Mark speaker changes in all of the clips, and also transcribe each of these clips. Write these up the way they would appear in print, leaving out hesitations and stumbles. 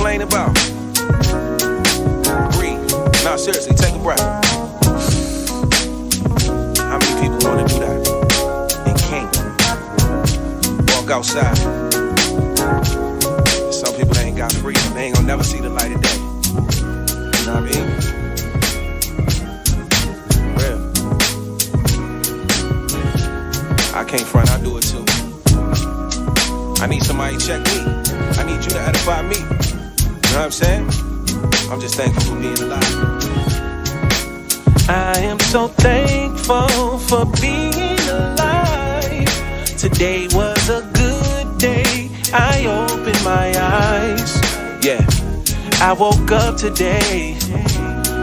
Speaker 1: complain about? Breathe. No, seriously, take a breath. How many people wanna do that and can't? Walk outside. Some people ain't got freedom. They ain't gonna never see the light of day. You know what I mean? Real. I can't front, I do it too. I need somebody to check me. I need you to edify me. You know what I'm saying? I'm just thankful for being alive.
Speaker 2: I am so thankful for being alive. Today was a good day. I opened my eyes.
Speaker 1: Yeah.
Speaker 2: I woke up today.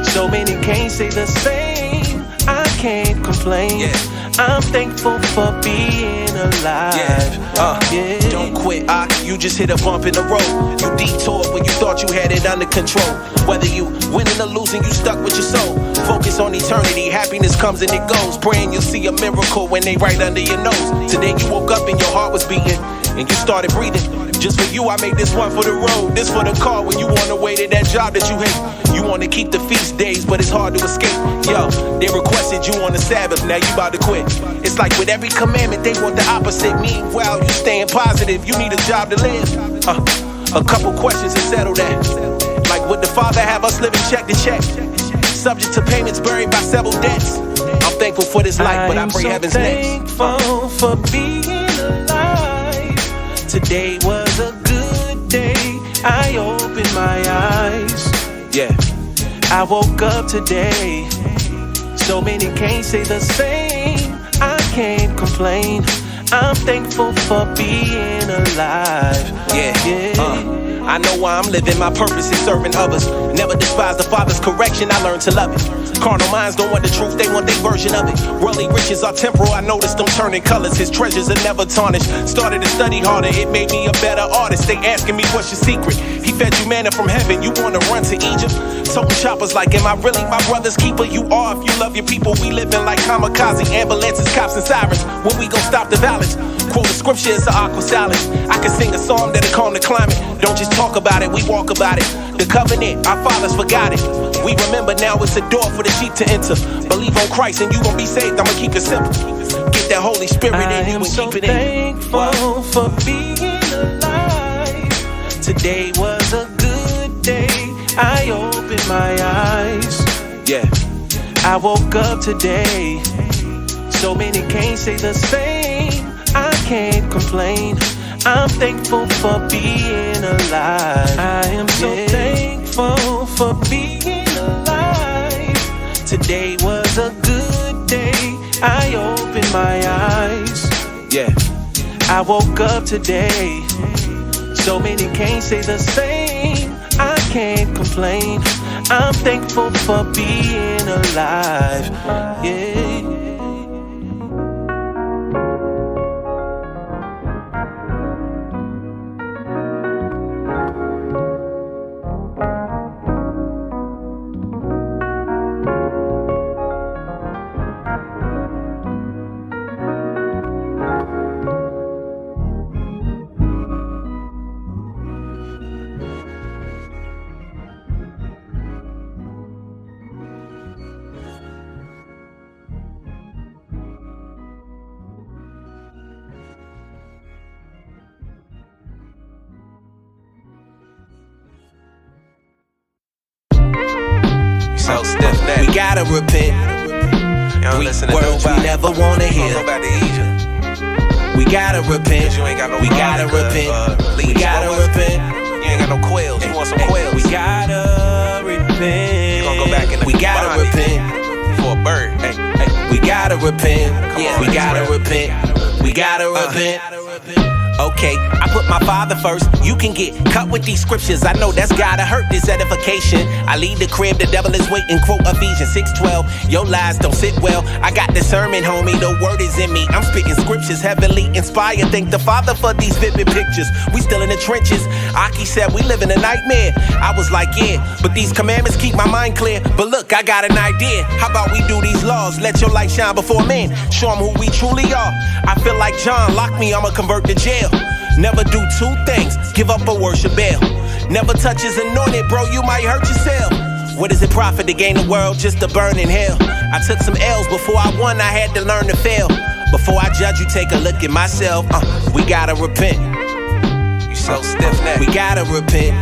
Speaker 2: So many can't say the same. I can't complain.
Speaker 1: Yeah.
Speaker 2: I'm thankful for being alive.
Speaker 1: Yeah. Don't quit, you just hit a bump in the road. You detoured when you thought you had it under control. Whether you winning or losing, you stuck with your soul. Focus on eternity, happiness comes and it goes. Praying you'll see a miracle when they right under your nose. Today you woke up and your heart was beating, and you started breathing. Just for you, I made this one for the road. This for the car when you on the way to that job that you hate. You want to keep the feast days, but it's hard to escape. Yo, they requested you on the Sabbath, now you about to quit. It's like with every commandment, they want the opposite. Meanwhile, you staying positive, you need a job to live. A couple questions to settle that. Like, would the Father have us living check to check? Subject to payments, buried by several debts. I'm thankful for this life, but I pray heaven's next.
Speaker 2: I'm thankful for being alive. Today was a good day. I opened my eyes.
Speaker 1: Yeah.
Speaker 2: I woke up today. So many can't say the same. I can't complain. I'm thankful for being alive.
Speaker 1: Yeah. I know why I'm living. My purpose is serving others. Never despise the Father's correction. I learned to love it. Carnal minds don't want the truth, they want their version of it. Worldly riches are temporal, I noticed them turning colors. His treasures are never tarnished. Started to study harder, it made me a better artist. They asking me what's your secret. He fed you manna from heaven, you wanna run to Egypt? Toting choppers like, am I really my brother's keeper? You are if you love your people. We living like kamikaze ambulances, cops and sirens. When we gon' stop the violence? Quote the scripture, it's an aqua silence. I can sing a song that'll calm the climate. Don't just talk about it, we walk about it. The covenant, our fathers forgot it. We remember now it's a door for the sheep to enter. Believe on Christ and you gon' be saved, I'ma keep it simple. Get that Holy Spirit in you and keep it in.
Speaker 2: I am so thankful for being alive. Today was a good day. I opened my eyes.
Speaker 1: Yeah.
Speaker 2: I woke up today. So many can't say the same. I can't complain. I'm thankful for being alive. I am so thankful for being alive. Today was a good day. I opened my eyes.
Speaker 1: Yeah.
Speaker 2: I woke up today. So many can't say the same. I can't complain. I'm thankful for being alive. Yeah.
Speaker 1: So stiff neck.
Speaker 2: We gotta repent. Words we never wanna hear.
Speaker 1: Go back to Egypt.
Speaker 2: We gotta repent.
Speaker 1: You ain't got no
Speaker 2: we gotta repent. We gotta repent.
Speaker 1: You ain't got no quails. You want some quails?
Speaker 2: We gotta repent.
Speaker 1: You gonna go back in the
Speaker 2: We gotta
Speaker 1: body
Speaker 2: repent.
Speaker 1: for a bird. Hey, hey.
Speaker 2: We gotta repent.
Speaker 1: on,
Speaker 2: We gotta repent. We gotta repent. Okay, I put my Father first. You can get cut with these scriptures. I know that's gotta hurt this edification. I leave the crib, the devil is waiting. Quote Ephesians 6:12. Your lies don't sit well. I got discernment, homie. The word is in me. I'm spitting scriptures, heavenly inspired. Thank the Father for these vivid pictures. We still in the trenches. Aki said we live in a nightmare. I was like, yeah, but these commandments keep my mind clear. But look, I got an idea. How about we do these laws? Let your light shine before men. Show them who we truly are. I feel like John, lock me, I'ma convert to jail. Never do two things, give up or worship Baal. Never touch his anointed, bro, you might hurt yourself. What does it profit to gain the world just to burn in hell? I took some L's before I won, I had to learn to fail. Before I judge you, take a look at myself. We gotta repent. You so stiff necked. We gotta repent.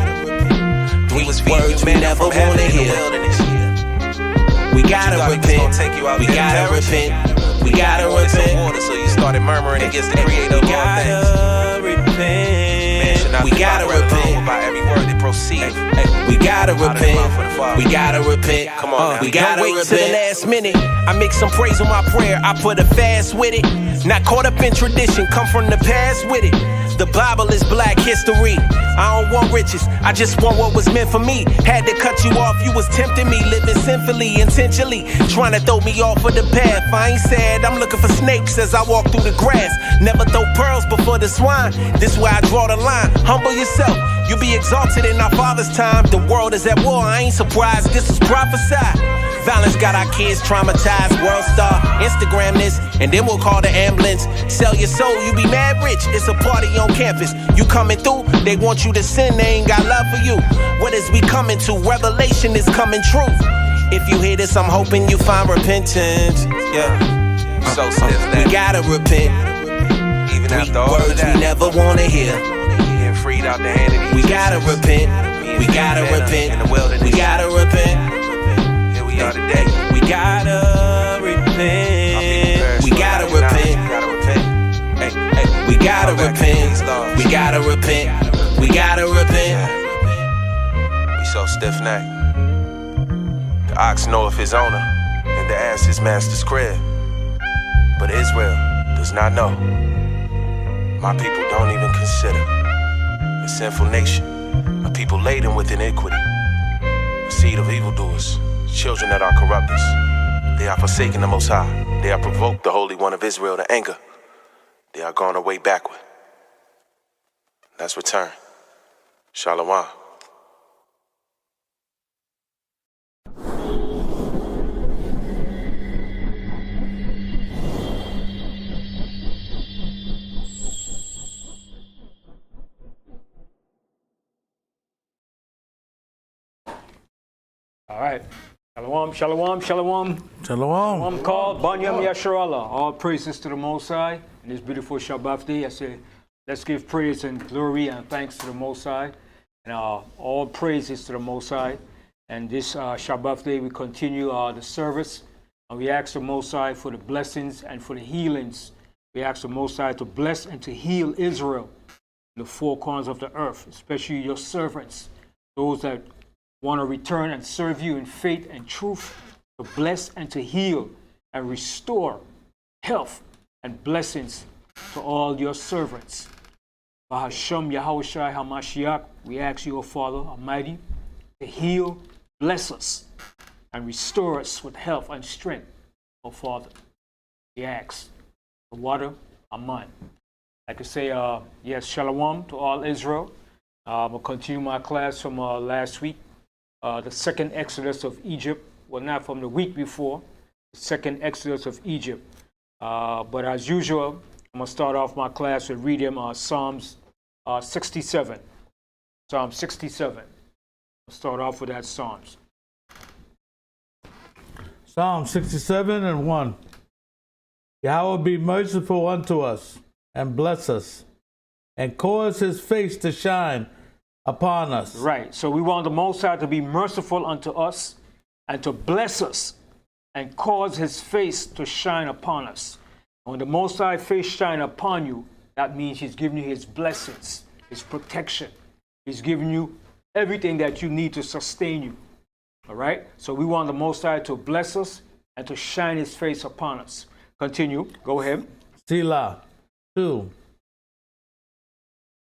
Speaker 2: These words we never wanna hear. We gotta repent. We gotta repent. We gotta repent.
Speaker 1: So you started murmuring against the creator of all things.
Speaker 2: We gotta repent.
Speaker 1: By every word that proceeds.
Speaker 2: We gotta repent. We gotta repent.
Speaker 1: Come on,
Speaker 2: we gotta wait till the last minute. I mix some praise with my prayer. I put a fast with it. Not caught up in tradition. Come from the past with it. The Bible is black history. I don't want riches, I just want what was meant for me. Had to cut you off, you was tempting me. Living sinfully, intentionally, trying to throw me off of the path. I ain't sad, I'm looking for snakes as I walk through the grass. Never throw pearls before the swine. This where I draw the line. Humble yourself, you be exalted in our Father's time. The world is at war, I ain't surprised, this was prophesied. Violence got our kids traumatized. World star, Instagram this, and then we'll call the ambulance. Sell your soul, you be mad rich. It's a party on campus. You coming through, they want you to sin, they ain't got love for you. What is we coming to? Revelation is coming true. If you hear this, I'm hoping you find repentance. Yeah.
Speaker 1: So stiff
Speaker 2: we gotta repent.
Speaker 1: Even after all
Speaker 2: words
Speaker 1: of that,
Speaker 2: we never wanna hear.
Speaker 1: Getting freed out the hand of these
Speaker 2: We gotta repent. We gotta repent.
Speaker 1: In the wilderness.
Speaker 2: We gotta repent.
Speaker 1: We are today.
Speaker 2: We gotta repent. We gotta repent. We gotta repent. We gotta repent. We gotta repent.
Speaker 1: We so stiff necked. The ox knoweth his owner, and the ass his master's crib. But Israel does not know. My people don't even consider. A sinful nation, a people laden with iniquity, a seed of evildoers, children that are corrupters. They are forsaken the Most High. They are provoked the Holy One of Israel to anger. They are gone away backward. Let's return. Shalom.
Speaker 3: All right. Shalom, shalom, shalom.
Speaker 4: Shalom.
Speaker 3: I'm called Banyamyan. All praises to the Most High. And this beautiful Shabbat day, I say, let's give praise and glory and thanks to the Most High. And all praises to the Most High. And this Shabbat day, we continue the service. And we ask the Most High for the blessings and for the healings. We ask the Most High to bless and to heal Israel, the four corners of the earth, especially your servants, those that want to return and serve you in faith and truth, to bless and to heal and restore health and blessings to all your servants. Bahasham Yahushai HaMashiach, we ask you, O Father Almighty, to heal, bless us, and restore us with health and strength, O Father. We ask the water, Amen. I could say, yes, Shalom to all Israel. I'll continue my class from last week. The second exodus of Egypt, well, not from the week before, the second exodus of Egypt. But as usual, I'm going to start off my class with reading Psalms 67. Psalm 67. I'll start off with that Psalms.
Speaker 4: Psalm 67 and 1. Yahweh be merciful unto us, and bless us, and cause his face to shine upon us.
Speaker 3: Right. So we want the Most High to be merciful unto us and to bless us and cause his face to shine upon us. When the Most High face shine upon you, that means he's giving you his blessings, his protection. He's giving you everything that you need to sustain you. All right? So we want the Most High to bless us and to shine his face upon us. Continue. Go ahead.
Speaker 4: Selah. 2.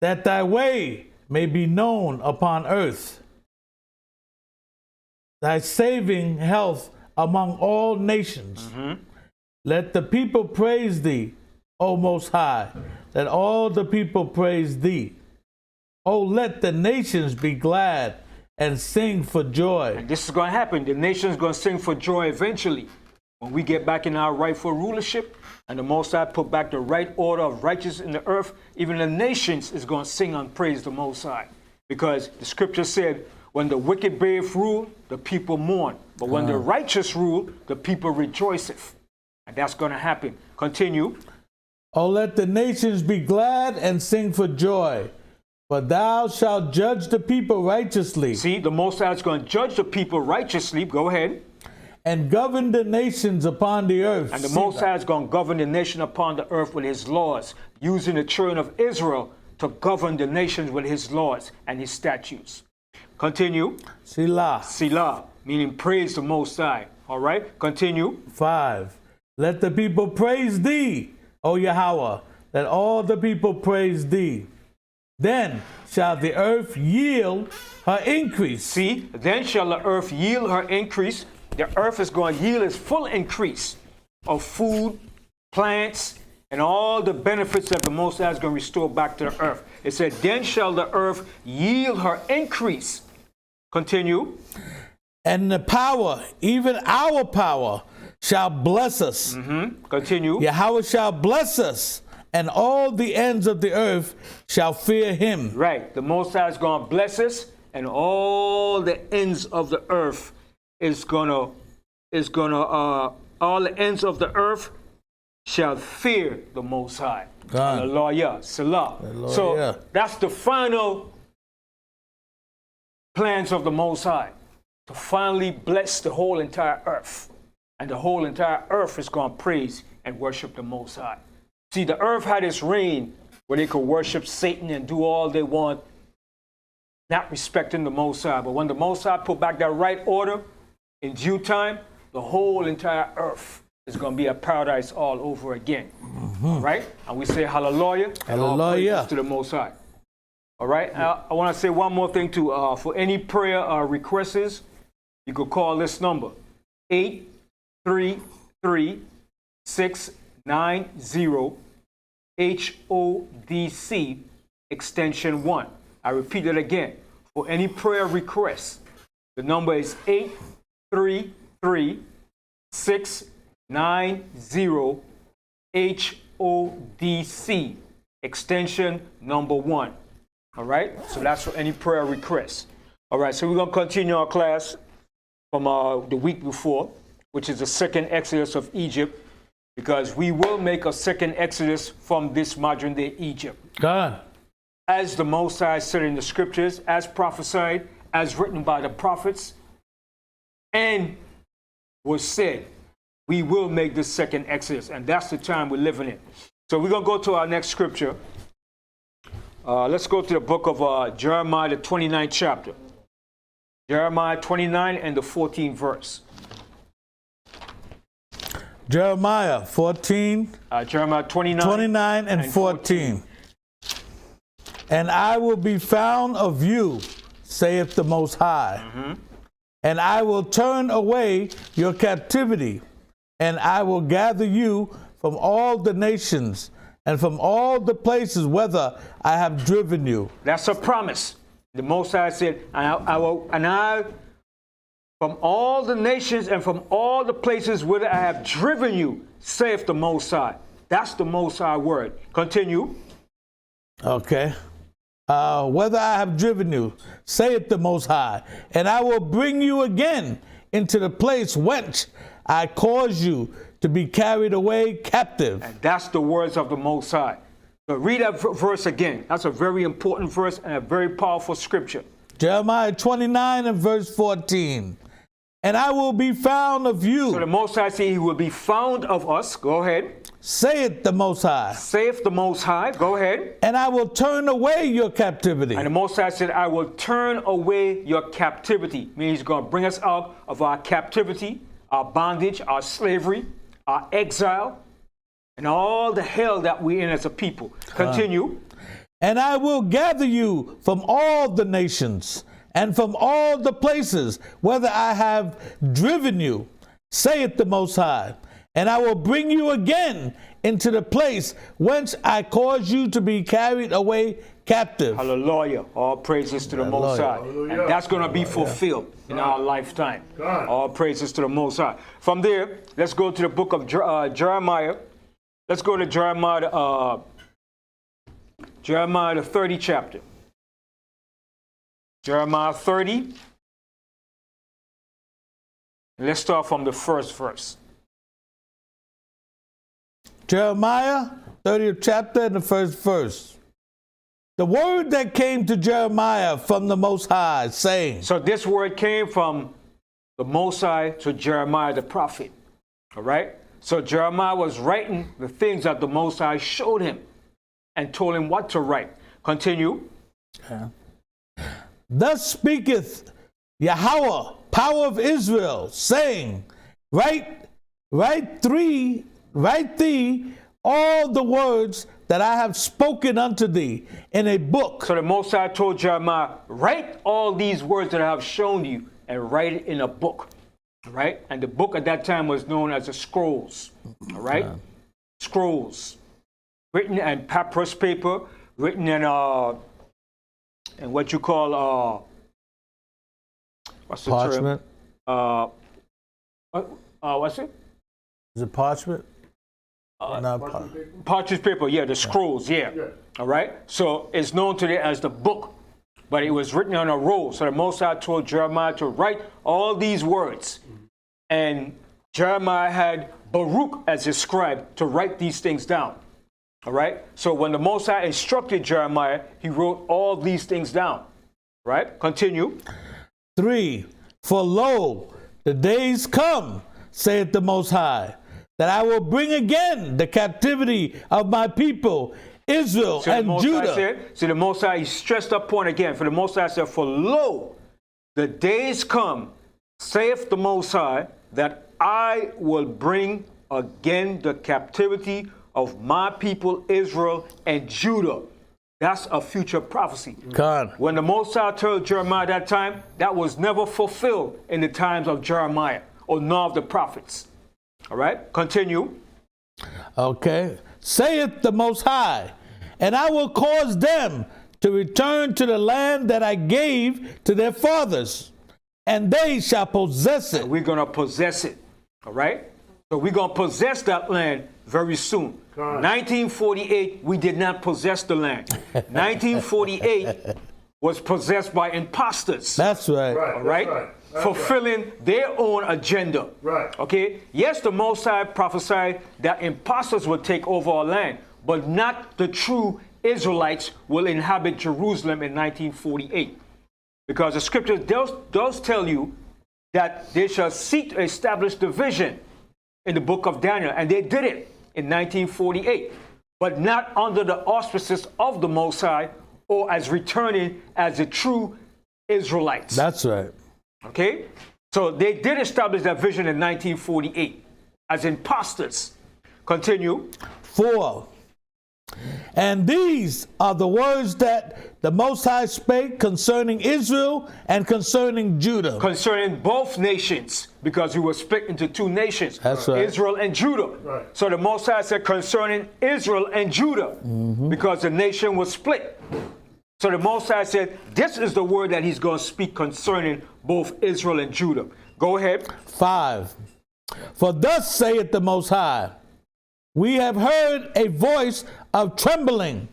Speaker 4: That thy way may be known upon earth, thy saving health among all nations. Let the people praise thee, O Most High. Let all the people praise thee. Oh, let the nations be glad and sing for joy.
Speaker 3: And this is going to happen. The nation's going to sing for joy eventually. When we get back in our rightful rulership and the Most High put back the right order of righteousness in the earth, even the nations is going to sing and praise the Most High. Because the scripture said, when the wicked beareth rule, the people mourn. But when the righteous rule, the people rejoiceth. And that's going to happen. Continue.
Speaker 4: Oh, let the nations be glad and sing for joy. For thou shalt judge the people righteously.
Speaker 3: See, the Most High is going to judge the people righteously. Go ahead.
Speaker 4: And govern the nations upon the earth.
Speaker 3: And the Most High is going to govern the nation upon the earth with his laws, using the children of Israel to govern the nations with his laws and his statutes. Continue.
Speaker 4: Selah.
Speaker 3: Selah, meaning praise the Most High. All right, continue.
Speaker 4: 5. Let the people praise thee, O Yahweh. Let all the people praise thee. Then shall the earth yield her increase.
Speaker 3: See, then shall the earth yield her increase. The earth is going to yield its full increase of food, plants, and all the benefits that the Most High is going to restore back to the earth. It said, then shall the earth yield her increase. Continue.
Speaker 4: And the power, even our power, shall bless us.
Speaker 3: Continue.
Speaker 4: Yahweh shall bless us, and all the ends of the earth shall fear him.
Speaker 3: Right. The Most High is going to bless us, and all the ends of the earth all the ends of the earth shall fear the Most High.
Speaker 4: God.
Speaker 3: Hallelujah. Salah.
Speaker 4: Hallelujah.
Speaker 3: So that's the final plans of the Most High, to finally bless the whole entire earth. And the whole entire earth is going to praise and worship the Most High. See, the earth had its reign where they could worship Satan and do all they want, not respecting the Most High. But when the Most High put back that right order, in due time, the whole entire earth is going to be a paradise all over again. All right? And we say hallelujah. And all
Speaker 4: Hallelujah.
Speaker 3: praises to the Most High. All right? I want to say one more thing too. For any prayer requests, you could call this number, 833-690 HODC extension 1. I repeat it again. For any prayer requests, the number is 833-690 HODC extension number 1. All right? So that's for any prayer requests. All right, so we're going to continue our class from the week before, which is the second exodus of Egypt, because we will make a second exodus from this modern day Egypt.
Speaker 4: God.
Speaker 3: As the Most High said in the scriptures, as prophesied, as written by the prophets, and was said, we will make this second exodus, and that's the time we're living in. So we're going to go to our next scripture. Let's go to the book of Jeremiah, the 29th chapter. Jeremiah 29 and the 14th verse.
Speaker 4: Jeremiah 14.
Speaker 3: Jeremiah 29
Speaker 4: and 14. And I will be found of you, saith the Most High. And I will turn away your captivity, and I will gather you from all the nations and from all the places whither I have driven you.
Speaker 3: That's a promise. The Most High said, I from all the nations and from all the places whither I have driven you, saith the Most High. That's the Most High word. Continue.
Speaker 4: Okay. Whether I have driven you, saith the Most High, and I will bring you again into the place whence I caused you to be carried away captive.
Speaker 3: And that's the words of the Most High. So read that verse again. That's a very important verse and a very powerful scripture.
Speaker 4: Jeremiah 29 and verse 14. And I will be found of you.
Speaker 3: So the Most High said he will be found of us. Go ahead.
Speaker 4: Saith the Most High.
Speaker 3: Saith the Most High. Go ahead.
Speaker 4: And I will turn away your captivity.
Speaker 3: And the Most High said, I will turn away your captivity. Meaning he's going to bring us out of our captivity, our bondage, our slavery, our exile, and all the hell that we're in as a people. Continue.
Speaker 4: And I will gather you from all the nations and from all the places whither I have driven you, saith the Most High. And I will bring you again into the place whence I caused you to be carried away captive.
Speaker 3: Hallelujah. All praises to the Most High. And that's going to be fulfilled in our lifetime. All praises to the Most High. From there, let's go to the book of Jeremiah. Let's go to Jeremiah, the 30th chapter. Jeremiah 30. Let's start from the first verse.
Speaker 4: Jeremiah, 30th chapter and the first verse. The word that came to Jeremiah from the Most High, saying.
Speaker 3: So this word came from the Most High to Jeremiah the prophet. All right? So Jeremiah was writing the things that the Most High showed him and told him what to write. Continue.
Speaker 4: Thus speaketh Yahweh, power of Israel, saying, Write thee all the words that I have spoken unto thee in a book.
Speaker 3: So the Most High told Jeremiah, write all these words that I have shown you and write it in a book. All right? And the book at that time was known as the scrolls. All right? Scrolls. Written in papyrus paper, written in what you call what's the
Speaker 4: Parchment.
Speaker 3: term? What's it?
Speaker 4: Is it parchment?
Speaker 3: Parchment paper, yeah, the scrolls, yeah. All right? So it's known today as the book, but it was written on a roll. So the Most High told Jeremiah to write all these words. And Jeremiah had Baruch as his scribe to write these things down. All right? So when the Most High instructed Jeremiah, he wrote all these things down. Right? Continue.
Speaker 4: 3. For lo, the days come, saith the Most High, that I will bring again the captivity of my people, Israel and Judah.
Speaker 3: See, the Most High, he stressed that point again. For the Most High said, for lo, the days come, saith the Most High, that I will bring again the captivity of my people, Israel and Judah. That's a future prophecy.
Speaker 4: God.
Speaker 3: When the Most High told Jeremiah that time, that was never fulfilled in the times of Jeremiah or none of the prophets. All right, continue.
Speaker 4: Okay. Saith the Most High, and I will cause them to return to the land that I gave to their fathers, and they shall possess it.
Speaker 3: We're going to possess it. All right? So we're going to possess that land very soon. 1948, we did not possess the land. 1948 was possessed by imposters.
Speaker 4: That's right.
Speaker 3: All right? Fulfilling their own agenda.
Speaker 5: Right.
Speaker 3: Okay? Yes, the Most High prophesied that imposters would take over our land, but not the true Israelites will inhabit Jerusalem in 1948. Because the scripture does tell you that they shall seek to establish division in the book of Daniel, and they did it in 1948, but not under the auspices of the Most High or as returning as the true Israelites.
Speaker 4: That's right.
Speaker 3: Okay? So they did establish that vision in 1948 as imposters. Continue.
Speaker 4: 4. And these are the words that the Most High spake concerning Israel and concerning Judah.
Speaker 3: Concerning both nations, because we were split into two nations.
Speaker 4: That's right.
Speaker 3: Israel and Judah.
Speaker 5: Right.
Speaker 3: So the Most High said concerning Israel and Judah, because the nation was split. So the Most High said, this is the word that he's going to speak concerning both Israel and Judah. Go ahead.
Speaker 4: 5. For thus saith the Most High, we have heard a voice of trembling,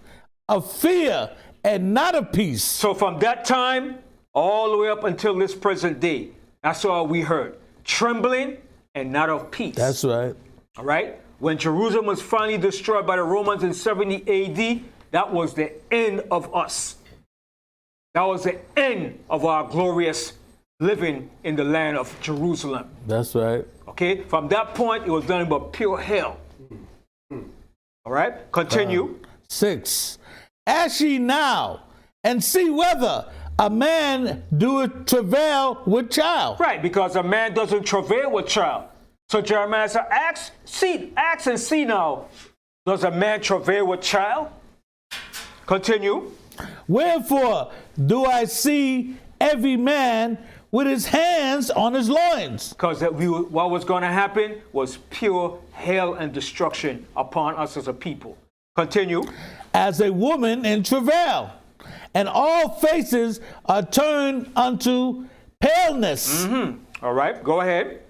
Speaker 4: of fear, and not of peace.
Speaker 3: So from that time all the way up until this present day, that's all we heard. Trembling and not of peace.
Speaker 4: That's right.
Speaker 3: All right? When Jerusalem was finally destroyed by the Romans in 70 AD, that was the end of us. That was the end of our glorious living in the land of Jerusalem.
Speaker 4: That's right.
Speaker 3: Okay? From that point, it was nothing but pure hell. All right? Continue.
Speaker 4: 6. Ask ye now, and see whether a man doeth travail with child.
Speaker 3: Right, because a man doesn't travail with child. So Jeremiah said, ask and see now, does a man travail with child? Continue.
Speaker 4: Wherefore do I see every man with his hands on his loins?
Speaker 3: Because what was going to happen was pure hell and destruction upon us as a people. Continue.
Speaker 4: As a woman in travail, and all faces are turned unto paleness.
Speaker 3: All right, go ahead.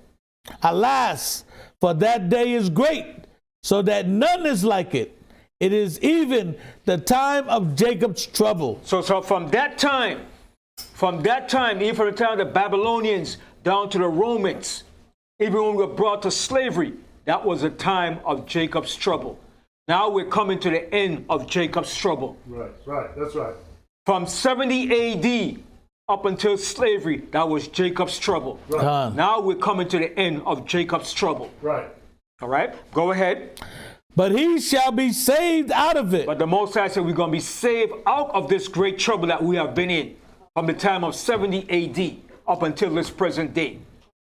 Speaker 4: Alas, for that day is great, so that none is like it. It is even the time of Jacob's trouble.
Speaker 3: So from that time From that time, even from the time of the Babylonians down to the Romans, even when we were brought to slavery, that was a time of Jacob's trouble. Now we're coming to the end of Jacob's trouble.
Speaker 5: Right, that's right.
Speaker 3: From 70 AD up until slavery, that was Jacob's trouble.
Speaker 5: Right.
Speaker 3: Now we're coming to the end of Jacob's trouble.
Speaker 5: Right.
Speaker 3: All right, go ahead.
Speaker 4: But he shall be saved out of it.
Speaker 3: But the Most High said we're going to be saved out of this great trouble that we have been in from the time of 70 AD up until this present day.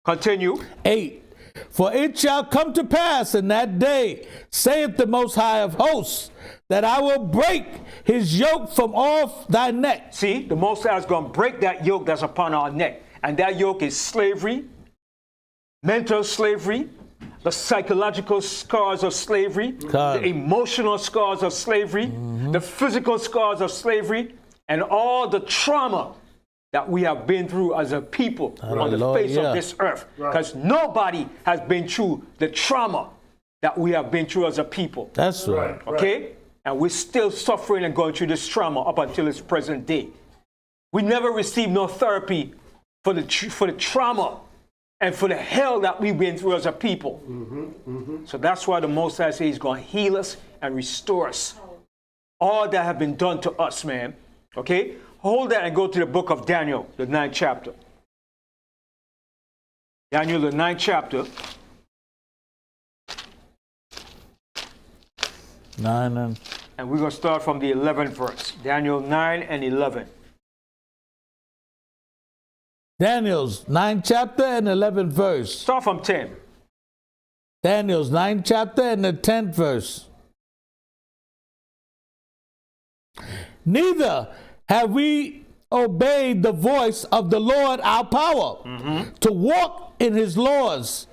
Speaker 3: Continue.
Speaker 4: 8. For it shall come to pass in that day, saith the Most High of hosts, that I will break his yoke from off thy neck.
Speaker 3: See, the Most High is going to break that yoke that's upon our neck. And that yoke is slavery, mental slavery, the psychological scars of slavery, the emotional scars of slavery, the physical scars of slavery, and all the trauma that we have been through as a people on the face of this earth. Because nobody has been through the trauma that we have been through as a people.
Speaker 4: That's right.
Speaker 3: Okay? And we're still suffering and going through this trauma up until this present day. We never received no therapy for the trauma and for the hell that we've been through as a people. So that's why the Most High says he's going to heal us and restore us. All that have been done to us, man. Okay? Hold that and go to the book of Daniel, the 9th chapter. Daniel, the 9th chapter.
Speaker 4: 9
Speaker 3: and we're going to start from the 11th verse. Daniel 9 and 11.
Speaker 4: Daniel's 9th chapter and 11th verse.
Speaker 3: Start from 10.
Speaker 4: Daniel's 9th chapter and the 10th verse. Neither have we obeyed the voice of the Lord our power to walk in his laws,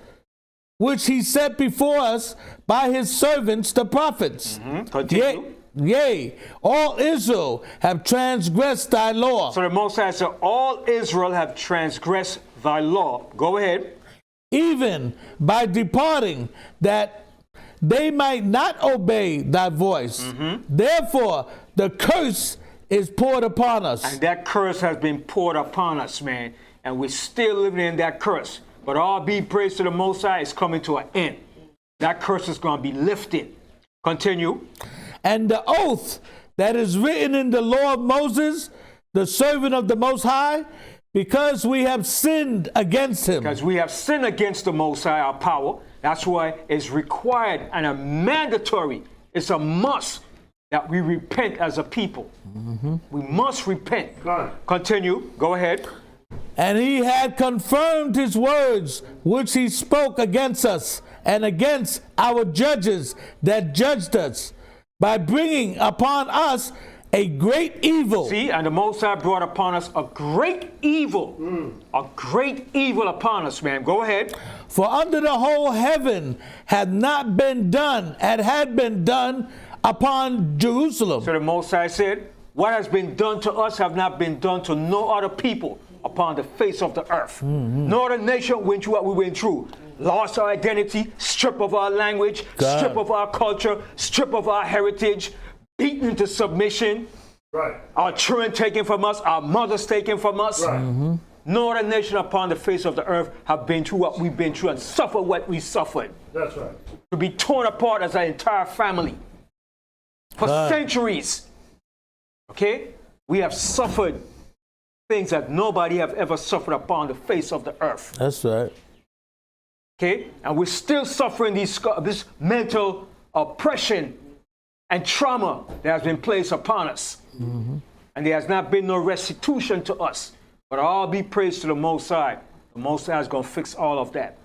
Speaker 4: which he set before us by his servants the prophets.
Speaker 3: Continue.
Speaker 4: Yea, all Israel have transgressed thy law.
Speaker 3: So the Most High said, all Israel have transgressed thy law. Go ahead.
Speaker 4: Even by departing, that they might not obey thy voice. Therefore, the curse is poured upon us.
Speaker 3: And that curse has been poured upon us, man. And we're still living in that curse. But all be praised to the Most High is coming to an end. That curse is going to be lifted. Continue.
Speaker 4: And the oath that is written in the law of Moses, the servant of the Most High, because we have sinned against him.
Speaker 3: Because we have sinned against the Most High, our power. That's why it's required and a mandatory. It's a must that we repent as a people. We must repent. Continue. Go ahead.
Speaker 4: And he had confirmed his words, which he spoke against us and against our judges that judged us, by bringing upon us a great evil.
Speaker 3: See, and the Most High brought upon us a great evil. A great evil upon us, man. Go ahead.
Speaker 4: For under the whole heaven had not been done, and had been done upon Jerusalem.
Speaker 3: So the Most High said, what has been done to us have not been done to no other people upon the face of the earth. No other nation went through what we went through. Lost our identity, strip of our language, strip of our culture, strip of our heritage, beaten into submission. Our children taken from us, our mothers taken from us. No other nation upon the face of the earth have been through what we've been through and suffered what we suffered.
Speaker 5: That's right.
Speaker 3: To be torn apart as an entire family for centuries. Okay? We have suffered things that nobody have ever suffered upon the face of the earth.
Speaker 4: That's right.
Speaker 3: Okay? And we're still suffering this mental oppression and trauma that has been placed upon us. And there has not been no restitution to us. But all be praised to the Most High. The Most High is going to fix all of that.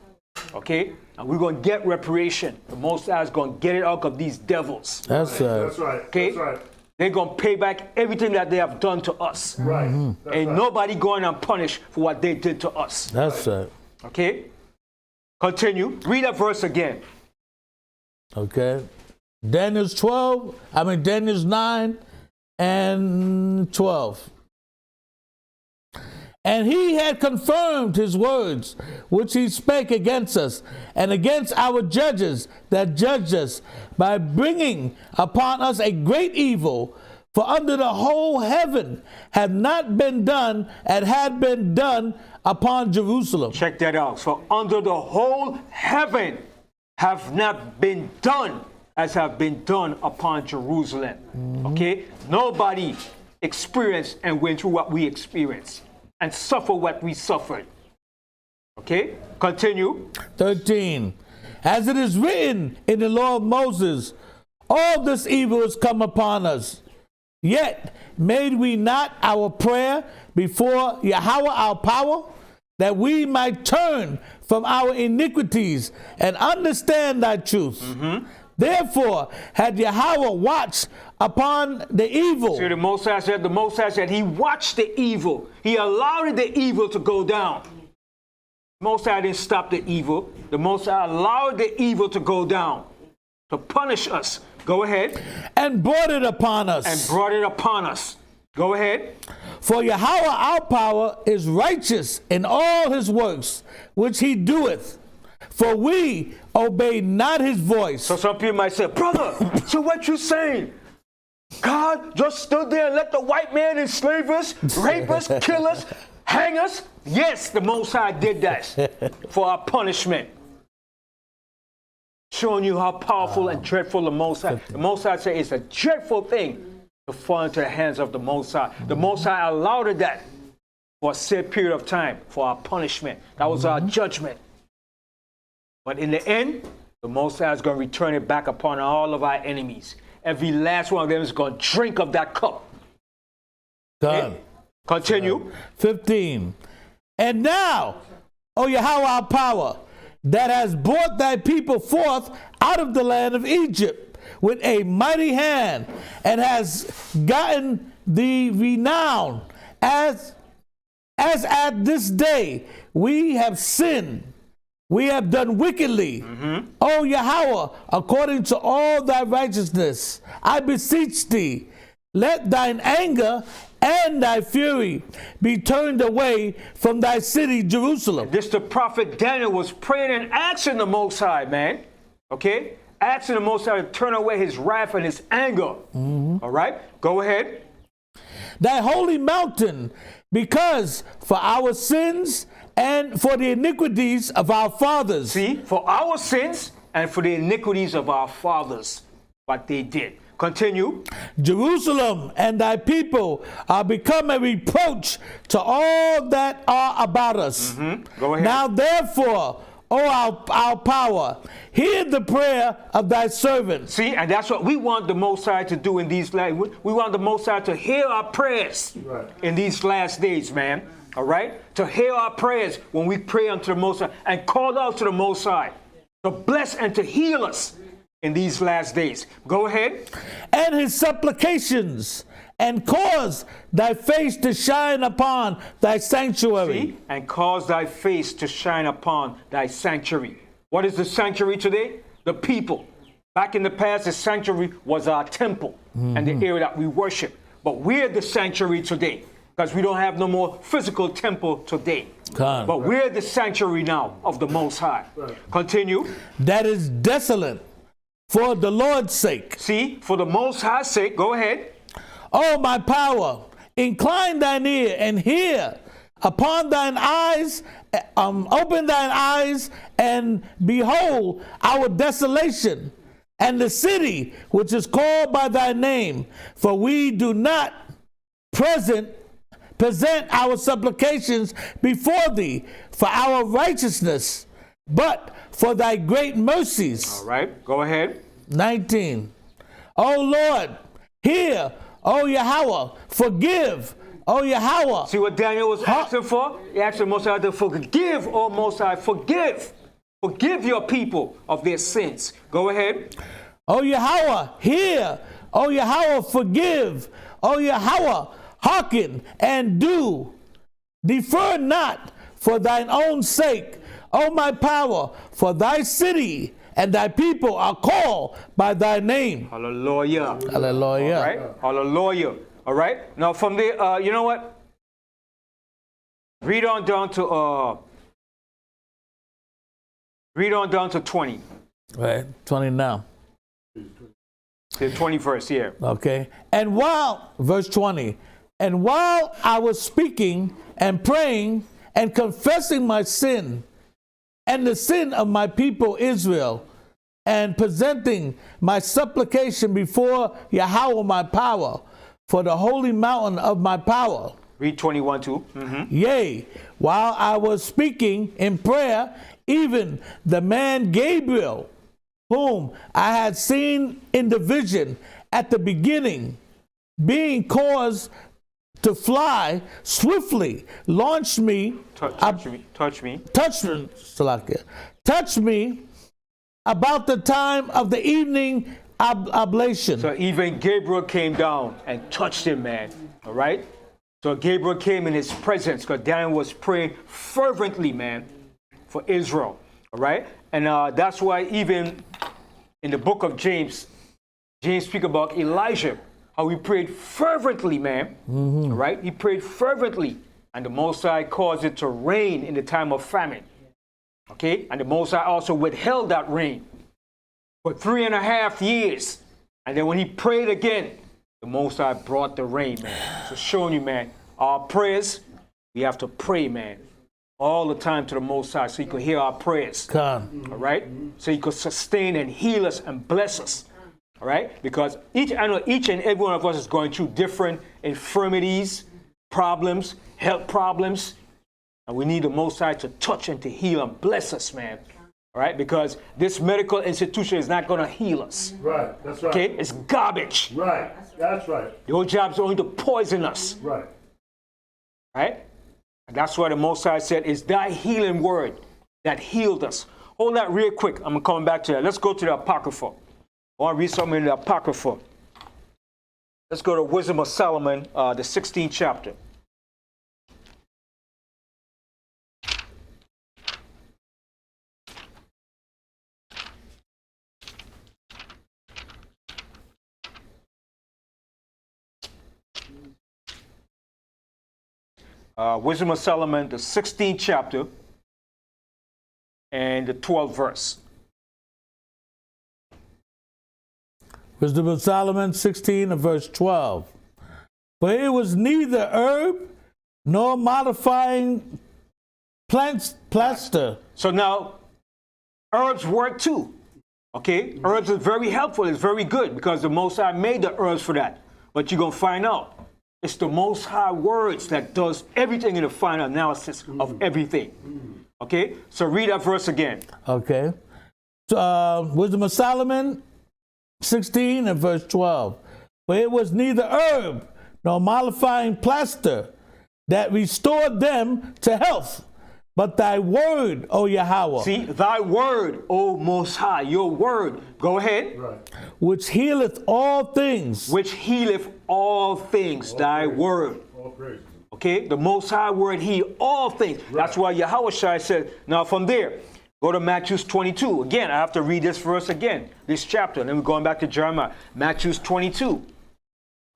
Speaker 3: Okay? And we're going to get reparation. The Most High is going to get it out of these devils.
Speaker 4: That's right.
Speaker 5: That's right.
Speaker 3: Okay?
Speaker 5: That's right.
Speaker 3: They're going to pay back everything that they have done to us.
Speaker 5: Right.
Speaker 3: Ain't nobody going unpunished for what they did to us.
Speaker 4: That's right.
Speaker 3: Okay? Continue. Read that verse again.
Speaker 4: Okay. Daniel's 9 and 12. And he had confirmed his words, which he spake against us, and against our judges that judged us, by bringing upon us a great evil, For under the whole heaven had not been done and had been done upon Jerusalem.
Speaker 3: Check that out. For under the whole heaven have not been done as have been done upon Jerusalem. Okay? Nobody experienced and went through what we experienced and suffered what we suffered. Okay? Continue.
Speaker 4: 13. As it is written in the law of Moses, all this evil is come upon us. Yet made we not our prayer before Yahweh our power, that we might turn from our iniquities and understand thy truth. Therefore had Yahweh watched upon the evil.
Speaker 3: See, the Most High said he watched the evil. He allowed the evil to go down. The Most High didn't stop the evil. The Most High allowed the evil to go down to punish us. Go ahead.
Speaker 4: And brought it upon us.
Speaker 3: And brought it upon us. Go ahead.
Speaker 4: For Yahweh our power is righteous in all his works, which he doeth. For we obey not his voice.
Speaker 3: So some people might say, brother, so what you saying? God just stood there and let the white man enslave us, rape us, kill us, hang us? Yes, the Most High did that for our punishment. Showing you how powerful and dreadful the Most High. The Most High said it's a dreadful thing to fall into the hands of the Most High. The Most High allowed that for a set period of time for our punishment. That was our judgment. But in the end, the Most High is going to return it back upon all of our enemies. Every last one of them is going to drink of that cup.
Speaker 4: Done.
Speaker 3: Okay? Continue.
Speaker 4: 15. And now, O Yahweh our power, that has brought thy people forth out of the land of Egypt with a mighty hand, and has gotten thee renown, as at this day we have sinned, we have done wickedly. O Yahweh, according to all thy righteousness, I beseech thee, let thine anger and thy fury be turned away from thy city, Jerusalem.
Speaker 3: This the prophet Daniel was praying and asking the Most High, man. Okay? Asking the Most High to turn away his wrath and his anger. All right? Go ahead.
Speaker 4: Thy holy mountain, because for our sins and for the iniquities of our fathers.
Speaker 3: See? For our sins and for the iniquities of our fathers, what they did. Continue.
Speaker 4: Jerusalem and thy people are become a reproach to all that are about us.
Speaker 3: Go ahead.
Speaker 4: Now therefore, O our power, hear the prayer of thy servant.
Speaker 3: See, and that's what we want the Most High to do in these last. We want the Most High to hear our prayers in these last days, man. All right? To hear our prayers when we pray unto the Most High and call out to the Most High to bless and to heal us in these last days. Go ahead.
Speaker 4: And his supplications, and cause thy face to shine upon thy sanctuary.
Speaker 3: See? And cause thy face to shine upon thy sanctuary. What is the sanctuary today? The people. Back in the past, the sanctuary was our temple and the area that we worship. But we're the sanctuary today because we don't have no more physical temple today. But we're the sanctuary now of the Most High. Continue.
Speaker 4: That is desolate for the Lord's sake.
Speaker 3: See, for the Most High's sake. Go ahead.
Speaker 4: O my power, incline thine ear and hear. Upon thine eyes, open thine eyes and behold our desolation and the city which is called by thy name. For we do not present our supplications before thee for our righteousness, but for thy great mercies.
Speaker 3: All right, go ahead.
Speaker 4: 19. O Lord, hear. O Yahweh, forgive. O Yahweh.
Speaker 3: See what Daniel was asking for? He asked the Most High to forgive. O Most High, forgive. Forgive your people of their sins. Go ahead.
Speaker 4: O Yahweh, hear. O Yahweh, forgive. O Yahweh, hearken and do. Defer not for thine own sake. O my power, for thy city and thy people are called by thy name.
Speaker 3: Hallelujah.
Speaker 4: Hallelujah.
Speaker 3: All right. Hallelujah. All right. Now from there, you know what? Read on down to 20.
Speaker 4: Right. 20 now.
Speaker 3: The 20th verse, yeah.
Speaker 4: Okay. And while, verse 20, and while I was speaking and praying and confessing my sin and the sin of my people Israel, and presenting my supplication before Yahweh my power, for the holy mountain of my power.
Speaker 3: Read 21 too.
Speaker 4: Yea, while I was speaking in prayer, even the man Gabriel, whom I had seen in the vision at the beginning, being caused to fly swiftly, launched me.
Speaker 3: Touch me.
Speaker 4: Touch me about the time of the evening oblation.
Speaker 3: So even Gabriel came down and touched him, man. All right? So Gabriel came in his presence because Daniel was praying fervently, man, for Israel. All right? And that's why even in the book of James, James speaks about Elijah, how he prayed fervently, man. All right? He prayed fervently. And the Most High caused it to rain in the time of famine. Okay? And the Most High also withheld that rain for 3.5 years. And then when he prayed again, the Most High brought the rain, man. So showing you, man, our prayers, we have to pray, man, all the time to the Most High so he could hear our prayers. All right? So he could sustain and heal us and bless us. All right? Because I know each and every one of us is going through different infirmities, problems, health problems. And we need the Most High to touch and to heal and bless us, man. All right? Because this medical institution is not going to heal us.
Speaker 5: Right, that's right.
Speaker 3: Okay? It's garbage.
Speaker 5: Right, that's right.
Speaker 3: Your job is only to poison us.
Speaker 5: Right.
Speaker 3: Right? And that's why the Most High said, it's thy healing word that healed us. Hold that real quick. I'm coming back to that. Let's go to the Apocrypha. I want to read something in the Apocrypha. Let's go to Wisdom of Solomon, the 16th chapter. Wisdom of Solomon, the 16th chapter, and the 12th verse.
Speaker 4: Wisdom of Solomon 16 and verse 12. For it was neither herb nor modifying plaster.
Speaker 3: So now, herbs work too. Okay? Herbs is very helpful. It's very good because the Most High made the herbs for that. But you're going to find out. It's the Most High words that does everything in the final analysis of everything. Okay? So read that verse again.
Speaker 4: Okay. Wisdom of Solomon 16 and verse 12. For it was neither herb nor mollifying plaster that restored them to health, but thy word, O Yahweh.
Speaker 3: See, thy word, O Most High, your word. Go ahead.
Speaker 5: Right.
Speaker 4: Which healeth all things.
Speaker 3: Which healeth all things, all thy praise. Word.
Speaker 5: All praise.
Speaker 3: Okay, the Most High word heal all things. Right. That's why Yahweh said, now from there, go to Matthew 22. Again, I have to read this verse again, this chapter. And then we're going back to Jeremiah. Matthew 22.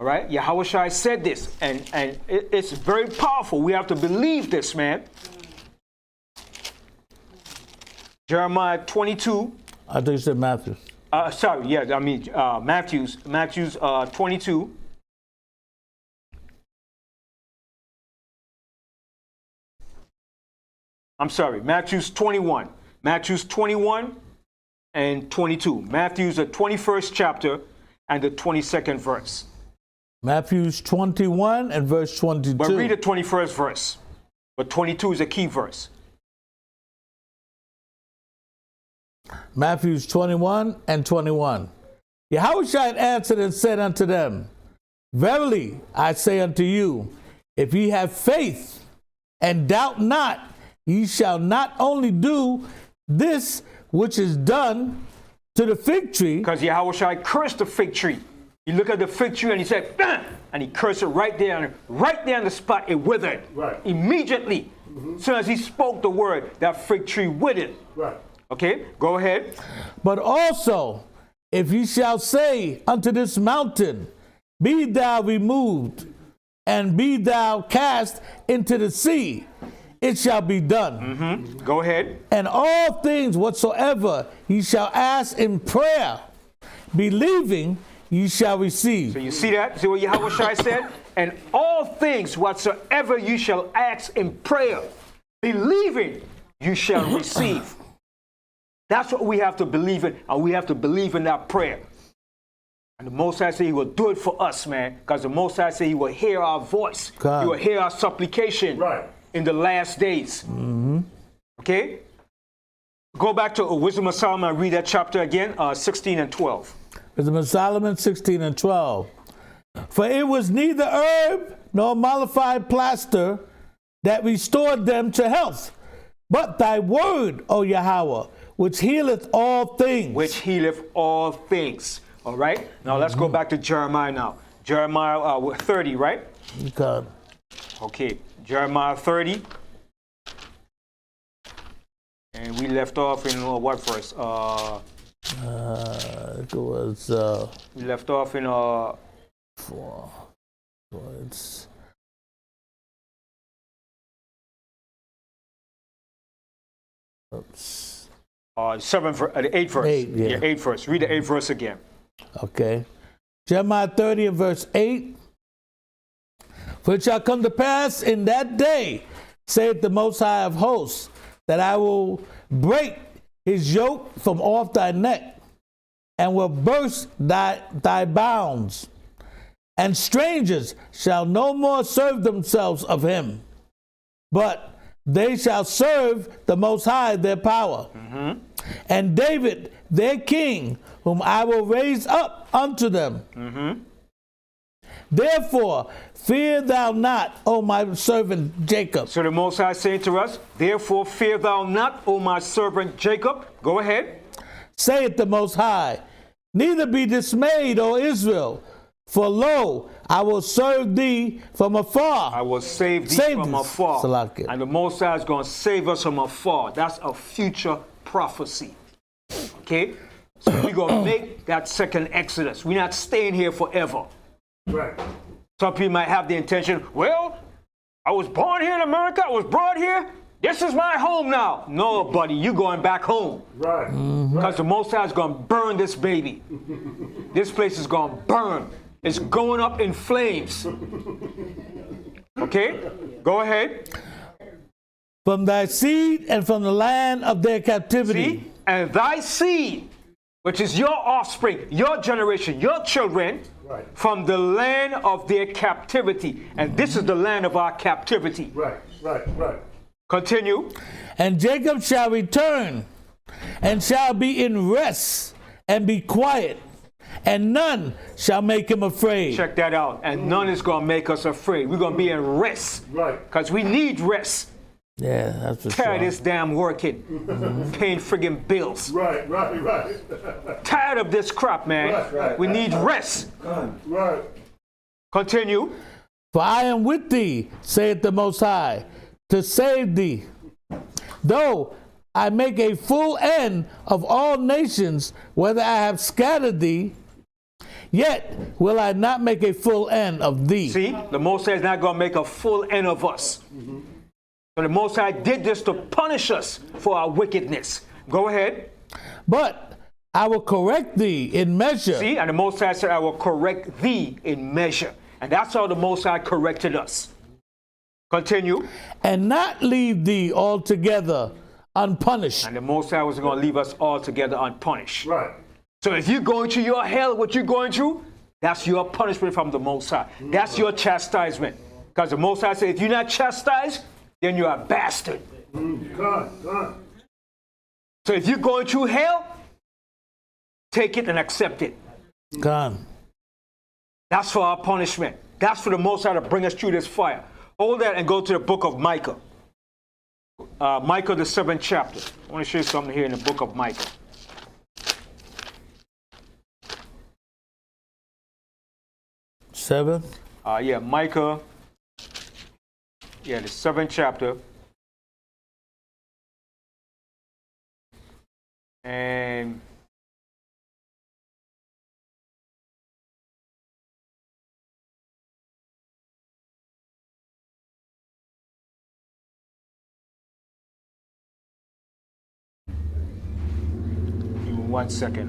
Speaker 3: All right, Yahweh said this, and it's very powerful. We have to believe this, man. Jeremiah 22.
Speaker 4: I think you said Matthew.
Speaker 3: Matthew's 22. I'm sorry, Matthew's 21. Matthew's 21 and 22. Matthew's the 21st chapter and the 22nd verse.
Speaker 4: Matthew's 21 and verse 22.
Speaker 3: But read the 21st verse. But 22 is a key verse.
Speaker 4: Matthew's 21 and 21. Yahweh answered and said unto them, Verily I say unto you, if ye have faith and doubt not, ye shall not only do this which is done to the fig tree.
Speaker 3: Because Yahweh cursed the fig tree. You look at the fig tree and he said, bah! And he cursed it right there on the spot. It withered.
Speaker 5: Right.
Speaker 3: Immediately. As soon as he spoke the word, that fig tree withered.
Speaker 5: Right.
Speaker 3: Okay, go ahead.
Speaker 4: But also, if ye shall say unto this mountain, Be thou removed, and be thou cast into the sea, it shall be done.
Speaker 3: Go ahead.
Speaker 4: And all things whatsoever ye shall ask in prayer, believing, ye shall receive.
Speaker 3: So you see that? See what Yahweh Shai said? And all things whatsoever you shall ask in prayer, believing, you shall receive. That's what we have to believe in, and we have to believe in that prayer. And the Most High said he will do it for us, man, because the Most High said he will hear our voice.
Speaker 4: God.
Speaker 3: He will hear our supplication in the last days. Okay? Go back to Wisdom of Solomon and read that chapter again, 16 and 12.
Speaker 4: Wisdom of Solomon 16 and 12. For it was neither herb nor mollified plaster that restored them to health, but thy word, O Yahweh, which healeth all things.
Speaker 3: Which healeth all things. All right? Now let's go back to Jeremiah now. Jeremiah 30, right?
Speaker 4: God.
Speaker 3: Okay. Jeremiah 30. And we left off in what verse?
Speaker 4: It was
Speaker 3: We left off in
Speaker 4: 4. It's oops.
Speaker 3: 8th verse.
Speaker 4: 8, yeah.
Speaker 3: 8th verse. Read the 8th verse again.
Speaker 4: Okay. Jeremiah 30 and verse 8. For it shall come to pass in that day, saith the Most High of hosts, that I will break his yoke from off thy neck, and will burst thy bounds. And strangers shall no more serve themselves of him, but they shall serve the Most High their power. And David their king, whom I will raise up unto them. Therefore, fear thou not, O my servant Jacob.
Speaker 3: So the Most High saying to us, therefore fear thou not, O my servant Jacob. Go ahead.
Speaker 4: Saith the Most High, neither be dismayed, O Israel, for lo, I will serve thee from afar.
Speaker 3: I will save thee from afar.
Speaker 4: Salakia.
Speaker 3: And the Most High is going to save us from afar. That's a future prophecy. Okay? So we're going to make that second Exodus. We're not staying here forever.
Speaker 5: Right.
Speaker 3: Some people might have the intention, well, I was born here in America. I was brought here. This is my home now. No, buddy, you're going back home.
Speaker 5: Right.
Speaker 3: Because the Most High is going to burn this baby. This place is going to burn. It's going up in flames. Okay? Go ahead.
Speaker 4: From thy seed and from the land of their captivity.
Speaker 3: See? And thy seed, which is your offspring, your generation, your children, from the land of their captivity. And this is the land of our captivity.
Speaker 5: Right.
Speaker 3: Continue.
Speaker 4: And Jacob shall return, and shall be in rest, and be quiet, and none shall make him afraid.
Speaker 3: Check that out. And none is going to make us afraid. We're going to be in rest.
Speaker 5: Right.
Speaker 3: Because we need rest.
Speaker 4: Yeah, that's for
Speaker 3: Tired of
Speaker 4: sure.
Speaker 3: this damn working. Paying friggin' bills.
Speaker 5: Right.
Speaker 3: Tired of this crap, man.
Speaker 5: Right.
Speaker 3: We need rest.
Speaker 5: Right.
Speaker 3: Continue.
Speaker 4: For I am with thee, saith the Most High, to save thee. Though I make a full end of all nations, whether I have scattered thee, yet will I not make a full end of thee.
Speaker 3: See, the Most High is not going to make a full end of us. So the Most High did this to punish us for our wickedness. Go ahead.
Speaker 4: But I will correct thee in measure.
Speaker 3: See, and the Most High said, I will correct thee in measure. And that's how the Most High corrected us. Continue.
Speaker 4: And not leave thee altogether unpunished.
Speaker 3: And the Most High was going to leave us altogether unpunished.
Speaker 5: Right.
Speaker 3: So if you're going through your hell, what you're going through, that's your punishment from the Most High. That's your chastisement. Because the Most High said, if you're not chastised, then you're a bastard.
Speaker 5: God.
Speaker 3: So if you're going through hell, take it and accept it.
Speaker 4: Gone.
Speaker 3: That's for our punishment. That's for the Most High to bring us through this fire. Hold that and go to the book of Micah. Micah, the 7th chapter. I want to show you something here in the book of Micah.
Speaker 4: Seven.
Speaker 3: Micah. Yeah, the 7th chapter. And give me 1 second.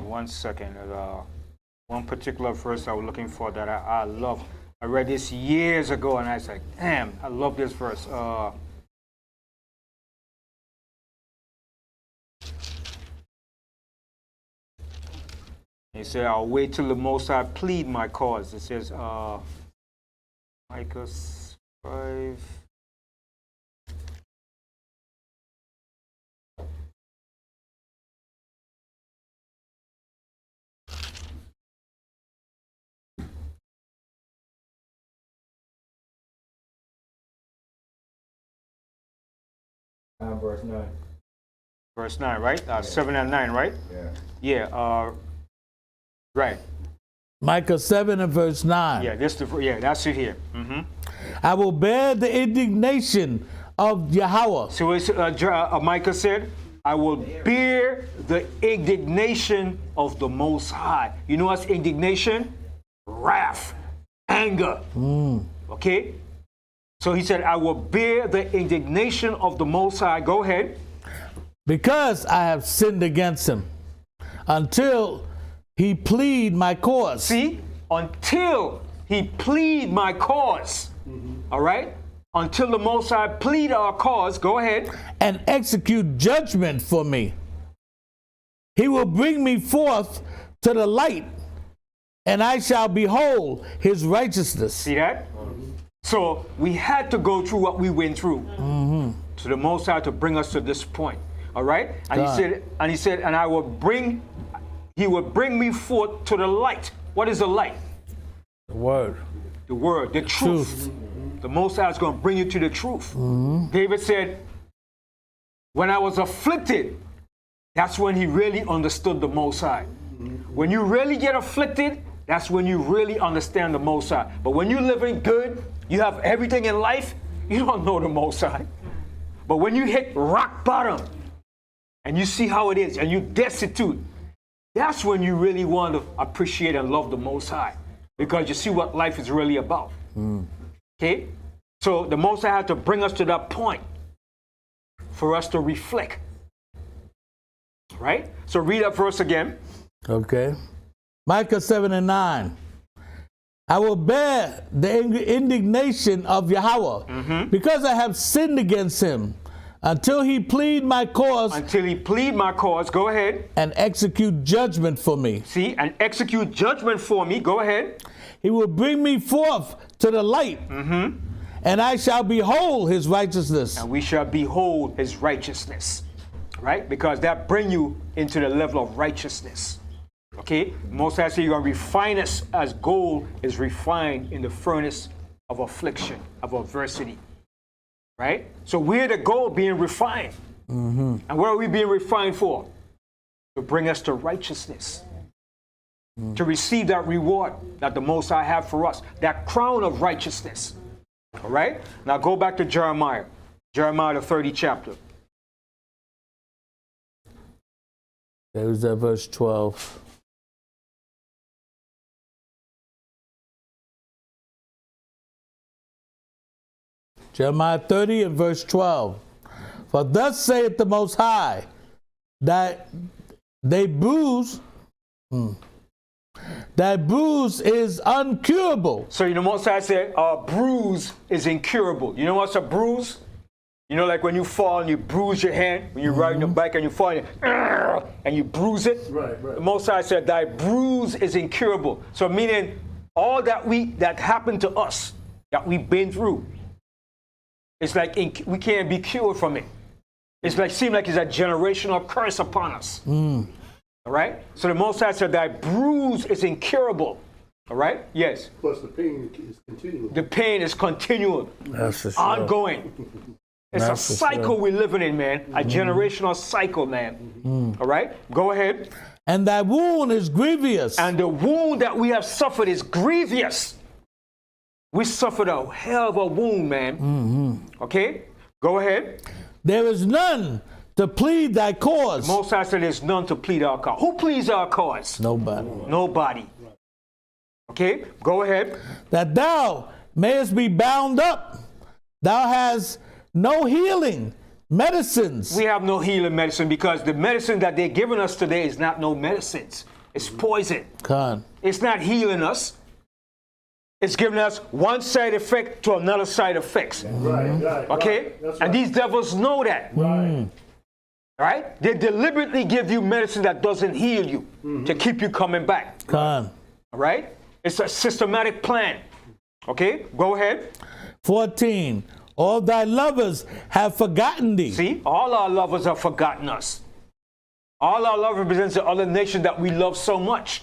Speaker 3: 1 second. One particular verse I was looking for that I love. I read this years ago, and I was like, damn, I love this verse. He said, I'll wait till the Most High plead my cause. It says, Micah 5.
Speaker 6: Verse 9.
Speaker 3: Verse 9, right? 7 and 9, right?
Speaker 6: Yeah.
Speaker 3: Yeah, right.
Speaker 4: Micah 7 and verse 9.
Speaker 3: Yeah, that's it here. Mm-hmm.
Speaker 4: I will bear the indignation of Yahweh.
Speaker 3: So it's, Micah said, I will bear the indignation of the Most High. You know what's indignation? Wrath, anger. Okay? So he said, I will bear the indignation of the Most High. Go ahead.
Speaker 4: Because I have sinned against him, until he plead my cause.
Speaker 3: See? Until he plead my cause. All right? Until the Most High plead our cause. Go ahead.
Speaker 4: And execute judgment for me. He will bring me forth to the light, and I shall behold his righteousness.
Speaker 3: See that? So we had to go through what we went through to the Most High to bring us to this point. All right? And he said, and he will bring me forth to the light. What is the light?
Speaker 4: The word.
Speaker 3: The word, the truth. The Most High is going to bring you to the truth. David said, when I was afflicted, that's when he really understood the Most High. When you really get afflicted, that's when you really understand the Most High. But when you're living good, you have everything in life, you don't know the Most High. But when you hit rock bottom and you see how it is and you're destitute, that's when you really want to appreciate and love the Most High, because you see what life is really about. Okay? So the Most High had to bring us to that point for us to reflect. Right? So read that verse again.
Speaker 4: Okay. Micah 7 and 9. I will bear the indignation of Yahweh because I have sinned against him, until he plead my cause.
Speaker 3: Until he plead my cause. Go ahead.
Speaker 4: And execute judgment for me.
Speaker 3: See, and execute judgment for me. Go ahead.
Speaker 4: He will bring me forth to the light, and I shall behold his righteousness.
Speaker 3: And we shall behold his righteousness. Right? Because that bring you into the level of righteousness. Okay? Most High said you're going to refine us as gold is refined in the furnace of affliction, of adversity. Right? So we're the gold being refined. And what are we being refined for? To bring us to righteousness. To receive that reward that the Most High have for us. That crown of righteousness. All right? Now go back to Jeremiah. Jeremiah, the 30th chapter.
Speaker 4: There's that verse 12. Jeremiah 30 and verse 12. For thus saith the Most High, that they bruise, that bruise is uncurable.
Speaker 3: So the Most High said, a bruise is incurable. You know what's a bruise? You know, like when you fall and you bruise your hand, when you're riding a bike and you fall and you bruise it.
Speaker 5: Right.
Speaker 3: The Most High said, thy bruise is incurable. So meaning all that happened to us, that we've been through, it's like we can't be cured from it. It's like, seems like it's a generational curse upon us. All right? So the Most High said, thy bruise is incurable. All right? Yes.
Speaker 5: Plus the pain is continual.
Speaker 3: The pain is continual.
Speaker 4: That's for sure.
Speaker 3: Ongoing. It's
Speaker 4: That's
Speaker 3: a
Speaker 4: for
Speaker 3: cycle
Speaker 4: sure.
Speaker 3: we're living in, man. A generational cycle, man. All right? Go ahead.
Speaker 4: And thy wound is grievous.
Speaker 3: And the wound that we have suffered is grievous. We suffered a hell of a wound, man. Okay? Go ahead.
Speaker 4: There is none to plead thy cause.
Speaker 3: Most High said there's none to plead our cause. Who pleads our cause?
Speaker 4: Nobody.
Speaker 3: Nobody. Okay? Go ahead.
Speaker 4: That thou mayest be bound up. Thou hast no healing medicines.
Speaker 3: We have no healing medicine because the medicine that they're giving us today is not no medicines. It's poison.
Speaker 4: Con.
Speaker 3: It's not healing us. It's giving us one side effect to another side effects.
Speaker 5: Right.
Speaker 3: Okay?
Speaker 5: That's
Speaker 3: And
Speaker 5: right.
Speaker 3: these devils know that.
Speaker 5: Right.
Speaker 3: Right? They deliberately give you medicine that doesn't heal you to keep you coming back.
Speaker 4: Con.
Speaker 3: All right? It's a systematic plan. Okay? Go ahead.
Speaker 4: 14. All thy lovers have forgotten thee.
Speaker 3: See? All our lovers have forgotten us. All our love represents the other nation that we love so much.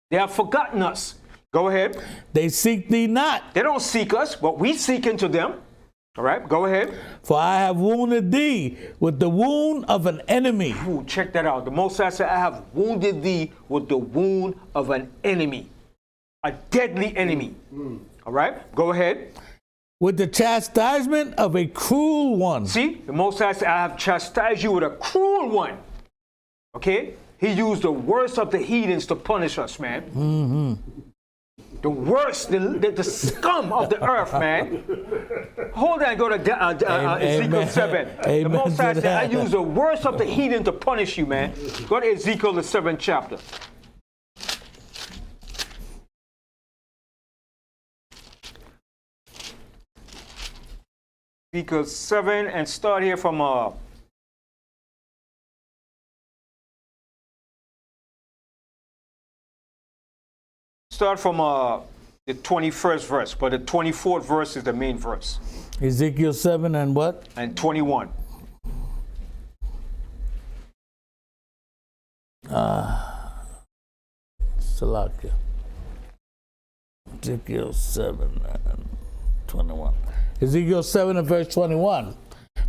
Speaker 3: They have forgotten us. Go ahead.
Speaker 4: They seek thee not.
Speaker 3: They don't seek us, but we seek into them. All right? Go ahead.
Speaker 4: For I have wounded thee with the wound of an enemy.
Speaker 3: Ooh, check that out. The Most High said, I have wounded thee with the wound of an enemy. A deadly enemy. All right? Go ahead.
Speaker 4: With the chastisement of a cruel one.
Speaker 3: See? The Most High said, I have chastised you with a cruel one. Okay? He used the worst of the heathens to punish us, man. The worst, the scum of the earth, man. Hold on, go to Ezekiel 7.
Speaker 4: Amen
Speaker 3: The Most High
Speaker 4: to
Speaker 3: said, I
Speaker 4: that.
Speaker 3: use the worst of the heathen to punish you, man. Go to Ezekiel, the 7th chapter. Ezekiel 7, and start here from the 21st verse, but the 24th verse is the main verse,
Speaker 4: Ezekiel 7 and what?
Speaker 3: and 21.
Speaker 4: Salakia. Ezekiel 7 and 21. Ezekiel 7 and verse 21.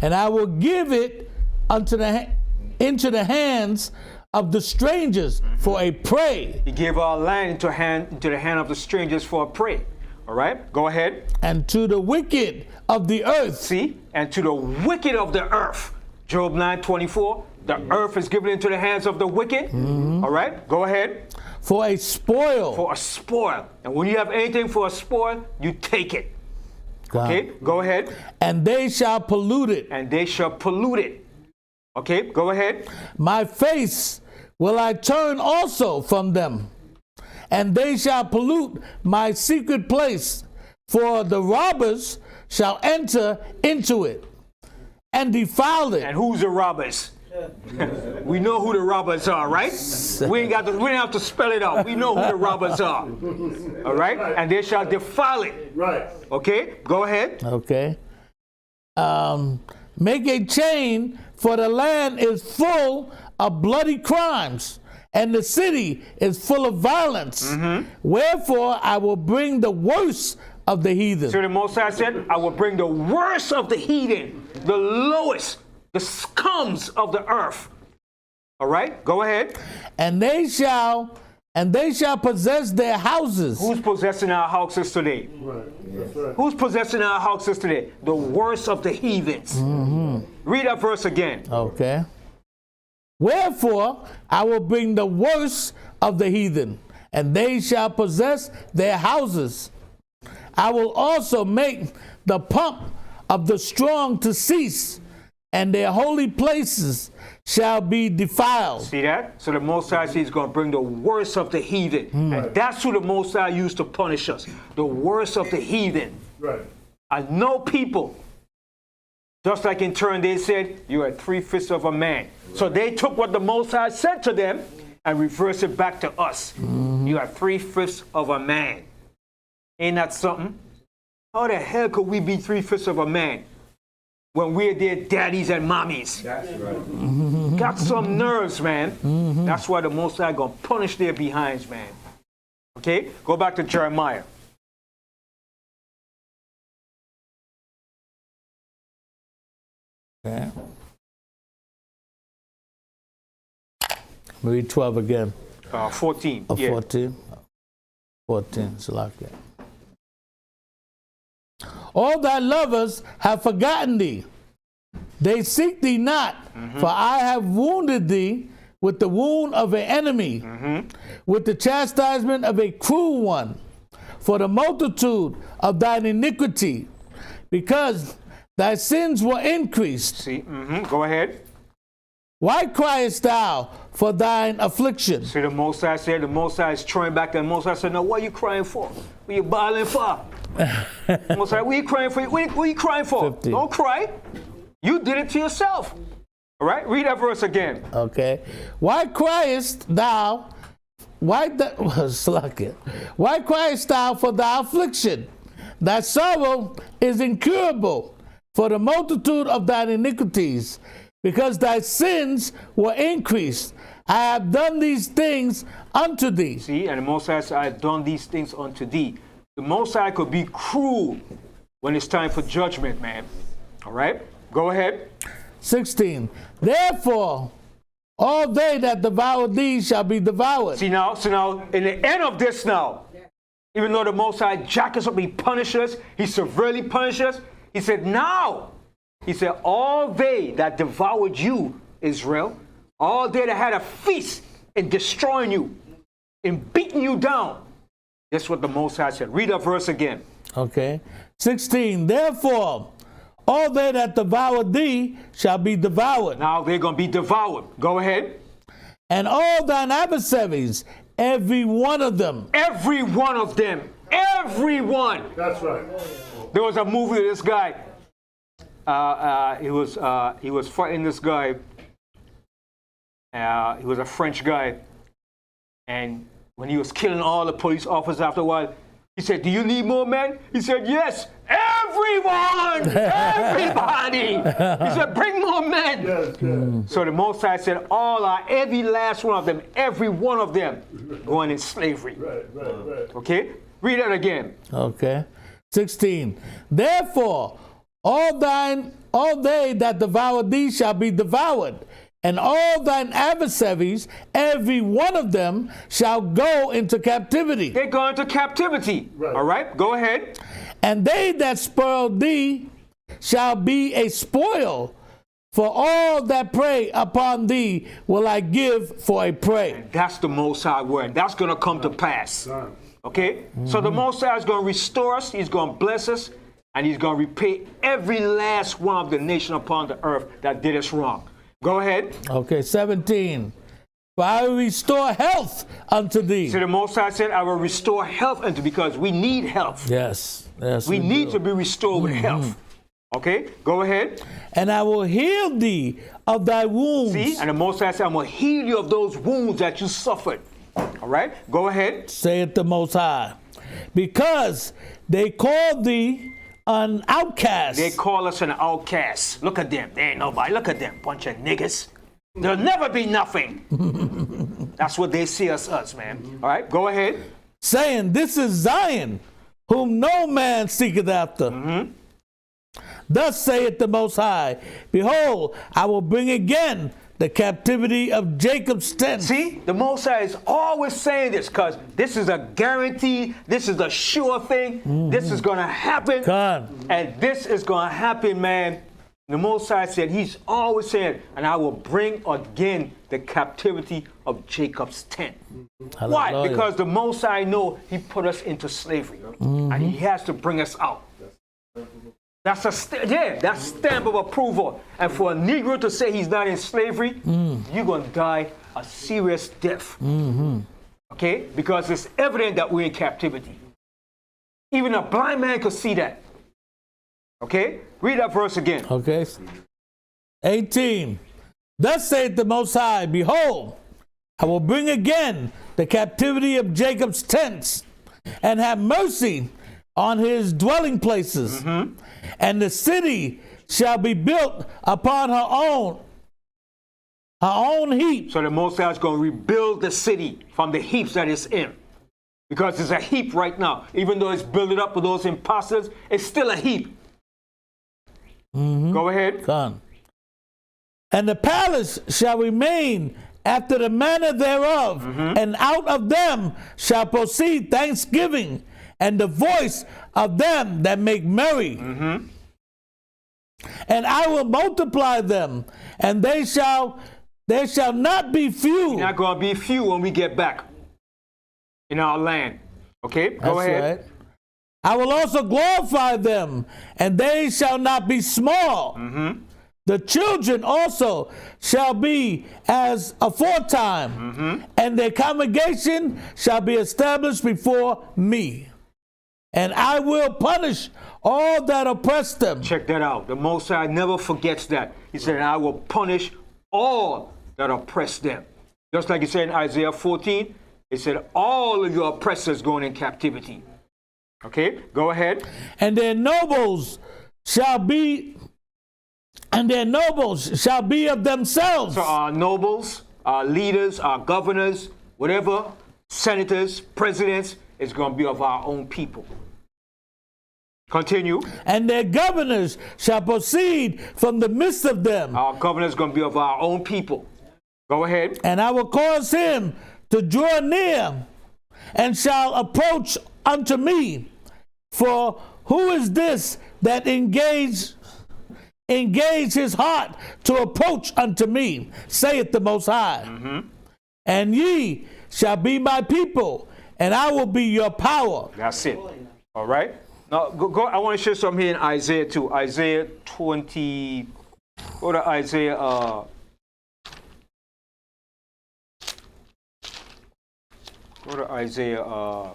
Speaker 4: And I will give it into the hands of the strangers for a prey,
Speaker 3: He gave our land into the hand of the strangers for a prey. All right, go ahead.
Speaker 4: and to the wicked of the earth.
Speaker 3: See, and to the wicked of the earth. Job 9:24. The earth is given into the hands of the wicked. All right, go ahead.
Speaker 4: For a spoil.
Speaker 3: For a spoil. And when you have anything for a spoil, you take it.
Speaker 4: God.
Speaker 3: Okay, go ahead.
Speaker 4: And they shall pollute it.
Speaker 3: And they shall pollute it. Okay, go ahead.
Speaker 4: My face will I turn also from them, and they shall pollute my secret place, for the robbers shall enter into it and defile it.
Speaker 3: And who's the robbers? We know who the robbers are, right? We didn't have to spell it out. We know who the robbers are. All right? And they shall defile it.
Speaker 5: Right.
Speaker 3: Okay? Go ahead.
Speaker 4: Okay. Make a chain, for the land is full of bloody crimes, and the city is full of violence. Wherefore I will bring the worst of the heathen.
Speaker 3: So the Most High said, I will bring the worst of the heathen, the lowest, the scums of the earth. All right? Go ahead.
Speaker 4: And they shall possess their houses.
Speaker 3: Who's possessing our houses today?
Speaker 5: Right. That's right.
Speaker 3: Who's possessing our houses today? The worst of the heathens. Read that verse again.
Speaker 4: Okay. Wherefore I will bring the worst of the heathen, and they shall possess their houses. I will also make the pomp of the strong to cease, and their holy places shall be defiled.
Speaker 3: See that? So the Most High says he's going to bring the worst of the heathen. And that's who the Most High used to punish us. The worst of the heathen.
Speaker 5: Right.
Speaker 3: I know people, just like in turn they said, you are 3/5 of a man. So they took what the Most High said to them and reversed it back to us. You are 3/5 of a man. Ain't that something? How the hell could we be 3/5 of a man when we're their daddies and mommies?
Speaker 5: That's right.
Speaker 3: Got some nerves, man. That's why the Most High gonna punish their behinds, man. Okay, go back to Jeremiah.
Speaker 4: Okay. Read 12 again.
Speaker 3: 14.
Speaker 4: Or
Speaker 3: Yeah.
Speaker 4: 14. 14, Salakia. All thy lovers have forgotten thee. They seek thee not, for I have wounded thee with the wound of an enemy, with the chastisement of a cruel one, for the multitude of thine iniquity, because thy sins were increased.
Speaker 3: See, go ahead.
Speaker 4: Why criest thou for thine affliction?
Speaker 3: See, the Most High said, the Most High is throwing back, and the Most High said, no, what are you crying for? What are you bawling for? Most High, what are you crying for? What are you crying for?
Speaker 4: 50.
Speaker 3: Don't cry. You did it to yourself. All right, read that verse again.
Speaker 4: Okay. Why criest thou? Why criest thou for thy affliction? Thy sorrow is incurable for the multitude of thine iniquities, because thy sins were increased. I have done these things unto thee.
Speaker 3: See, and the Most High said, I have done these things unto thee. The Most High could be cruel when it's time for judgment, man. All right, go ahead.
Speaker 4: 16. Therefore, all they that devour thee shall be devoured.
Speaker 3: See now, in the end of this now, even though the Most High jack us up, he punishes us, he severely punishes us, he said, now, he said, all they that devoured you, Israel, all they that had a feast in destroying you, in beating you down. That's what the Most High said. Read that verse again.
Speaker 4: Okay. 16. Therefore, all they that devour thee shall be devoured.
Speaker 3: Now they're going to be devoured. Go ahead.
Speaker 4: And all thine adversaries, every one of them.
Speaker 3: Every one of them. Every one.
Speaker 5: That's right.
Speaker 3: There was a movie of this guy. He was fighting this guy. He was a French guy. And when he was killing all the police officers after a while, he said, do you need more men? He said, yes, everyone, everybody. He said, bring more men.
Speaker 5: Yes, yes.
Speaker 3: So the Most High said, every last one of them, every one of them going in slavery.
Speaker 5: Right.
Speaker 3: Okay? Read that again.
Speaker 4: Okay. 16. Therefore, all they that devour thee shall be devoured, and all thine adversaries, every one of them, shall go into captivity.
Speaker 3: They go into captivity.
Speaker 5: Right.
Speaker 3: All right, go ahead.
Speaker 4: And they that spoil thee shall be a spoil, for all that prey upon thee will I give for a prey.
Speaker 3: That's the Most High word. That's going to come to pass. Okay? So the Most High is going to restore us. He's going to bless us. And he's going to repay every last one of the nation upon the earth that did us wrong. Go ahead.
Speaker 4: Okay, 17. For I will restore health unto thee.
Speaker 3: So the Most High said, I will restore health unto, because we need health.
Speaker 4: Yes.
Speaker 3: We need to be restored with health. Okay, go ahead.
Speaker 4: And I will heal thee of thy wounds.
Speaker 3: See, and the Most High said, I'm going to heal you of those wounds that you suffered. All right, go ahead.
Speaker 4: Saith the Most High. Because they call thee an outcast.
Speaker 3: They call us an outcast. Look at them. They ain't nobody. Look at them. Bunch of niggas. There'll never be nothing. That's what they see us, man. All right, go ahead.
Speaker 4: Saying, this is Zion, whom no man seeketh after. Thus saith the Most High, behold, I will bring again the captivity of Jacob's tent.
Speaker 3: See, the Most High is always saying this, because this is a guarantee, this is a sure thing, this is going to happen, and this is going to happen, man. The Most High said, he's always saying, and I will bring again the captivity of Jacob's tent.
Speaker 4: Hallelujah.
Speaker 3: Why? Because the Most High know he put us into slavery, and he has to bring us out. That's that's stamp of approval. And for a Negro to say he's not in slavery, you're going to die a serious death. Okay? Because it's evident that we're in captivity. Even a blind man could see that. Okay? Read that verse again.
Speaker 4: Okay. 18. Thus saith the Most High, behold, I will bring again the captivity of Jacob's tents, and have mercy on his dwelling places. And the city shall be built upon her own heap.
Speaker 3: So the Most High is going to rebuild the city from the heaps that it's in. Because it's a heap right now. Even though it's built up with those impostors, it's still a heap. Go ahead.
Speaker 4: Gone. And the palace shall remain after the manner thereof, and out of them shall proceed thanksgiving, and the voice of them that make merry. And I will multiply them, and they shall not be few.
Speaker 3: They're not going to be few when we get back in our land. Okay, go
Speaker 4: That's
Speaker 3: ahead.
Speaker 4: Right. I will also glorify them, and they shall not be small. The children also shall be as aforetime, and their congregation shall be established before me. And I will punish all that oppress them.
Speaker 3: Check that out. The Most High never forgets that. He said, I will punish all that oppress them. Just like he said in Isaiah 14, he said, all of your oppressors going in captivity. Okay, go ahead.
Speaker 4: And their nobles shall be of themselves.
Speaker 3: So our nobles, our leaders, our governors, whatever, senators, presidents, is going to be of our own people. Continue.
Speaker 4: And their governors shall proceed from the midst of them.
Speaker 3: Our governor is going to be of our own people. Go ahead.
Speaker 4: And I will cause him to draw near and shall approach unto me. For who is this that engage his heart to approach unto me, saith the Most High. And ye shall be my people, and I will be your power.
Speaker 3: That's it. All right. Now, go. I want to share something here in Isaiah 2. Isaiah 20. Go to Isaiah. Go to Isaiah.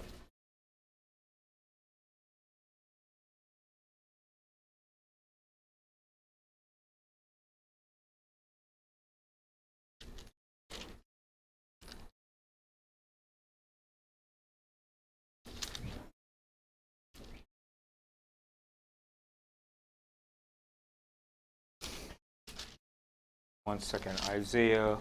Speaker 3: 1 second. Isaiah.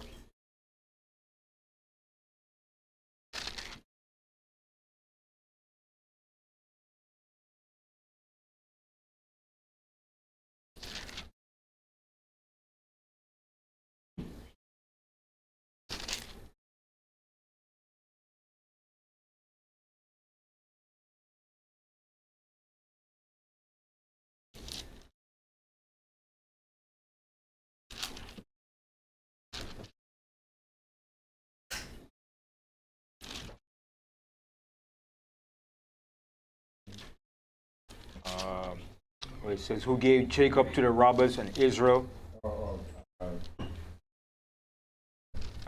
Speaker 3: It says, who gave Jacob to the robbers and Israel.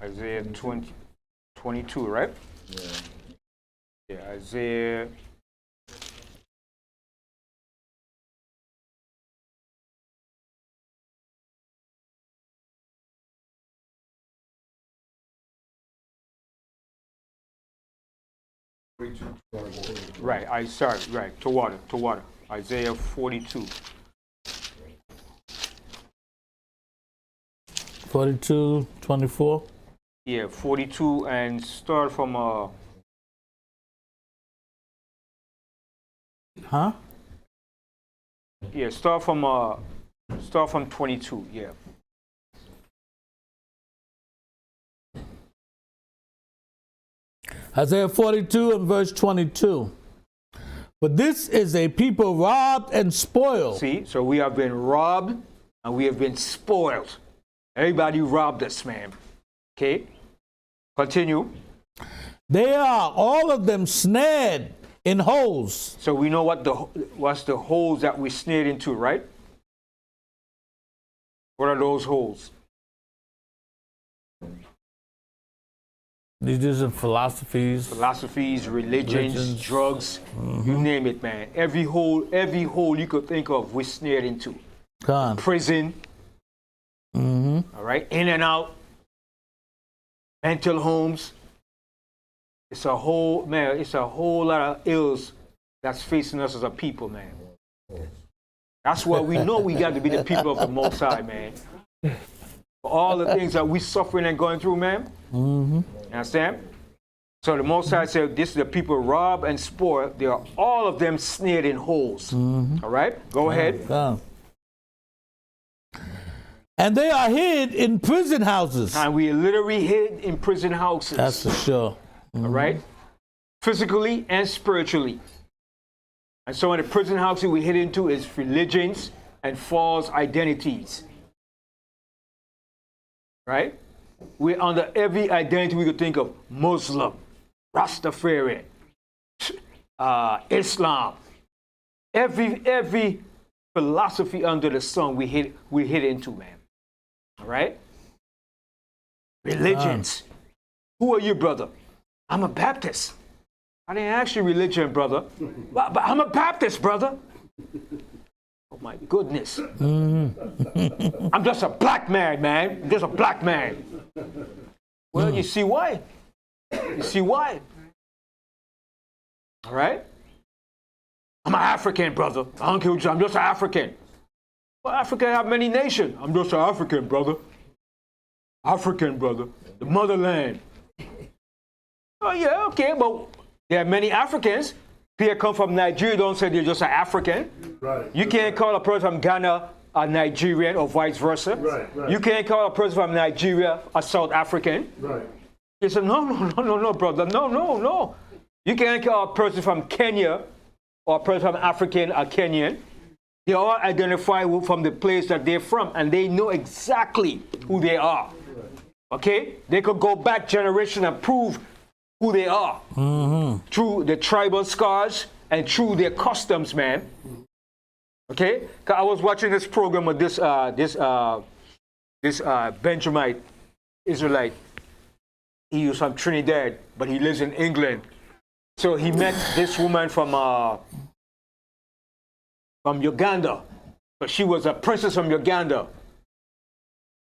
Speaker 3: Isaiah 22, right? Yeah, Isaiah. Right, to water. Isaiah 42.
Speaker 4: 42, 24.
Speaker 3: Yeah, 42, and start from Yeah, start from 22. Yeah.
Speaker 4: Isaiah 42 and verse 22. But this is a people robbed and spoiled.
Speaker 3: See, so we have been robbed and we have been spoiled. Everybody robbed us, man. Okay? Continue.
Speaker 4: They are all of them snared in holes.
Speaker 3: So we know what's the holes that we snared into, right? What are those holes?
Speaker 4: These are philosophies.
Speaker 3: Religions, drugs, you name it, man. Every hole you could think of, we snared into. Prison. All right, in and out. Mental homes. It's a whole lot of ills that's facing us as a people, man. That's why we know we got to be the people of the Most High, man. For all the things that we suffering and going through, man. You understand? So the Most High said, this is the people robbed and spoiled. They are all of them snared in holes. All right? Go ahead.
Speaker 4: And they are hid in prison houses.
Speaker 3: And we literally hid in prison houses.
Speaker 4: That's for sure.
Speaker 3: All right? Physically and spiritually. And so in the prison houses we hid into is religions and false identities. Right? We're under every identity we could think of. Muslim, Rastafarian, Islam. Every philosophy under the sun we hit into, man. All right? Religions. Who are you, brother? I'm a Baptist. I didn't ask you religion, brother. But I'm a Baptist, brother. Oh, my goodness. I'm just a black man, man. I'm just a black man. Well, you see why? You see why? All right? I'm an African, brother. I don't care what you say. I'm just an African. Well, Africa have many nations. I'm just an African, brother. African, brother. The motherland. Oh, yeah, okay, but there are many Africans. People come from Nigeria, don't say they're just an African.
Speaker 5: Right.
Speaker 3: You can't call a person from Ghana a Nigerian or vice versa.
Speaker 5: Right.
Speaker 3: You can't call a person from Nigeria a South African.
Speaker 5: Right.
Speaker 3: He said, no, brother. No. You can't call a person from Kenya or a person from African a Kenyan. They all identify from the place that they're from, and they know exactly who they are. Okay? They could go back generation and prove who they are through the tribal scars and through their customs, man. Okay? 'Cause I was watching this program with this Benjamite Israelite. He was from Trinidad, but he lives in England. So he met this woman from Uganda. So she was a princess from Uganda.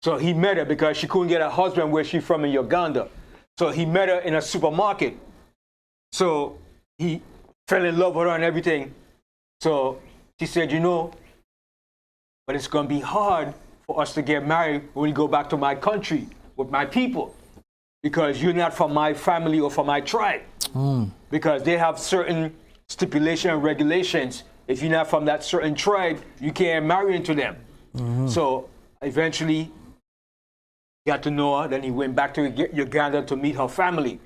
Speaker 3: So he met her because she couldn't get a husband where she's from in Uganda. So he met her in a supermarket. So he fell in love with her and everything. So she said, but it's going to be hard for us to get married when we go back to my country with my people. Because you're not from my family or from my tribe. Because they have certain stipulations and regulations. If you're not from that certain tribe, you can't marry into them. So eventually, got to know her. Then he went back to Uganda to meet her family.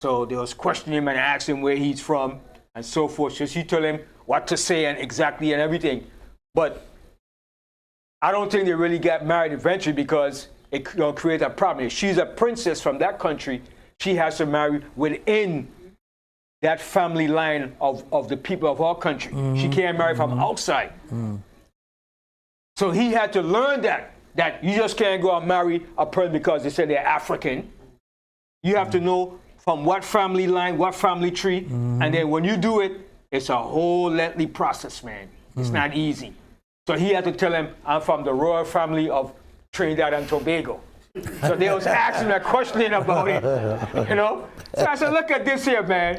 Speaker 3: So they was questioning him and asking him where he's from and so forth. So she told him what to say and exactly and everything. But I don't think they really got married eventually because it will create a problem. If she's a princess from that country, she has to marry within that family line of the people of our country. She can't marry from outside. So he had to learn that you just can't go and marry a person because they say they're African. You have to know from what family line, what family tree, and then when you do it, it's a whole lengthy process, man. It's not easy. So he had to tell him, I'm from the royal family of Trinidad and Tobago. So they was asking a questioning about it, So I said, look at this here, man.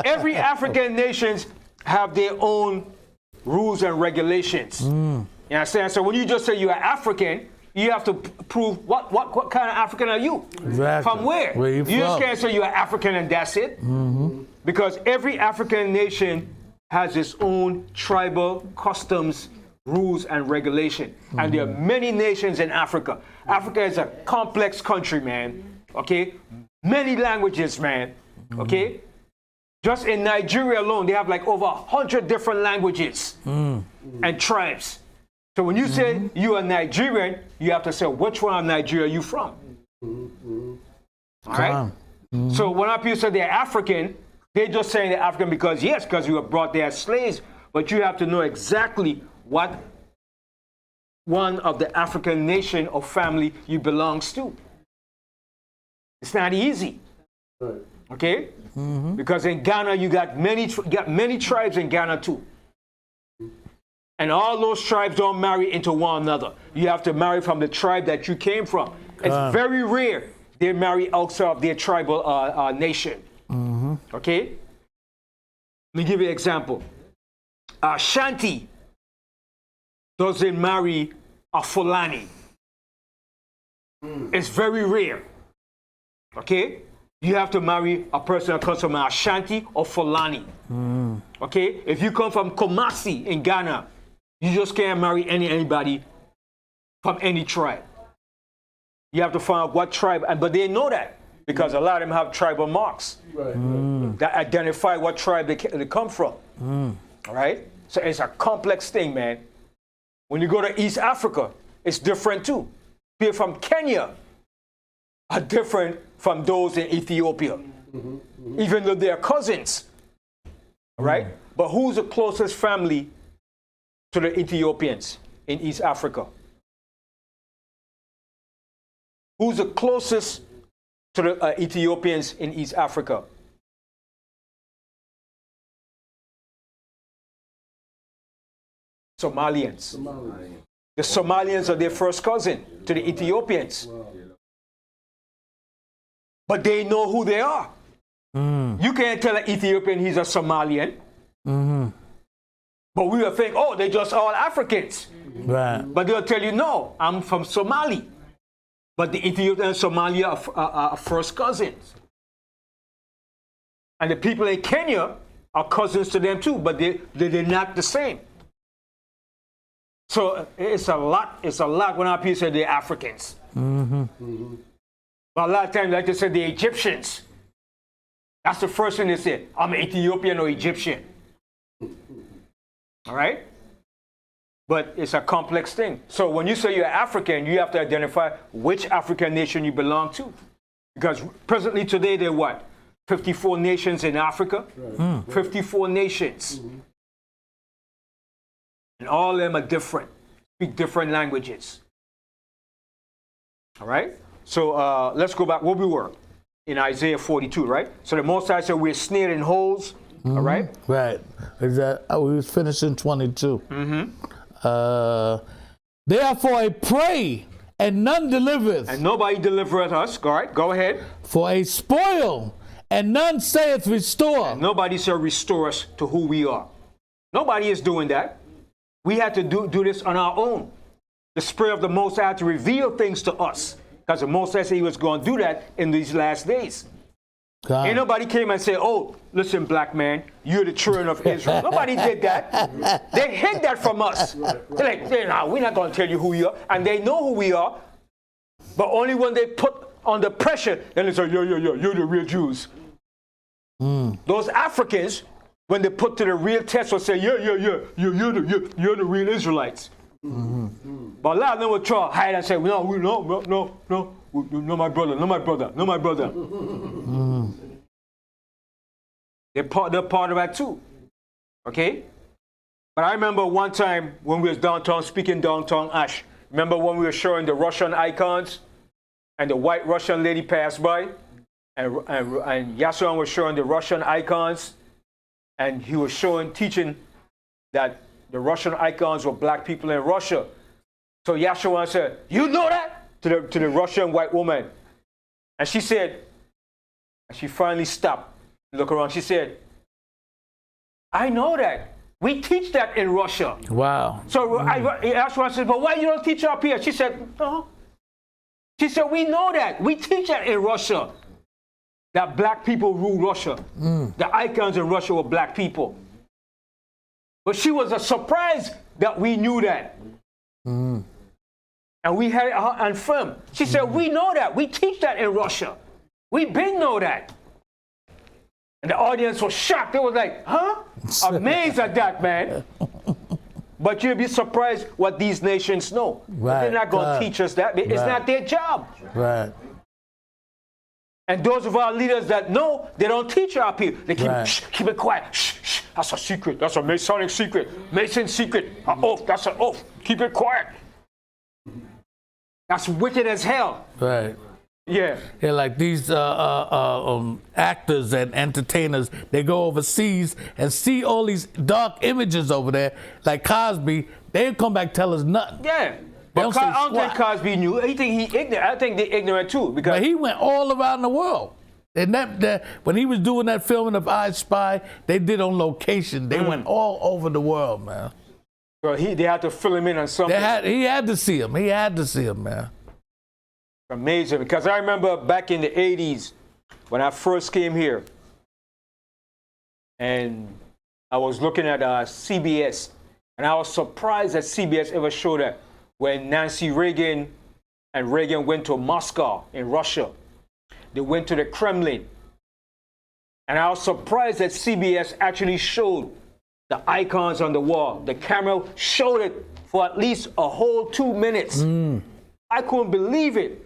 Speaker 3: Every African nations have their own rules and regulations. You understand? So when you just say you're African, you have to prove what kind of African are you?
Speaker 4: Exactly.
Speaker 3: From where?
Speaker 4: You
Speaker 3: just can't say you're African and that's it. Because every African nation has its own tribal customs, rules, and regulation. And there are many nations in Africa. Africa is a complex country, man. Okay? Many languages, man. Okay? Just in Nigeria alone, they have like over 100 different languages and tribes. So when you say you are Nigerian, you have to say which one of Nigeria are you from. All right? So when our people say they're African, they're just saying they're African because you were brought there as slaves, but you have to know exactly what one of the African nation or family you belongs to. It's not easy.
Speaker 5: Right.
Speaker 3: Okay? Because in Ghana, you got many tribes in Ghana too. And all those tribes don't marry into one another. You have to marry from the tribe that you came from. It's very rare they marry outside of their tribal nation. Okay? Let me give you an example. Shanti doesn't marry a Fulani. It's very rare. Okay? You have to marry a person that comes from Ashanti or Fulani. Okay? If you come from Kumasi in Ghana, you just can't marry anybody from any tribe. You have to find out what tribe, but they know that because a lot of them have tribal marks that identify what tribe they come from. All right? So it's a complex thing, man. When you go to East Africa, it's different too. People from Kenya are different from those in Ethiopia, even though they're cousins. All right? But who's the closest family to the Ethiopians in East Africa? Who's the closest to the Ethiopians in East Africa? Somalians. The Somalians are their first cousin to the Ethiopians. But they know who they are. You can't tell an Ethiopian he's a Somalian. But we will think, oh, they're just all Africans.
Speaker 4: Right.
Speaker 3: But they'll tell you, no, I'm from Somali. But the Ethiopian and Somalia are first cousins. And the people in Kenya are cousins to them too, but they're not the same. So it's a lot when our people say they're Africans. But a lot of times, like they say, they're Egyptians. That's the first thing they say. I'm an Ethiopian or Egyptian. All right? But it's a complex thing. So when you say you're African, you have to identify which African nation you belong to. Because presently today, there are what? 54 nations in Africa? 54 nations. And all of them are different, speak different languages. All right? So let's go back where we were in Isaiah 42, right? So the Most High said we're snared in holes, all right?
Speaker 4: Right. Is that we was finishing 22. Therefore I pray, and none delivereth.
Speaker 3: And nobody delivereth us. All right, go ahead.
Speaker 4: For a spoil, and none saith restore.
Speaker 3: And nobody shall restore us to who we are. Nobody is doing that. We had to do this on our own. The Spirit of the Most High had to reveal things to us. Because the Most High said he was going to do that in these last days.
Speaker 4: God.
Speaker 3: Ain't nobody came and said, oh, listen, black man, you're the children of Israel. Nobody did that. They hid that from us. They're like, nah, we're not going to tell you who you are. And they know who we are. But only when they put under pressure, then they say, you're the real Jews. Those Africans, when they put to the real test, will say, you're the real Israelites. But a lot of them will try to hide and say, no, my brother. They're part of that too. Okay? But I remember one time when we was downtown, speaking downtown Ash. Remember when we were showing the Russian icons and the white Russian lady passed by? And Yasuan was showing the Russian icons, and he was teaching that the Russian icons were black people in Russia. So Yasuan said, you know that? To the Russian white woman. And she said, and she finally stopped. Look around. She said, I know that. We teach that in Russia.
Speaker 4: Wow.
Speaker 3: So Yasuan said, but why you don't teach up here? She said, no. She said, we know that. We teach that in Russia. That black people rule Russia. The icons in Russia were black people. But she was surprised that we knew that. And we had it on film. She said, we know that. We teach that in Russia. We been know that. And the audience was shocked. They was like, huh? Amazed at that, man. But you'll be surprised what these nations know. Right. They're not going to teach us that. It's not their job.
Speaker 4: Right.
Speaker 3: And those of our leaders that know, they don't teach our people. They keep it quiet. Shh. That's a secret. That's a Masonic secret. Mason secret. An oath. That's an oath. Keep it quiet. That's wicked as hell.
Speaker 4: Right.
Speaker 3: Yeah.
Speaker 4: Yeah, like these actors and entertainers, they go overseas and see all these dark images over there, like Cosby. They don't come back tell us nothing.
Speaker 3: Yeah. But I don't think Cosby knew. I think he ignorant. I think they're ignorant too. Because
Speaker 4: but he went all around the world. And when he was doing that filming of I Spy, they did on location. They went all over the world, man.
Speaker 3: So they had to fill him in on something.
Speaker 4: He had to see him. He had to see him, man.
Speaker 3: Amazing. Because I remember back in the 80s when I first came here, and I was looking at CBS, and I was surprised that CBS ever showed that when Nancy Reagan and Reagan went to Moscow in Russia. They went to the Kremlin. And I was surprised that CBS actually showed the icons on the wall. The camera showed it for at least a whole 2 minutes. I couldn't believe it.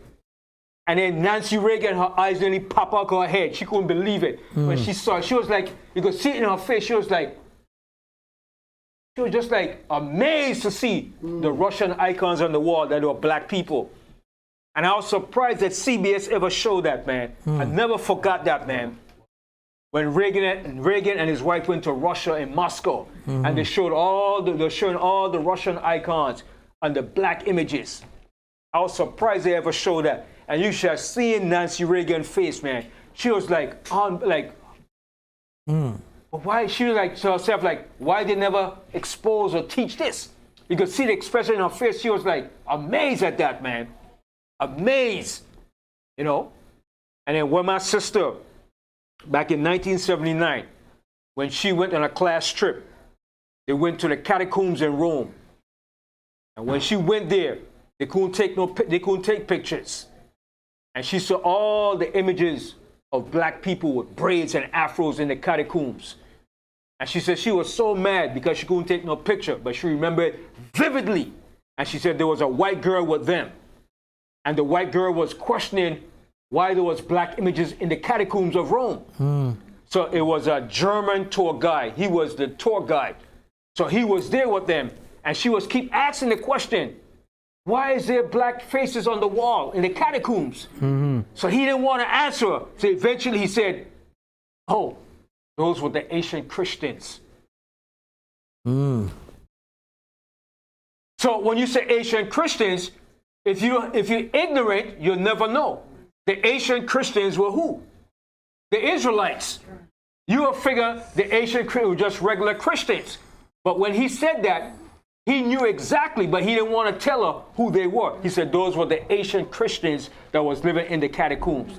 Speaker 3: And then Nancy Reagan, her eyes nearly pop out of her head. She couldn't believe it. When she saw it, she was like, you could see it in her face. She was like, She was just like amazed to see the Russian icons on the wall that were black people. And I was surprised that CBS ever showed that, man. I never forgot that, man. When Reagan and his wife went to Russia in Moscow, and they showed they're showing all the Russian icons and the black images. I was surprised they ever showed that. And you should have seen Nancy Reagan's face, man. She was like, why? She was like to herself, like, why they never expose or teach this? You could see the expression in her face. She was like amazed at that, man. Amazed, you know. And then when my sister, back in 1979, when she went on a class trip, they went to the catacombs in Rome. And when she went there, they couldn't take pictures. And she saw all the images of black people with braids and afros in the catacombs. And she said she was so mad because she couldn't take no picture, but she remembered vividly. And she said there was a white girl with them. And the white girl was questioning why there was black images in the catacombs of Rome. So it was a German tour guide. He was the tour guide. So he was there with them. And she was keep asking the question, why is there black faces on the wall in the catacombs? So he didn't want to answer her. So eventually he said, oh, those were the ancient Christians. So when you say ancient Christians, if you're ignorant, you'll never know. The ancient Christians were who? The Israelites. You will figure the ancient Christians were just regular Christians. But when he said that, he knew exactly, but he didn't want to tell her who they were. He said those were the ancient Christians that was living in the catacombs.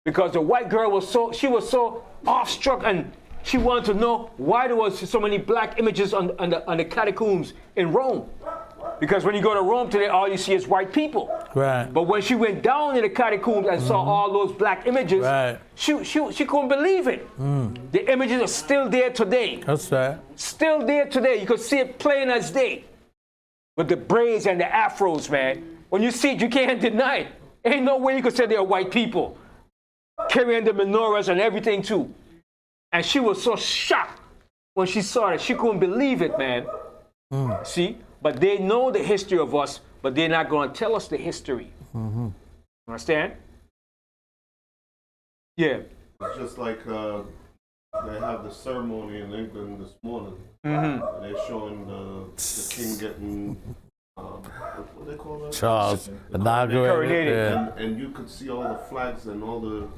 Speaker 3: Because the white girl was so awestruck, and she wanted to know why there was so many black images on the catacombs in Rome. Because when you go to Rome today, all you see is white people.
Speaker 4: Right.
Speaker 3: But when she went down in the catacombs and saw all those black images, she couldn't believe it. The images are still there today.
Speaker 4: That's right.
Speaker 3: Still there today. You could see it plain as day. With the braids and the afros, man. When you see it, you can't deny it. Ain't no way you could say they're white people. Carrying the menorahs and everything too. And she was so shocked when she saw it. She couldn't believe it, man. See? But they know the history of us, but they're not going to tell us the history. Understand? Yeah.
Speaker 5: It's just like they have the ceremony in England this morning. And they're showing the king getting, what do they call that?
Speaker 4: Charles inaugurated.
Speaker 5: And you could see all the flags and all the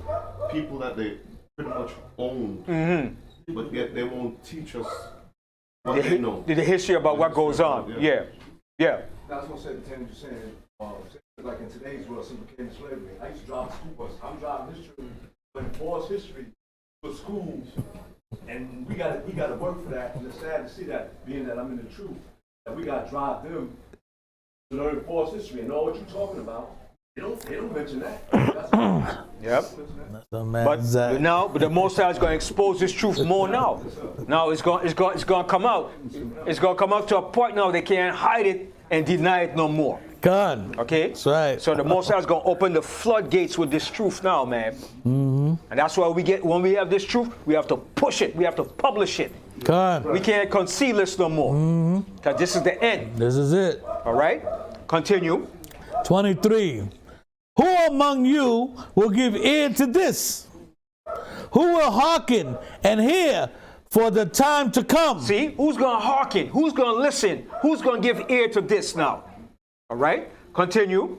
Speaker 5: people that they pretty much owned. But yet they won't teach us what they know.
Speaker 3: The history about what goes on. Yeah.
Speaker 6: That's what I said, you're saying, like in today's world, since we came to slavery, I used to drive school bus. I'm driving history, but enforce history for schools, and we got to work for that. And it's sad to see that, being that I'm in the truth, that we got to drive them to learn enforce history and know what you're talking about. They don't mention that.
Speaker 3: Yep. But now, the Most High is going to expose this truth more now. Now it's going to come out. It's going to come out to a point now they can't hide it and deny it no more.
Speaker 4: God.
Speaker 3: Okay?
Speaker 4: That's right.
Speaker 3: So the Most High is going to open the floodgates with this truth now, man. And that's why when we have this truth, we have to push it. We have to publish it.
Speaker 4: God.
Speaker 3: We can't conceal this no more. Because this is the end.
Speaker 4: This is it.
Speaker 3: All right? Continue.
Speaker 4: 23. Who among you will give ear to this? Who will hearken and hear for the time to come?
Speaker 3: See, who's going to hearken? Who's going to listen? Who's going to give ear to this now? All right, continue.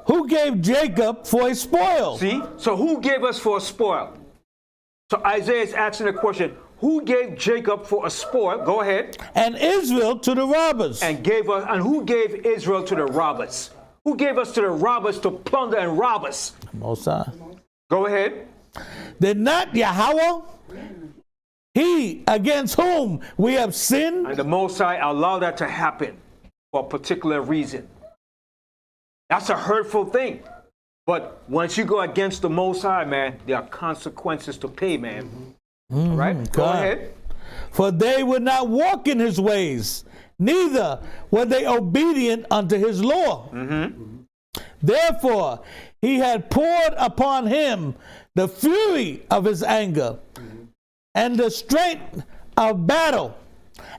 Speaker 4: Who gave Jacob for a spoil?
Speaker 3: See, so who gave us for a spoil? So Isaiah is asking the question, who gave Jacob for a spoil? Go ahead.
Speaker 4: And Israel to the robbers.
Speaker 3: And who gave Israel to the robbers? Who gave us to the robbers to plunder and rob us?
Speaker 4: Most High.
Speaker 3: Go ahead.
Speaker 4: Did not Yahweh, he against whom we have sinned?
Speaker 3: And the Most High allowed that to happen for a particular reason. That's a hurtful thing. But once you go against the Most High, man, there are consequences to pay, man. All right? Go ahead.
Speaker 4: For they would not walk in his ways, neither were they obedient unto his law. Therefore, he had poured upon him the fury of his anger and the strength of battle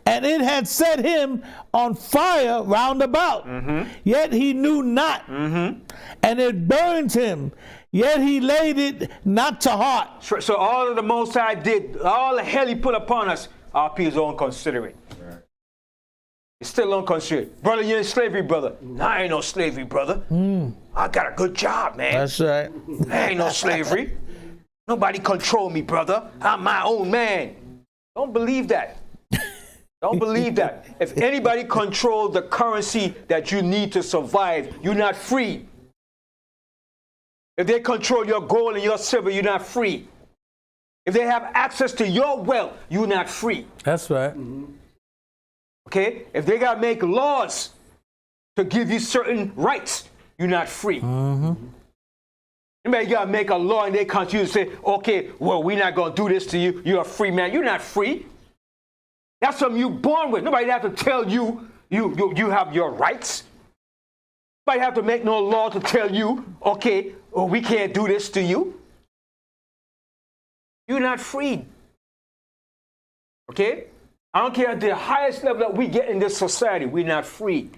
Speaker 4: and it had set him on fire round about. Yet he knew not. And it burned him, yet he laid it not to heart.
Speaker 3: So all of the Most High did, all the hell he put upon us, our people don't consider it. It's still unconsidered. Brother, you're in slavery, brother. No, I ain't no slavery, brother. I got a good job, man.
Speaker 4: That's right.
Speaker 3: I ain't no slavery. Nobody control me, brother. I'm my own man. Don't believe that. Don't believe that. If anybody controls the currency that you need to survive, you're not free. If they control your gold and your silver, you're not free. If they have access to your wealth, you're not free.
Speaker 4: That's right.
Speaker 3: Okay? If they got to make laws to give you certain rights, you're not free. Anybody got to make a law in their country and say, okay, well, we're not going to do this to you. You're a free man. You're not free. That's something you're born with. Nobody have to tell you you have your rights. Nobody have to make no law to tell you, okay, well, we can't do this to you. You're not free. Okay? I don't care at the highest level that we get in this society, we're not free.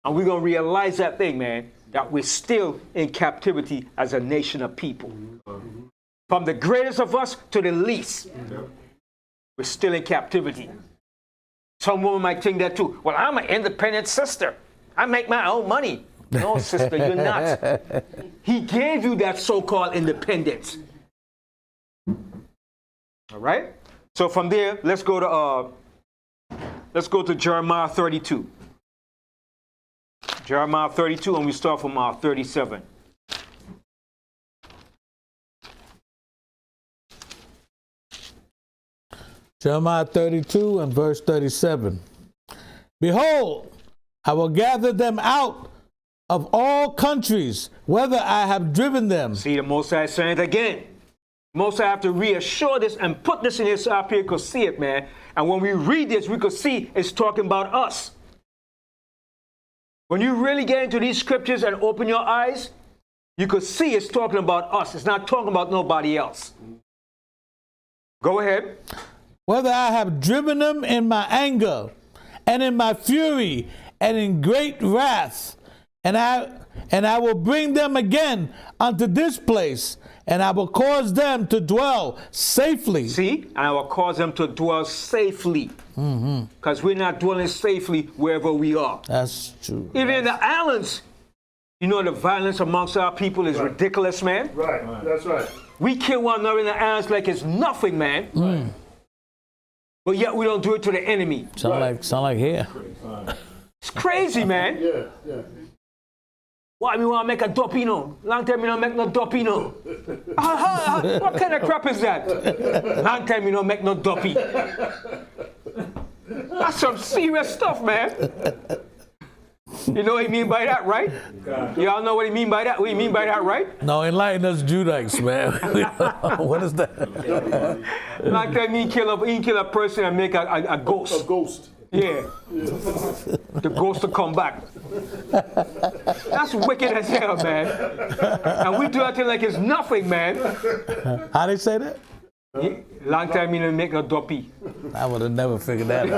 Speaker 3: And we're going to realize that thing, man, that we're still in captivity as a nation of people. From the greatest of us to the least, we're still in captivity. Some woman might think that too. Well, I'm an independent sister. I make my own money. No, sister, you're not. He gave you that so-called independence. All right? So from there, let's go to Jeremiah 32. Jeremiah 32, and we start from 37.
Speaker 4: Jeremiah 32 and verse 37. Behold, I will gather them out of all countries, whether I have driven them.
Speaker 3: See, the Most High saying it again. Most High have to reassure this and put this in here so our people could see it, man. And when we read this, we could see it's talking about us. When you really get into these scriptures and open your eyes, you could see it's talking about us. It's not talking about nobody else. Go ahead.
Speaker 4: Whether I have driven them in my anger and in my fury and in great wrath, and I will bring them again unto this place, and I will cause them to dwell safely.
Speaker 3: See, and I will cause them to dwell safely. Because we're not dwelling safely wherever we are.
Speaker 4: That's true.
Speaker 3: Even in the islands, you know, the violence amongst our people is ridiculous, man.
Speaker 6: Right, that's right.
Speaker 3: We kill one another in the islands like it's nothing, man. But yet we don't do it to the enemy.
Speaker 4: Sound like here.
Speaker 3: It's crazy, man.
Speaker 6: Yeah.
Speaker 3: Why we want to make a dopino? Long time we don't make no dopino. What kind of crap is that? Long time we don't make no doppy. That's some serious stuff, man. You know what he mean by that, right? Y'all know what he mean by that? What he mean by that, right?
Speaker 4: No, enlighten us Judites, man. What is that?
Speaker 3: Long time he kill a person and make a ghost.
Speaker 6: A ghost.
Speaker 3: Yeah. The ghost will come back. That's wicked as hell, man. And we do that thing like it's nothing, man.
Speaker 4: How they say that?
Speaker 3: Long time you didn't make no doppy.
Speaker 4: I would have never figured that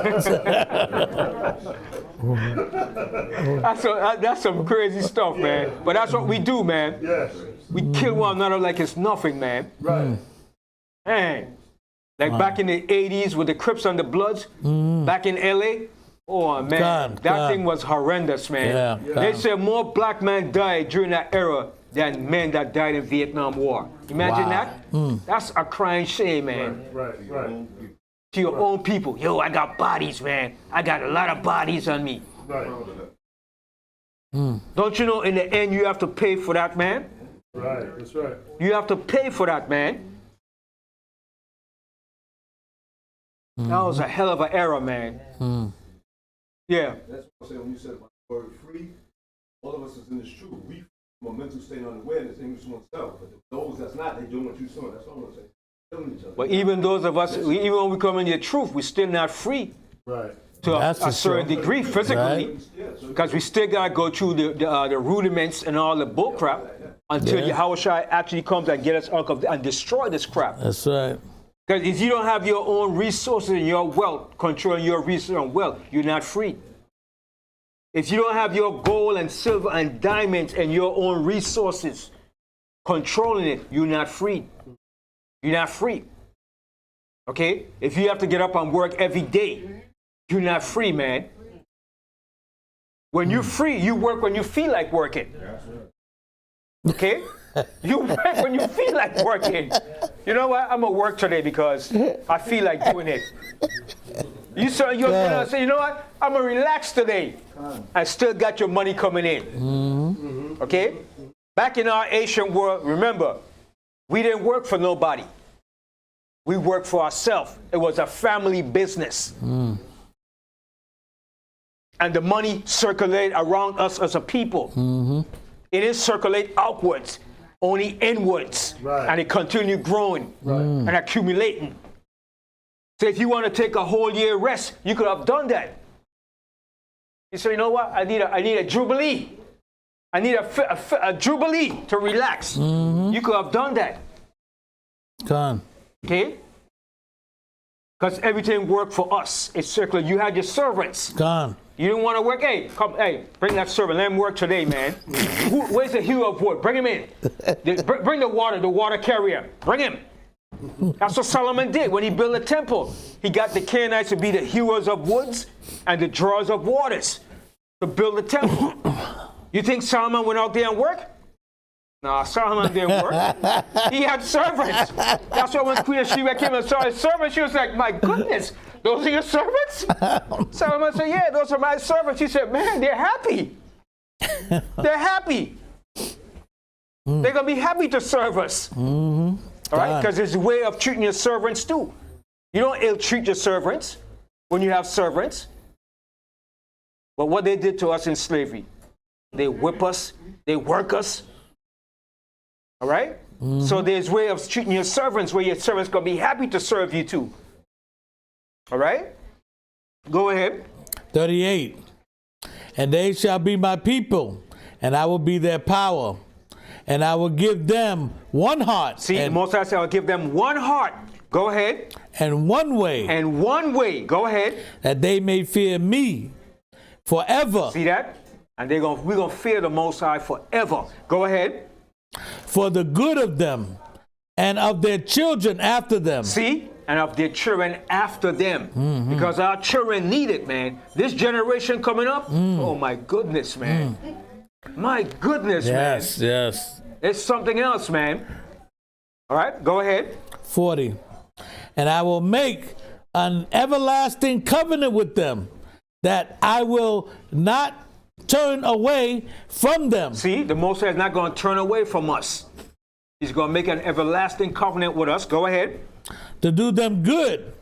Speaker 3: out. That's some crazy stuff, man. But that's what we do, man.
Speaker 6: Yes.
Speaker 3: We kill one another like it's nothing, man.
Speaker 6: Right.
Speaker 3: Man. Like back in the 80s with the Crips and the Bloods, back in LA. Oh, man. That thing was horrendous, man.
Speaker 4: Yeah,
Speaker 3: they said more black men died during that era than men that died in Vietnam War. Imagine that? That's a crying shame, man.
Speaker 6: Right.
Speaker 3: To your own people. Yo, I got bodies, man. I got a lot of bodies on me.
Speaker 6: Right.
Speaker 3: Don't you know in the end you have to pay for that, man?
Speaker 6: Right, that's right.
Speaker 3: You have to pay for that, man. That was a hell of an era, man. Yeah.
Speaker 6: That's what I said when you said about the word free. All of us is in this truth. We from a mental state of unawareness, English oneself. But those that's not, they doing what you're doing. That's all I'm saying. Killing each other.
Speaker 3: But even those of us, even when we come in the truth, we're still not free.
Speaker 6: Right.
Speaker 3: To a certain degree, physically, because we still gotta go through the rudiments and all the bull crap until Yahushua actually comes and get us out of and destroy this crap.
Speaker 4: That's right.
Speaker 3: Because if you don't have your own resources and your wealth, controlling your resources and wealth, you're not free. If you don't have your gold and silver and diamonds and your own resources, controlling it, you're not free. You're not free. Okay? If you have to get up and work every day, you're not free, man. When you're free, you work when you feel like working. Okay? You work when you feel like working. You know what? I'm going to work today because I feel like doing it. You say, you know what? I'm going to relax today. I still got your money coming in. Okay? Back in our Asian world, remember, we didn't work for nobody. We worked for ourselves. It was a family business. And the money circulated around us as a people. It didn't circulate outwards, only inwards.
Speaker 6: Right.
Speaker 3: And it continued growing and accumulating. So if you want to take a whole year rest, you could have done that. You say, you know what? I need a jubilee. I need a jubilee to relax. You could have done that.
Speaker 4: Gone.
Speaker 3: Okay? Because everything worked for us. It's circular. You had your servants.
Speaker 4: Gone.
Speaker 3: You didn't want to work. Hey, come, hey, bring that servant. Let him work today, man. Where's the hero of wood? Bring him in. Bring the water carrier. Bring him. That's what Solomon did when he built the temple. He got the Canaanites to be the hewers of woods and the drawers of waters to build the temple. You think Solomon went out there and worked? No, Solomon didn't work. He had servants. That's why when Queen Sheba came and saw his servants, she was like, my goodness, those are your servants? Solomon said, yeah, those are my servants. He said, man, they're happy. They're happy. They're going to be happy to serve us. All right? Because it's a way of treating your servants too. You don't ill-treat your servants when you have servants. But what they did to us in slavery, they whip us, they work us. All right? So there's a way of treating your servants where your servants going to be happy to serve you too. All right? Go ahead.
Speaker 4: 38. And they shall be my people, and I will be their power, and I will give them one heart.
Speaker 3: See, the Most High said, I'll give them one heart. Go ahead.
Speaker 4: And one way.
Speaker 3: And one way. Go ahead.
Speaker 4: That they may fear me forever.
Speaker 3: See that? And we're going to fear the Most High forever. Go ahead.
Speaker 4: For the good of them and of their children after them.
Speaker 3: See? And of their children after them. Because our children need it, man. This generation coming up, oh my goodness, man. My goodness, man.
Speaker 4: Yes.
Speaker 3: It's something else, man. All right, go ahead.
Speaker 4: 40. And I will make an everlasting covenant with them, that I will not turn away from them.
Speaker 3: See, the Most High is not going to turn away from us. He's going to make an everlasting covenant with us. Go ahead.
Speaker 4: To do them good,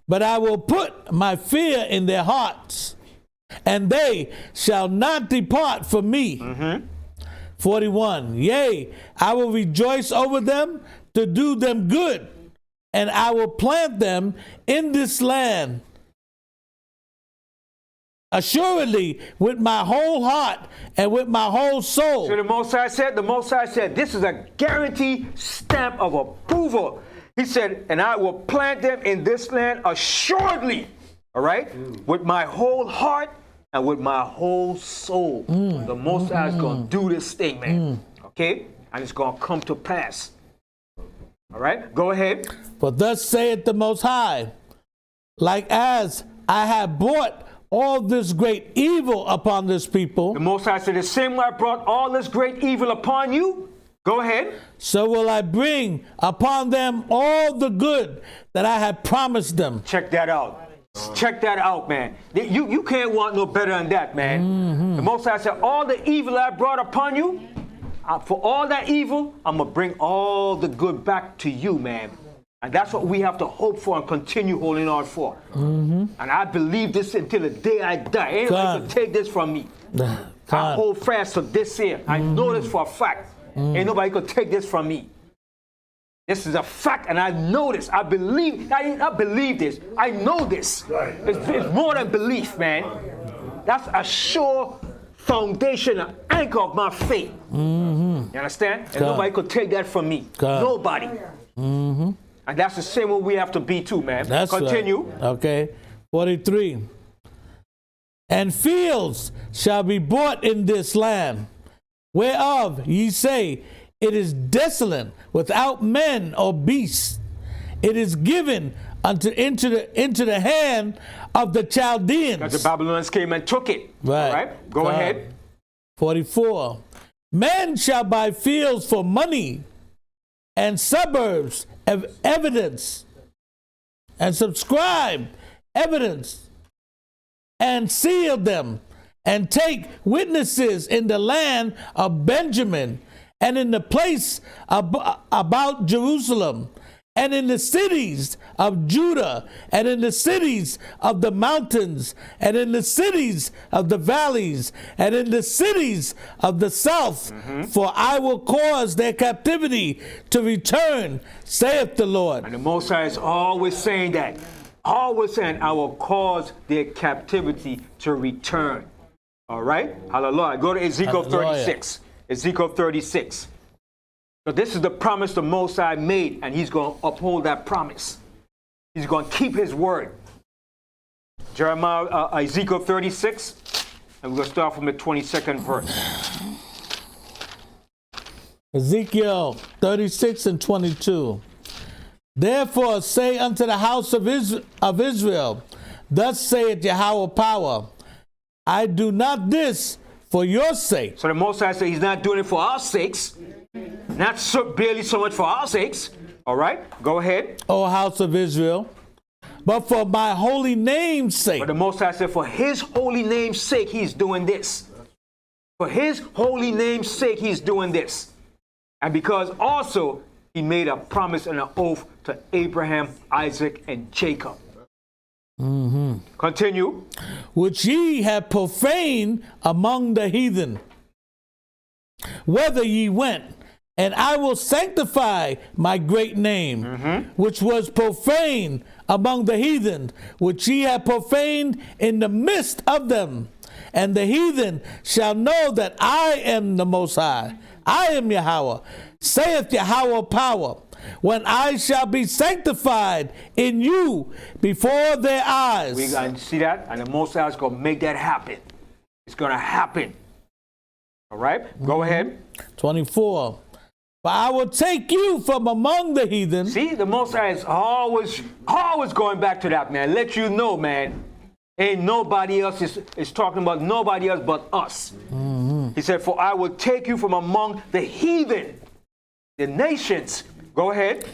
Speaker 4: but I will put my fear in their hearts, and they shall not depart from me. 41. Yea, I will rejoice over them to do them good, and I will plant them in this land. Assuredly, with my whole heart and with my whole soul.
Speaker 3: So the Most High said, this is a guaranteed stamp of approval. He said, and I will plant them in this land assuredly, all right, with my whole heart and with my whole soul. The Most High is going to do this thing, man, okay? And it's going to come to pass. All right, go ahead.
Speaker 4: For thus saith the Most High, like as I have brought all this great evil upon this people.
Speaker 3: The Most High said, the same way I brought all this great evil upon you. Go ahead.
Speaker 4: So will I bring upon them all the good that I have promised them.
Speaker 3: Check that out. Check that out, man. You can't want no better than that, man. The Most High said, all the evil I brought upon you, for all that evil, I'm going to bring all the good back to you, man. And that's what we have to hope for and continue holding on for. And I believe this until the day I die. Anybody can take this from me. I hold fast to this here. I know this for a fact. Ain't nobody could take this from me. This is a fact, and I know this. I believe. I believe this. I know this. It's more than belief, man. That's a sure foundation, an anchor of my faith. You understand? And nobody could take that from me. Nobody. And that's the same way we have to be too, man.
Speaker 4: That's
Speaker 3: Continue.
Speaker 4: right. Okay. 43. And fields shall be bought in this land, whereof ye say, it is desolate, without men or beasts. It is given into the hand of the Chaldeans.
Speaker 3: Because the Babylonians came and took it.
Speaker 4: Right.
Speaker 3: All right. Go ahead.
Speaker 4: 44. Men shall buy fields for money, and suburbs of evidence, and subscribe evidence, and seal them, and take witnesses in the land of Benjamin, and in the place about Jerusalem, and in the cities of Judah, and in the cities of the mountains, and in the cities of the valleys, and in the cities of the south. For I will cause their captivity to return, saith the Lord.
Speaker 3: And the Most High is always saying that. Always saying, I will cause their captivity to return. All right? Hallelujah. Go to Ezekiel
Speaker 4: Hallelujah.
Speaker 3: 36. Ezekiel 36. So this is the promise the Most High made, and he's going to uphold that promise. He's going to keep his word. Ezekiel 36, and we're going to start from the 22nd verse.
Speaker 4: Ezekiel 36 and 22. Therefore say unto the house of Israel, thus saith Yahweh power, I do not this for your sake.
Speaker 3: So the Most High said he's not doing it for our sakes. Not barely so much for our sakes. All right, go ahead.
Speaker 4: O house of Israel, but for my holy name's sake.
Speaker 3: But the Most High said for his holy name's sake, he's doing this. For his holy name's sake, he's doing this. And because also he made a promise and an oath to Abraham, Isaac, and Jacob. Continue.
Speaker 4: Which ye have profaned among the heathen, whither ye went, and I will sanctify my great name, which was profaned among the heathen, which ye have profaned in the midst of them. And the heathen shall know that I am the Most High. I am Yahweh, saith Yahweh power, when I shall be sanctified in you before their eyes.
Speaker 3: We got to see that, and the Most High is going to make that happen. It's going to happen. All right, go ahead.
Speaker 4: 24. For I will take you from among the heathen.
Speaker 3: See, the Most High is always going back to that, man. Let you know, man. Ain't nobody else is talking about nobody else but us. He said, for I will take you from among the heathen, the nations. Go ahead.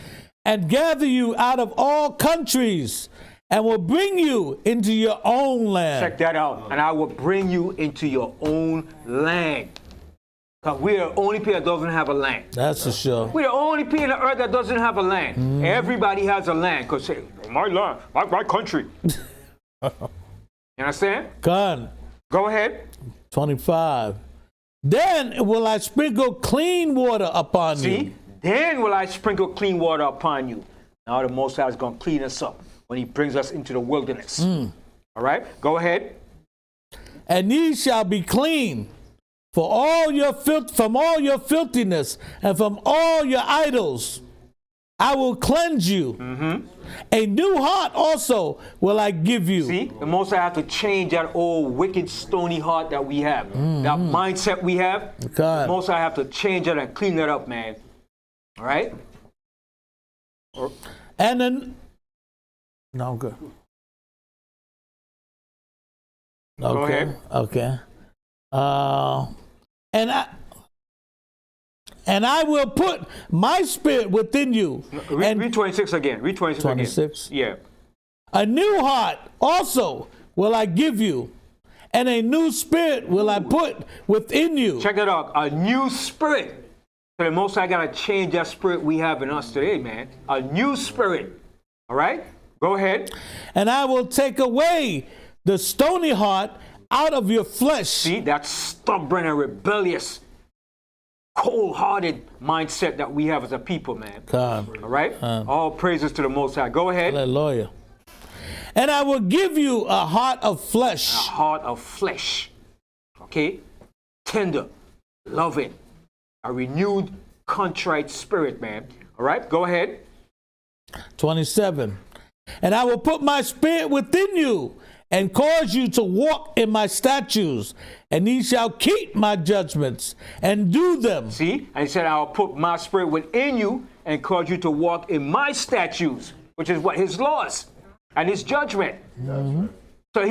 Speaker 4: And gather you out of all countries, and will bring you into your own land.
Speaker 3: Check that out. And I will bring you into your own land. Because we are the only people that doesn't have a land.
Speaker 4: That's for sure.
Speaker 3: We're the only people on the earth that doesn't have a land. Everybody has a land. Because say, my land, my country. You understand?
Speaker 4: God.
Speaker 3: Go ahead.
Speaker 4: 25. Then will I sprinkle clean water upon you.
Speaker 3: See? Then will I sprinkle clean water upon you. Now the Most High is going to clean us up when he brings us into the wilderness. All right? Go ahead.
Speaker 4: And ye shall be clean for all your from all your filthiness and from all your idols. I will cleanse you. A new heart also will I give you.
Speaker 3: See, the Most High have to change that old wicked stony heart that we have. That mindset we have.
Speaker 4: God.
Speaker 3: The Most High have to change it and clean it up, man. All right?
Speaker 4: And then, no, good. Okay.
Speaker 3: Go ahead.
Speaker 4: Okay. And I will put my spirit within you.
Speaker 3: Read 26 again. Read 26
Speaker 4: 26?
Speaker 3: again. Yeah.
Speaker 4: A new heart also will I give you, and a new spirit will I put within you.
Speaker 3: Check it out. A new spirit. So the Most High got to change that spirit we have in us today, man. A new spirit. All right? Go ahead.
Speaker 4: And I will take away the stony heart out of your flesh.
Speaker 3: See, that stubborn and rebellious, cold-hearted mindset that we have as a people, man.
Speaker 4: God.
Speaker 3: All right? All praises to the Most High. Go ahead.
Speaker 4: Hallelujah. And I will give you a heart of flesh.
Speaker 3: A heart of flesh. Okay? Tender, loving, a renewed, contrite spirit, man. All right? Go ahead.
Speaker 4: 27. And I will put my spirit within you and cause you to walk in my statutes, and ye shall keep my judgments and do them.
Speaker 3: See? And he said, I'll put my spirit within you and cause you to walk in my statutes, which is what his laws and his judgment. So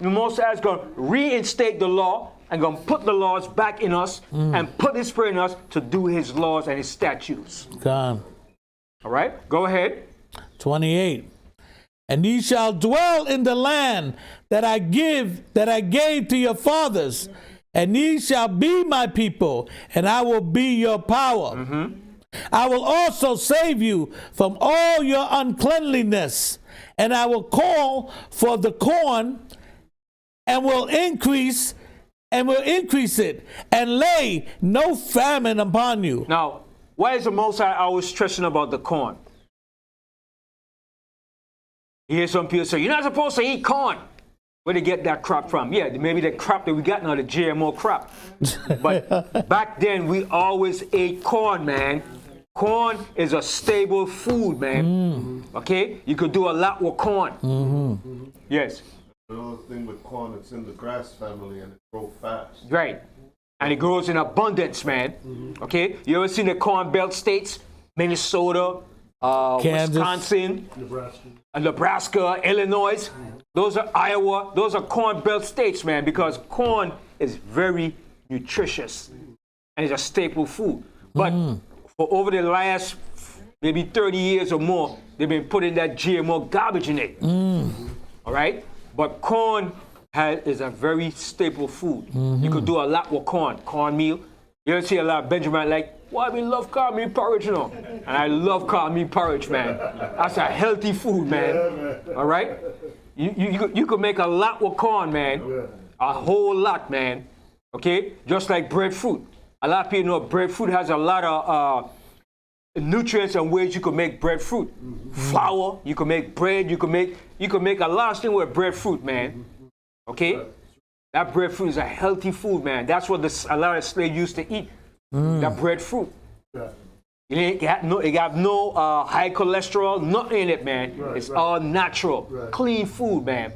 Speaker 3: the Most High is going to reinstate the law and going to put the laws back in us and put his spirit in us to do his laws and his statutes.
Speaker 4: God.
Speaker 3: All right? Go ahead.
Speaker 4: 28. And ye shall dwell in the land that I gave to your fathers, and ye shall be my people, and I will be your power. I will also save you from all your uncleanliness, and I will call for the corn, and will increase it, and lay no famine upon you.
Speaker 3: Now, why is the Most High always stressing about the corn? You hear some people say, you're not supposed to eat corn. Where they get that crop from? Yeah, maybe the crop that we got now, the GMO crop. But back then, we always ate corn, man. Corn is a stable food, man. Okay? You could do a lot with corn. Yes.
Speaker 5: The other thing with corn, it's in the grass family and it grows fast.
Speaker 3: Right. And it grows in abundance, man. Okay? You ever seen the Corn Belt states? Minnesota,
Speaker 4: Kansas,
Speaker 3: Wisconsin, Nebraska, Illinois. Those are Iowa. Those are Corn Belt states, man, because corn is very nutritious and it's a staple food. But for over the last maybe 30 years or more, they've been putting that GMO garbage in it. All right? But corn is a very staple food. You could do a lot with corn. Cornmeal. You ever see a lot of Benjamin like, well, I love cornmeal porridge, you know. And I love cornmeal porridge, man. That's a healthy food, man. All right? You could make a lot with corn, man. A whole lot, man. Okay? Just like breadfruit. A lot of people know breadfruit has a lot of nutrients and ways you can make breadfruit. Flour, you can make bread, you can make a lot of things with breadfruit, man. Okay? That breadfruit is a healthy food, man. That's what a lot of slaves used to eat. That breadfruit. It got no high cholesterol, nothing in it, man. It's all natural, clean food, man.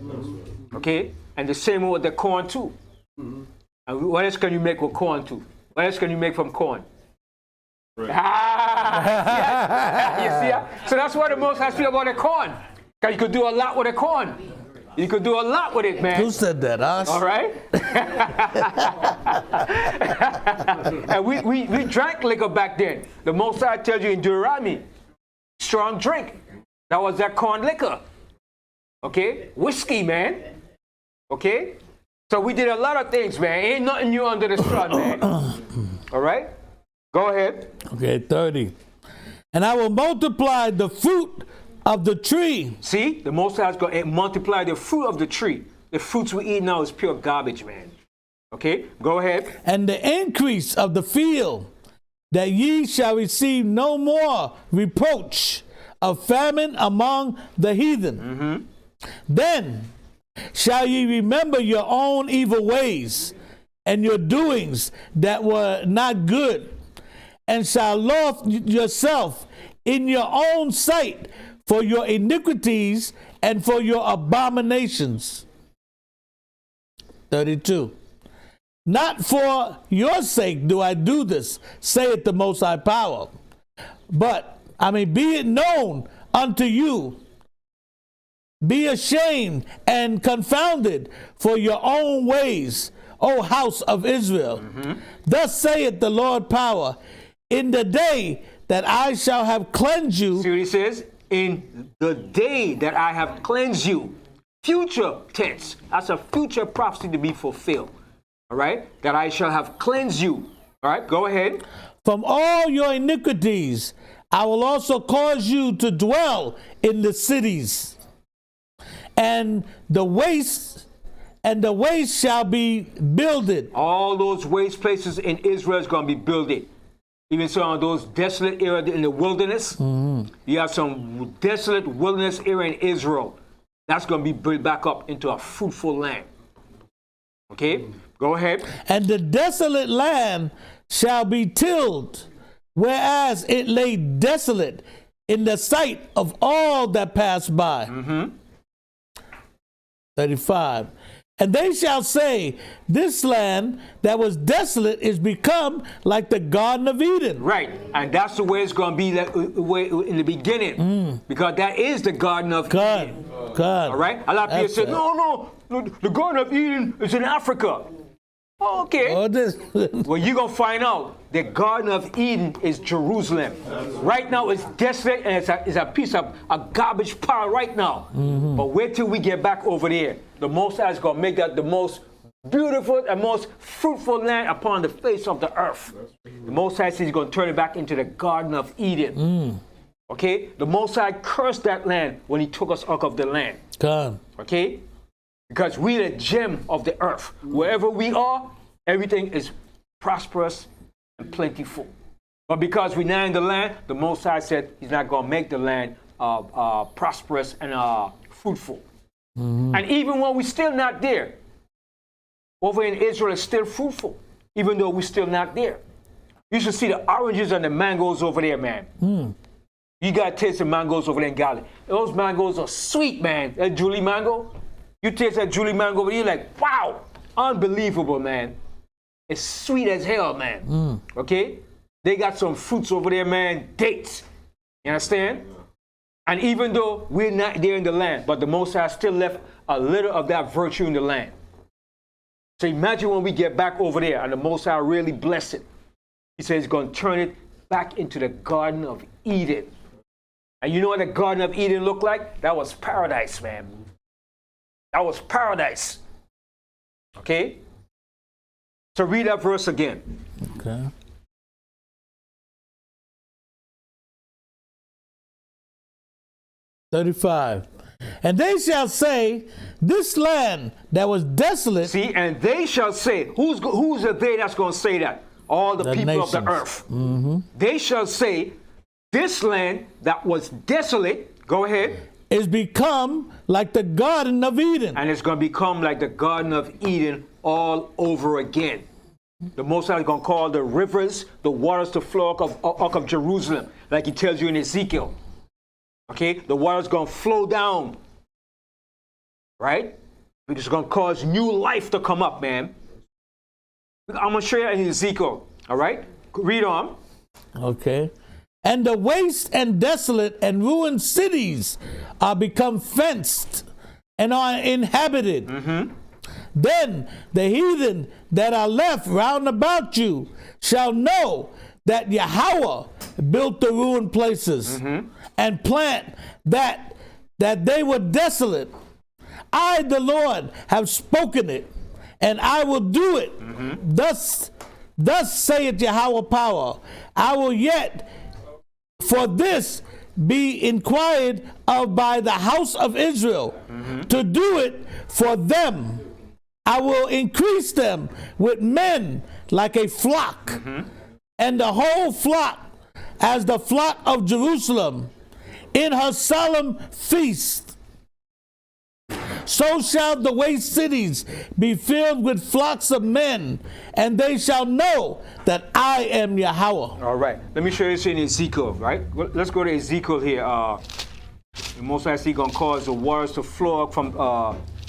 Speaker 3: Okay? And the same with the corn, too. And what else can you make with corn, too? What else can you make from corn? Yeah. You see? So that's why the Most High speak about the corn. Because you could do a lot with the corn. You could do a lot with it, man.
Speaker 4: Who said that? Us?
Speaker 3: All right? And we drank liquor back then. The Most High tells you in Deuteronomy, strong drink. That was that corn liquor. Okay? Whiskey, man. Okay? So we did a lot of things, man. Ain't nothing new under the sun, man. All right? Go ahead.
Speaker 4: Okay, 30. And I will multiply the fruit of the tree.
Speaker 3: See, the Most High is going to multiply the fruit of the tree. The fruits we eat now is pure garbage, man. Okay, go ahead.
Speaker 4: And the increase of the field, that ye shall receive no more reproach of famine among the heathen. Then shall ye remember your own evil ways and your doings that were not good, and shall love yourself in your own sight for your iniquities and for your abominations. 32. Not for your sake do I do this, saith the Most High Power, but, be it known unto you, be ashamed and confounded for your own ways, O house of Israel. Thus saith the Lord Power, in the day that I shall have cleansed you.
Speaker 3: See what he says? In the day that I have cleansed you. Future tense. That's a future prophecy to be fulfilled. All right? That I shall have cleansed you. All right? Go ahead.
Speaker 4: From all your iniquities, I will also cause you to dwell in the cities. And the waste shall be builded.
Speaker 3: All those waste places in Israel is going to be builded. Even so, on those desolate areas in the wilderness, you have some desolate wilderness area in Israel. That's going to be built back up into a fruitful land. Okay? Go ahead.
Speaker 4: And the desolate land shall be tilled, whereas it lay desolate. in the sight of all that pass by. 35. And they shall say, this land that was desolate is become like the Garden of Eden.
Speaker 3: Right, and that's the way it's going to be in the beginning, because that is the Garden of Eden.
Speaker 4: God.
Speaker 3: All right? A lot of people say, no, the Garden of Eden is in Africa. Okay. Well, you're going to find out the Garden of Eden is Jerusalem. Right now it's desolate and it's a piece of a garbage pile right now. But wait till we get back over there. The Most High is going to make that the most beautiful and most fruitful land upon the face of the earth. The Most High says he's going to turn it back into the Garden of Eden. Okay? The Most High cursed that land when he took us out of the land.
Speaker 4: God.
Speaker 3: Okay? Because we're the gem of the earth. Wherever we are, everything is prosperous and plentiful. But because we're not in the land, the Most High said he's not going to make the land prosperous and fruitful. And even when we're still not there, over in Israel it's still fruitful, even though we're still not there. You should see the oranges and the mangoes over there, man. You got to taste the mangoes over there in Galilee. Those mangoes are sweet, man. That Julie mango. You taste that Julie mango over there, you're like, wow, unbelievable, man. It's sweet as hell, man. Okay? They got some fruits over there, man, dates. You understand? And even though we're not there in the land, but the Most High still left a little of that virtue in the land. So imagine when we get back over there and the Most High really bless it. He says he's going to turn it back into the Garden of Eden. And you know what the Garden of Eden looked like? That was paradise, man. That was paradise. Okay? So read that verse again.
Speaker 4: Okay. "35. And they shall say, this land that was desolate."
Speaker 3: See, and they shall say, who's the they that's going to say that? All the people
Speaker 4: nations
Speaker 3: of the earth. They shall say, this land that was desolate, go ahead,
Speaker 4: "is become like the Garden of Eden."
Speaker 3: and it's going to become like the Garden of Eden all over again. The Most High is going to call the rivers, the waters to flow out of Jerusalem, like he tells you in Ezekiel. Okay, the water's going to flow down, right? Because it's going to cause new life to come up, man. I'm going to show you in Ezekiel, all right? Read on.
Speaker 4: Okay. "And the waste and desolate and ruined cities are become fenced and are inhabited. Then the heathen that are left round about you shall know that Yahweh built the ruined places and plant that they were desolate. I, the Lord, have spoken it, and I will do it. Thus saith Yahweh power. I will yet for this be inquired of by the house of Israel, to do it for them. I will increase them with men like a flock, and the whole flock as the flock of Jerusalem in her solemn feast. So shall the waste cities be filled with flocks of men, and they shall know that I am Yahweh."
Speaker 3: All right, let me show you this in Ezekiel, right? Let's go to Ezekiel here. The Most High is going to cause the waters to flow up from,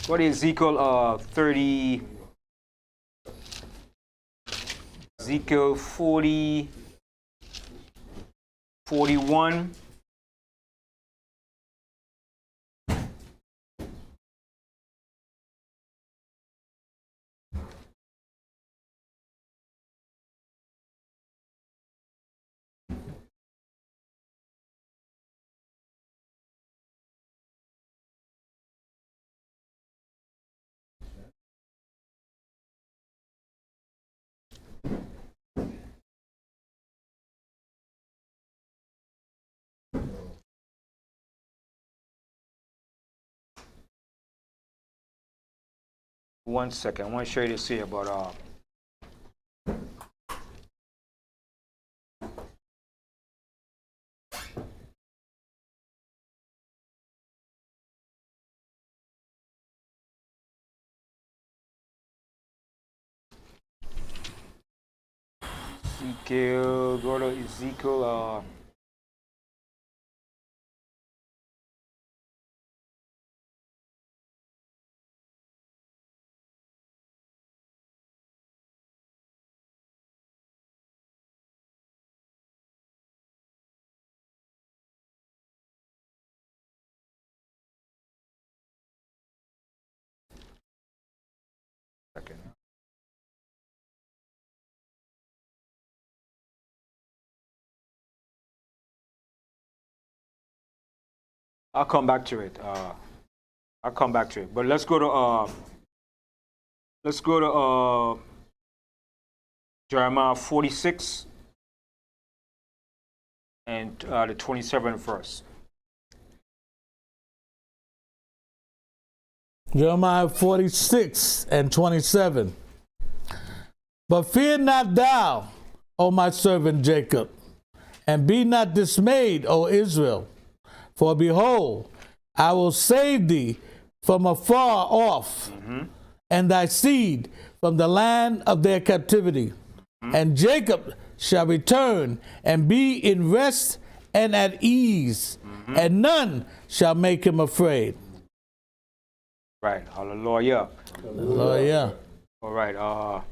Speaker 3: what is Ezekiel 30, Ezekiel 40, 41. One second, I want to show you this here about Ezekiel. Go to Ezekiel I'll come back to it. I'll come back to it. But let's go to Jeremiah 46 and the 27th verse.
Speaker 4: Jeremiah 46 and 27. But fear not thou, O my servant Jacob, and be not dismayed, O Israel. For behold, I will save thee from afar off, and thy seed from the land of their captivity. And Jacob shall return and be in rest and at ease, and none shall make him afraid.
Speaker 3: Right. Hallelujah.
Speaker 4: Hallelujah.
Speaker 3: All right. All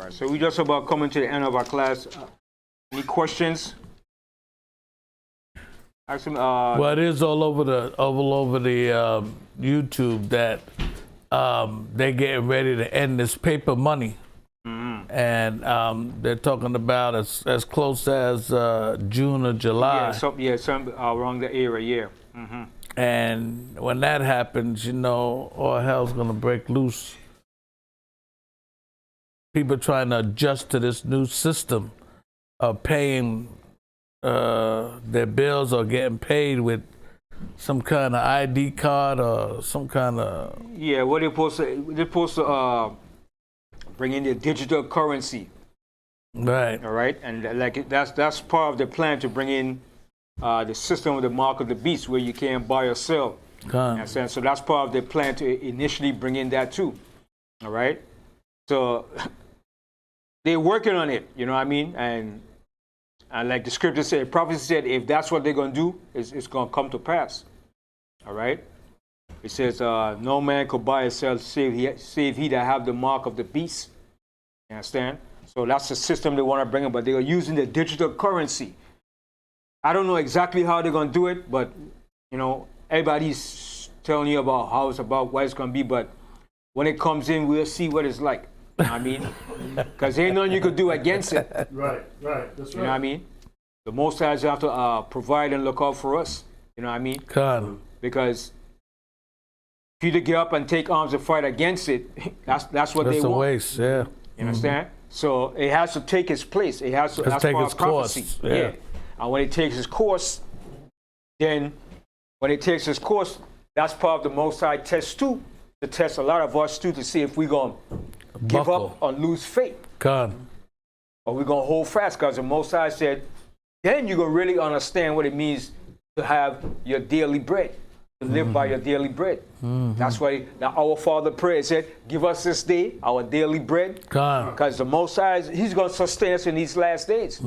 Speaker 3: right. So we just about coming to the end of our class. Any questions? Actually,
Speaker 4: Well, it is all over the YouTube that they're getting ready to end this paper money, and they're talking about as close as June or July.
Speaker 3: some around the area.
Speaker 4: And when that happens, all hell's gonna break loose. People trying to adjust to this new system of paying their bills or getting paid with some kind of ID card or some kind of...
Speaker 3: Yeah, what they're supposed to bring in the digital currency.
Speaker 4: Right.
Speaker 3: All right, and that's part of the plan to bring in the system of the mark of the beast, where you can't buy or sell.
Speaker 4: Con.
Speaker 3: So that's part of the plan to initially bring in that too. All right, so they're working on it. You know what I mean? And like the scripture said, prophecy said, if that's what they're going to do, it's going to come to pass. All right. It says, no man could buy or sell save he that have the mark of the beast. You understand? So that's the system they want to bring in, but they are using the digital currency. I don't know exactly how they're going to do it, but, everybody's telling you about how it's about, what it's going to be, but when it comes in, we'll see what it's like. You know what I mean? Because there ain't nothing you could do against it.
Speaker 5: Right, that's right.
Speaker 3: You know what I mean? The Most High have to provide and look out for us. You know what I mean?
Speaker 4: Con.
Speaker 3: Because if you to get up and take arms and fight against it, that's what they
Speaker 4: That's a
Speaker 3: want.
Speaker 4: waste, yeah.
Speaker 3: You understand? So it has to take its place. It has to
Speaker 4: Let's take its course. Yeah.
Speaker 3: And when it takes its course, then that's part of the Most High test too, to test a lot of us too, to see if we're going to give up or lose faith.
Speaker 4: Con.
Speaker 3: Or we're going to hold fast, because the Most High said, then you're going to really understand what it means to have your daily bread, to live by your daily bread. That's why our Father prayed, said, give us this day our daily bread. Because the Most High, he's going to sustain us in these last days.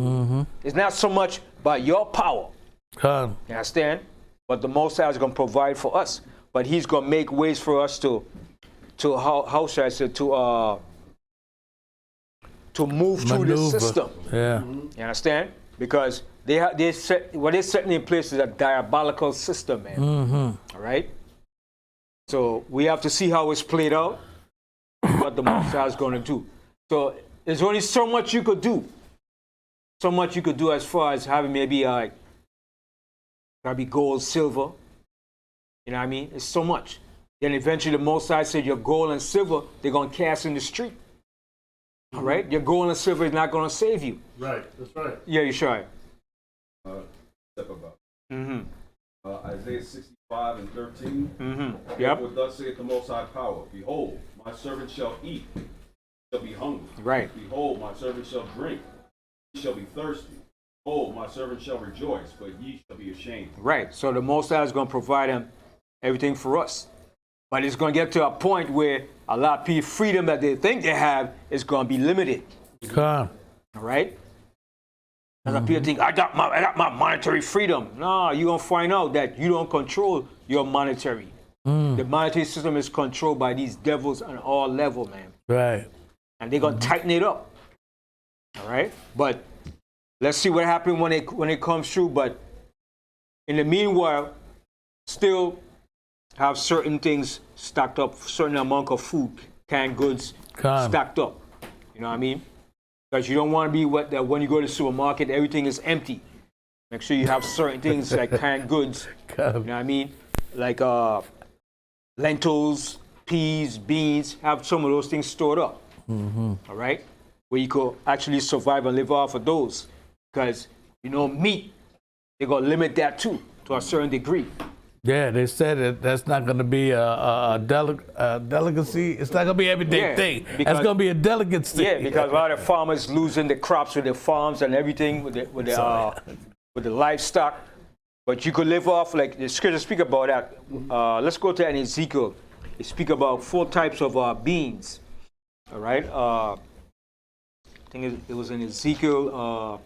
Speaker 3: It's not so much by your power.
Speaker 4: Con.
Speaker 3: You understand? But the Most High is going to provide for us. But he's going to make ways for us to how should I say, to move through this system.
Speaker 4: Yeah.
Speaker 3: You understand? Because they're setting in place is a diabolical system, man. All right? So we have to see how it's played out, what the Most High is going to do. So there's only so much you could do. So much you could do as far as having maybe gold, silver. You know what I mean? It's so much. Then eventually the Most High said your gold and silver, they're going to cast in the street. All right? Your gold and silver is not going to save you.
Speaker 5: Right, that's right.
Speaker 3: Yeah, you sure.
Speaker 7: Step about. Isaiah 65 and 13.
Speaker 3: Yep.
Speaker 7: For thus saith the Most High Power, behold, my servant shall eat, shall be hungry.
Speaker 3: Right.
Speaker 7: Behold, my servant shall drink, he shall be thirsty. Behold, my servant shall rejoice, but ye shall be ashamed.
Speaker 3: Right. So the Most High is going to provide them everything for us. But it's going to get to a point where a lot of people, freedom that they think they have is going to be limited.
Speaker 4: Come.
Speaker 3: All right? A lot of people think, I got my monetary freedom. No, you're going to find out that you don't control your monetary. The monetary system is controlled by these devils on all levels, man.
Speaker 4: Right.
Speaker 3: And they're going to tighten it up. All right? But let's see what happens when it comes through. But in the meanwhile, still have certain things stocked up, certain amount of food, canned goods stocked up. You know what I mean? Because you don't want to be that when you go to the supermarket, everything is empty. Make sure you have certain things like canned goods. You know what I mean? Like lentils, peas, beans, have some of those things stored up. All right? Where you could actually survive and live off of those. Because, meat, they're going to limit that too, to a certain degree.
Speaker 4: Yeah, they said that's not going to be a delicacy. It's not going to be an everyday thing. That's going to be a delicacy.
Speaker 3: Yeah, because a lot of farmers losing the crops with their farms and everything, with the livestock. But you could live off, like the scripture speak about that. Let's go to Ezekiel. It speak about 4 types of beans. All right? I think it was in Ezekiel.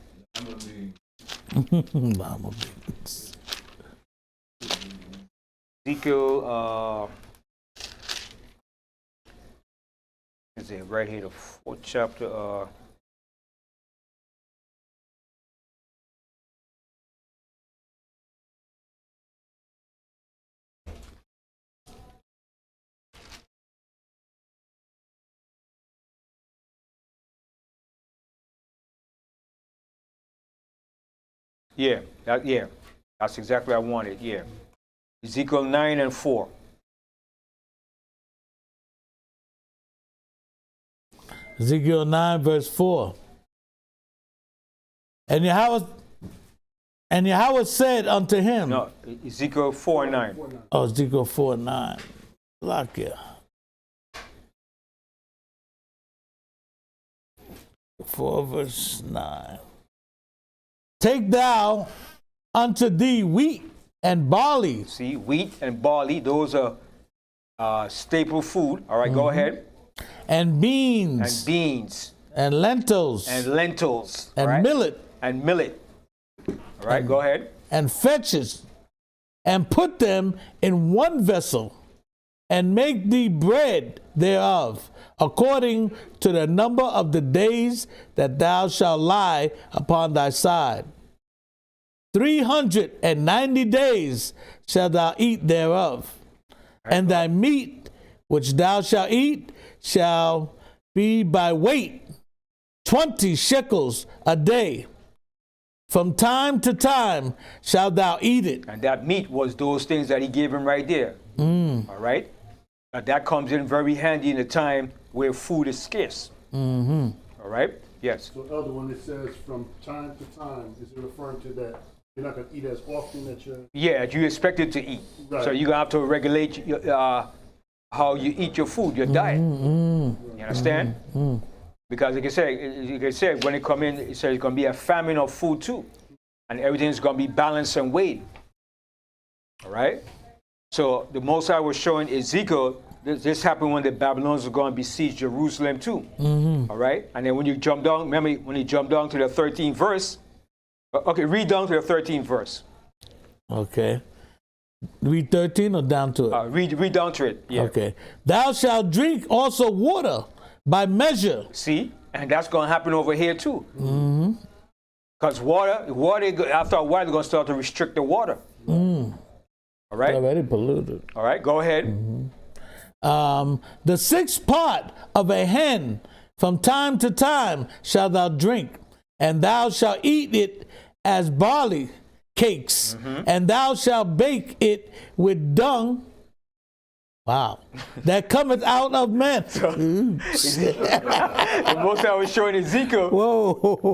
Speaker 3: Ezekiel, is it right here, the 4th chapter? Yeah, that's exactly what I wanted. Yeah. Ezekiel 9 and 4.
Speaker 4: Ezekiel 9 verse 4. And Yahweh said unto him.
Speaker 3: No, Ezekiel 4 and 9.
Speaker 4: Oh, Ezekiel 4 and 9. Lock here. 4 verse 9. Take thou unto thee wheat and barley.
Speaker 3: See, wheat and barley, those are staple food. All right, go ahead.
Speaker 4: And beans.
Speaker 3: And beans.
Speaker 4: And lentils.
Speaker 3: And lentils.
Speaker 4: And
Speaker 3: right?
Speaker 4: millet.
Speaker 3: And millet. All right, go ahead.
Speaker 4: And fetches. And put them in one vessel. And make thee bread thereof, according to the number of the days that thou shalt lie upon thy side. 390 days shalt thou eat thereof. And thy meat which thou shalt eat shall be by weight, 20 shekels a day. From time to time shalt thou eat it.
Speaker 3: And that meat was those things that he gave him right there. All right? That comes in very handy in a time where food is scarce. All right? Yes.
Speaker 5: So, Elder, when it says from time to time, is it referring to that you're not going to eat as often that you're...
Speaker 3: Yeah, you expected to eat.
Speaker 5: Right.
Speaker 3: So you're going to have to regulate how you eat your food, your diet. You understand? Because like I said, when it come in, it says it's going to be a famine of food too. And everything's going to be balanced and weighed. All right? So the Most High was showing Ezekiel, this happened when the Babylonians were going to besiege Jerusalem too. All right? And then when you jump down, remember when you jump down to the 13th verse, okay, read down to the 13th verse.
Speaker 4: Okay. Read 13 or down to it?
Speaker 3: Read down to it. Yeah.
Speaker 4: Okay. Thou shalt drink also water by measure.
Speaker 3: See? And that's going to happen over here too. Because water, after a while, they're going to start to restrict the water. All right?
Speaker 4: It's already polluted.
Speaker 3: All right, go ahead.
Speaker 4: The 6th part of a hen from time to time shalt thou drink, and thou shalt eat it as barley cakes, and thou shalt bake it with dung. Wow. That cometh out of men.
Speaker 3: The Most I was showing Ezekiel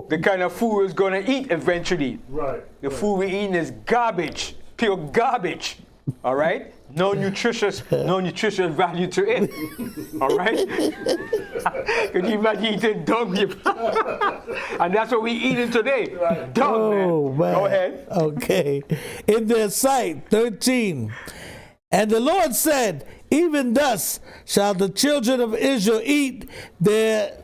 Speaker 3: the kind of food he's going to eat eventually.
Speaker 5: Right.
Speaker 3: The food we're eating is garbage, pure garbage. All right? No nutritious value to it. All right? Can you imagine eating dung? And that's what we're eating today. Right. Dung, man. Go ahead.
Speaker 4: Okay. In their sight, 13. And the Lord said, even thus shall the children of Israel eat their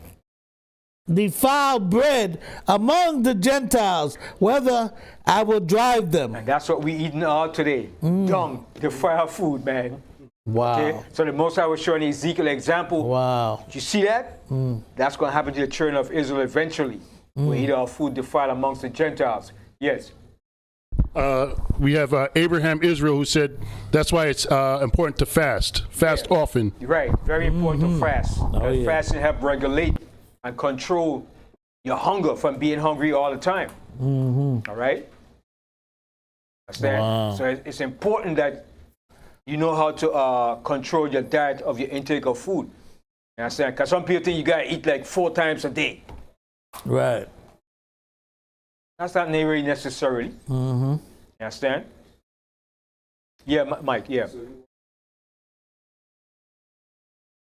Speaker 4: defiled bread among the Gentiles, whether I will drive them.
Speaker 3: And that's what we eating all today. Dung, defiled food, man.
Speaker 4: Wow.
Speaker 3: Okay? So the Most High was showing Ezekiel an example.
Speaker 4: Wow.
Speaker 3: You see that? That's going to happen to the children of Israel eventually. We eat our food defiled amongst the Gentiles. Yes.
Speaker 8: We have Abraham Israel who said that's why it's important to fast. Fast often.
Speaker 3: Right. Very important to fast.
Speaker 4: yeah.
Speaker 3: Fasting help regulate and control your hunger from being hungry all the time. All right? Understand?
Speaker 4: Wow.
Speaker 3: So it's important that you know how to control your diet of your intake of food. You understand? Because some people think you got to eat like 4 times a day.
Speaker 4: Right.
Speaker 3: That's not really necessarily. You understand? Yeah, Mike, yeah.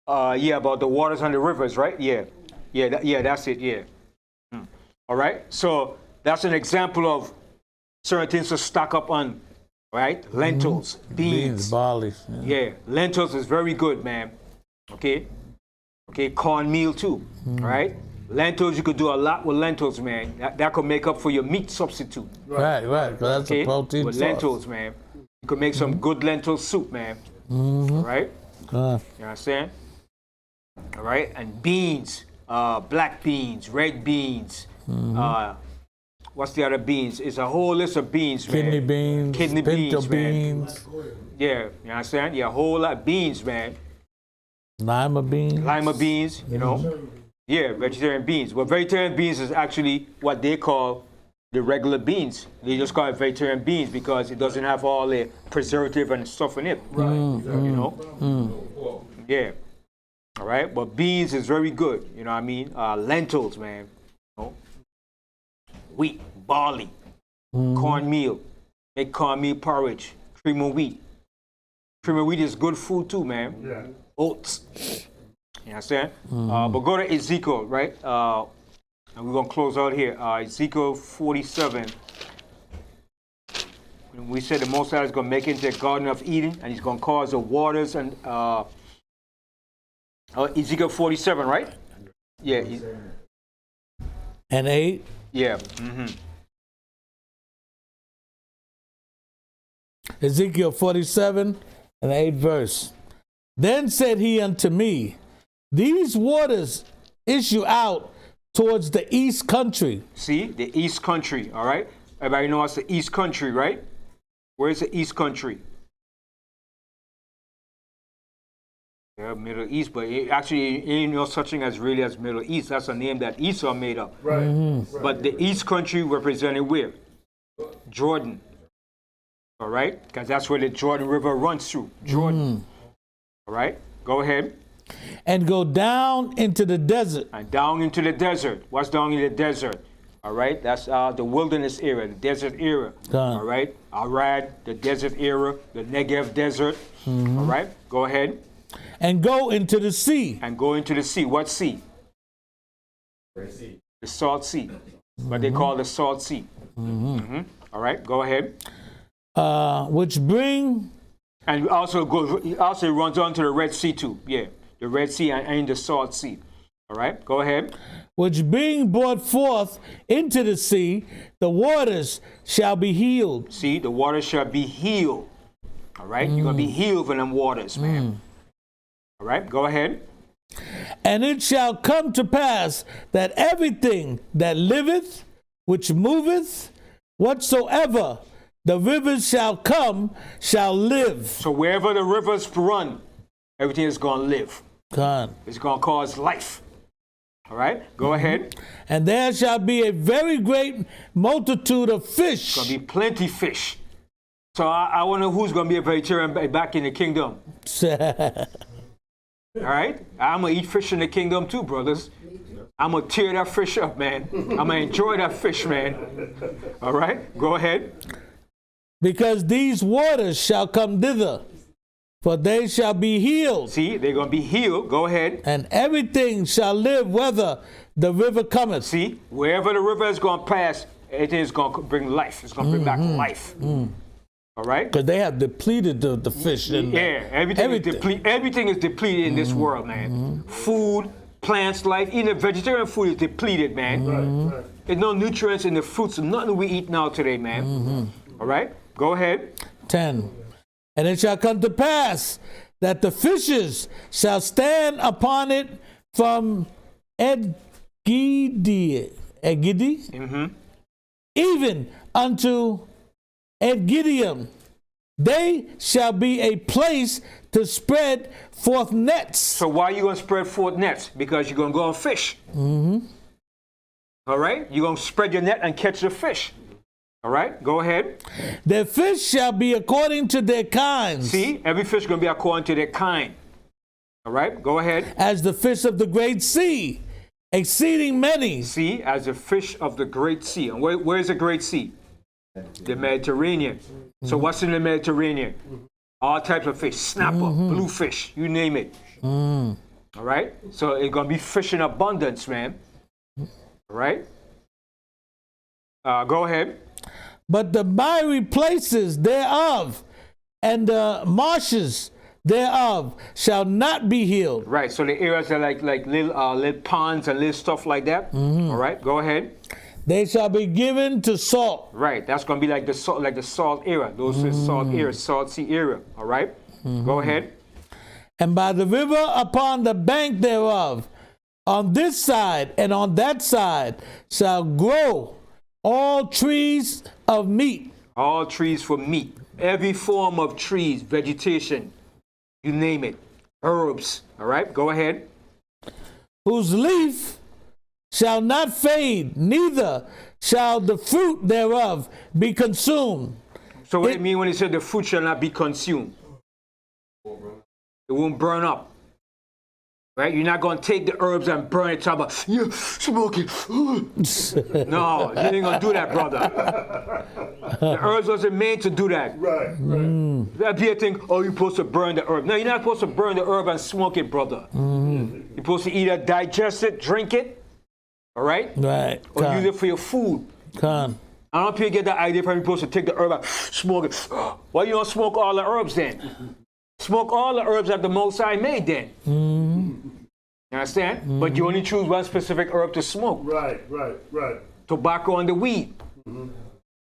Speaker 3: Yeah, about the waters and the rivers, right? Yeah. Yeah, that's it, yeah. All right? So that's an example of certain things to stock up on, right? Lentils, beans.
Speaker 4: Barley.
Speaker 3: Yeah, lentils is very good, man. Okay? Okay, cornmeal too, right? Lentils, you could do a lot with lentils, man. That could make up for your meat substitute.
Speaker 4: Right, because that's a protein
Speaker 3: with
Speaker 4: source.
Speaker 3: lentils, man. You could make some good lentil soup, man. All right? You understand? All right? And beans, black beans, red beans. What's the other beans? It's a whole list of beans, man.
Speaker 4: Kidney beans,
Speaker 3: Kidney
Speaker 4: pinto
Speaker 3: beans, man.
Speaker 4: beans,
Speaker 3: Yeah, you understand? Yeah, a whole lot of beans, man.
Speaker 4: lima beans.
Speaker 3: Lima beans, you know. Yeah, vegetarian beans. Well, vegetarian beans is actually what they call the regular beans. They just call it vegetarian beans because it doesn't have all the preservative and stuff in it. Right. You know? Yeah. All right. But beans is very good. You know what I mean? Lentils, man. You know? Wheat, barley, cornmeal. Make cornmeal porridge, cream of wheat. Cream of wheat is good food too, man. Yeah. Oats. You understand? But go to Ezekiel, right? And we're going to close out here. Ezekiel 47. We said the Most High is going to make it into a Garden of Eden, and he's going to cause the waters and... Ezekiel 47, right? Yeah.
Speaker 4: And 8.
Speaker 3: Yeah.
Speaker 4: Ezekiel 47 and 8 verse. Then said he unto me, these waters issue out towards the east country.
Speaker 3: See, the east country, all right? Everybody knows the east country, right? Where's the east country? Yeah, Middle East, but it actually ain't no such thing as really as Middle East. That's a name that Esau made up.
Speaker 6: Right.
Speaker 3: But the east country represented where? Jordan. All right? Because that's where the Jordan River runs through. Jordan. All right? Go ahead.
Speaker 4: And go down into the desert.
Speaker 3: And down into the desert. What's down in the desert? All right? That's the wilderness area, the desert area. All right? Arad, the desert area, the Negev desert. All right? Go ahead.
Speaker 4: And go into the sea.
Speaker 3: And go into the sea. What sea? The Salt Sea. What they call the Salt Sea. All right? Go ahead.
Speaker 4: Which bring...
Speaker 3: And also runs on to the Red Sea too. Yeah. The Red Sea and the Salt Sea. All right? Go ahead.
Speaker 4: Which being brought forth into the sea, the waters shall be healed.
Speaker 3: See, the waters shall be healed. All right? You're going to be healed from them waters, man. All right? Go ahead.
Speaker 4: And it shall come to pass that everything that liveth, which moveth, whatsoever the rivers shall come, shall live.
Speaker 3: So wherever the rivers run, everything is going to live.
Speaker 4: God.
Speaker 3: It's going to cause life. All right? Go ahead.
Speaker 4: And there shall be a very great multitude of fish.
Speaker 3: Going to be plenty fish. So I wonder who's going to be a vegetarian back in the kingdom. All right? I'm going to eat fish in the kingdom too, brothers. I'm going to tear that fish up, man. I'm going to enjoy that fish, man. All right? Go ahead.
Speaker 4: Because these waters shall come thither, for they shall be healed.
Speaker 3: See, they're going to be healed. Go ahead.
Speaker 4: And everything shall live whether the river cometh.
Speaker 3: See, wherever the river is going to pass, it is going to bring life. It's going to bring back life. All right?
Speaker 4: Because they have depleted the fish. And
Speaker 3: everything is depleted in this world, man. Food, plants, life, even vegetarian food is depleted, man. There's no nutrients in the fruits, nothing we eat now today, man. All right? Go ahead.
Speaker 4: 10. And it shall come to pass that the fishes shall stand upon it from Engedi, even unto Engedium. They shall be a place to spread forth nets.
Speaker 3: So why are you going to spread forth nets? Because you're going to go and fish. All right? You're going to spread your net and catch the fish. All right? Go ahead.
Speaker 4: Their fish shall be according to their kinds.
Speaker 3: See? Every fish is going to be according to their kind. All right? Go ahead.
Speaker 4: As the fish of the great sea, exceeding many.
Speaker 3: See? As the fish of the great sea. And where is the great sea? The Mediterranean. So what's in the Mediterranean? All types of fish. Snapper, bluefish, you name it. All right? So it's going to be fish in abundance, man. All right? Go ahead.
Speaker 4: But the miry places thereof and the marshes thereof shall not be healed.
Speaker 3: Right, so the areas are like little ponds and little stuff like that. All right, go ahead.
Speaker 4: They shall be given to salt.
Speaker 3: Right, that's going to be like the salt area. Those are salt areas, salt sea area. All right, go ahead.
Speaker 4: And by the river upon the bank thereof, on this side and on that side, shall grow all trees of meat.
Speaker 3: All trees for meat. Every form of trees, vegetation, you name it. Herbs. All right, go ahead.
Speaker 4: Whose leaf shall not fade, neither shall the fruit thereof be consumed.
Speaker 3: So what do you mean when he said the fruit shall not be consumed? It won't burn up. Right? You're not going to take the herbs and burn it, talk about, yeah, smoke it. No, you ain't going to do that, brother. The herbs wasn't made to do that.
Speaker 5: Right.
Speaker 3: That be a thing, oh, you're supposed to burn the herb. No, you're not supposed to burn the herb and smoke it, brother. You're supposed to either digest it, drink it, all right?
Speaker 4: Right.
Speaker 3: Or use it for your food.
Speaker 4: Con.
Speaker 3: I don't know if you get that idea from you're supposed to take the herb and smoke it. Why you don't smoke all the herbs then? Smoke all the herbs that the Most High made then. You understand? But you only choose one specific herb to smoke.
Speaker 5: Right.
Speaker 3: Tobacco and the weed.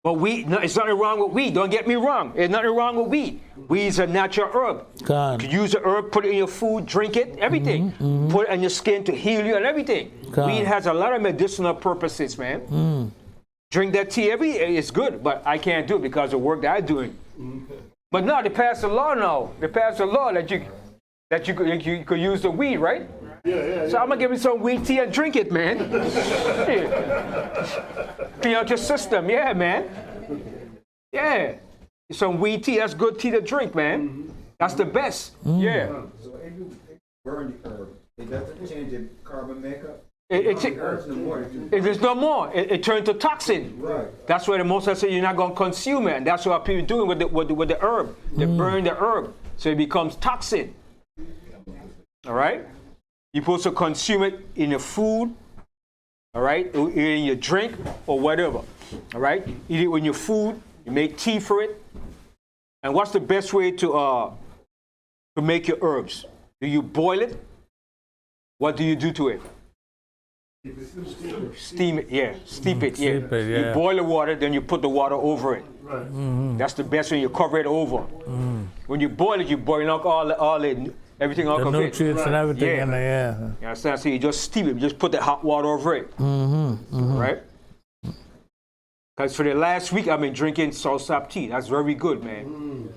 Speaker 3: But weed, no, it's nothing wrong with weed. Don't get me wrong. There's nothing wrong with weed. Weed's a natural herb.
Speaker 4: Con.
Speaker 3: You can use the herb, put it in your food, drink it, everything. Put it on your skin to heal you and everything.
Speaker 4: Con.
Speaker 3: Weed has a lot of medicinal purposes, man. Drink that tea it's good, but I can't do it because of the work that I'm doing. But no, they passed a law now. They passed a law that you could use the weed, right?
Speaker 5: Yeah.
Speaker 3: So I'm gonna give you some weed tea and drink it, man. Clean out your system, yeah, man. Yeah, some weed tea. That's good tea to drink, man. That's the best. Yeah.
Speaker 9: So if you burn the herb, it doesn't change the carbon makeup.
Speaker 3: There's no more. It turned to toxin.
Speaker 9: Right.
Speaker 3: That's why the Most High said you're not gonna consume it, and that's what people doing with the herb. They burn the herb, so it becomes toxin. All right. You're supposed to consume it in your food, all right, or in your drink or whatever, all right. Eat it in your food. You make tea for it. And what's the best way to make your herbs? Do you boil it? What do you do to it? Steam it, yeah. Steep it, yeah.
Speaker 4: Steep it, yeah.
Speaker 3: You boil the water, then you put the water over it.
Speaker 5: Right.
Speaker 3: That's the best way. You cover it over. When you boil it, you boil out all the everything off
Speaker 4: The
Speaker 3: of it.
Speaker 4: nutrients and everything
Speaker 3: Yeah.
Speaker 4: in there.
Speaker 3: You understand? So you just steam it. You just put the hot water over it. Right? Because for the last week, I've been drinking soursop tea. That's very good, man.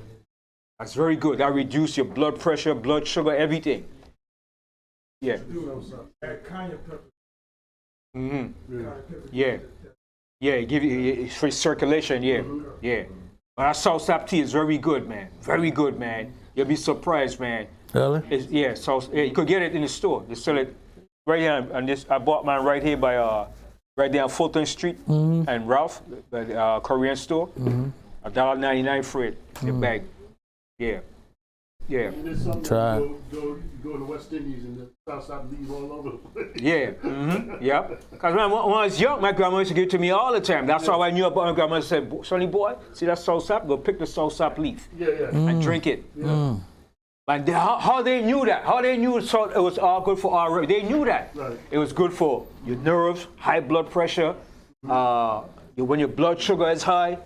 Speaker 3: That's very good. That reduces your blood pressure, blood sugar, everything. Yeah. Yeah. Yeah, give you it's for circulation, yeah. But that soursop tea is very good, man. Very good, man. You'll be surprised, man.
Speaker 4: Really?
Speaker 3: You could get it in the store. They sell it right here. And I bought mine right here by right there on Fulton Street and Ralph, the Korean store. $1.99 for it, the bag. Yeah. Yeah.
Speaker 8: And there's something
Speaker 4: Try.
Speaker 8: go to the West Indies and the South leave all over the place.
Speaker 3: Yeah. Yep. Because when I was young, my grandma used to give it to me all the time. That's how I knew about my grandma. She said, "Sonny boy, see that soursop? Go pick the soursop leaf and drink it." Like how they knew that? How they knew it was all good for our? They knew that.
Speaker 8: Right.
Speaker 3: It was good for your nerves, high blood pressure. When your blood sugar is high,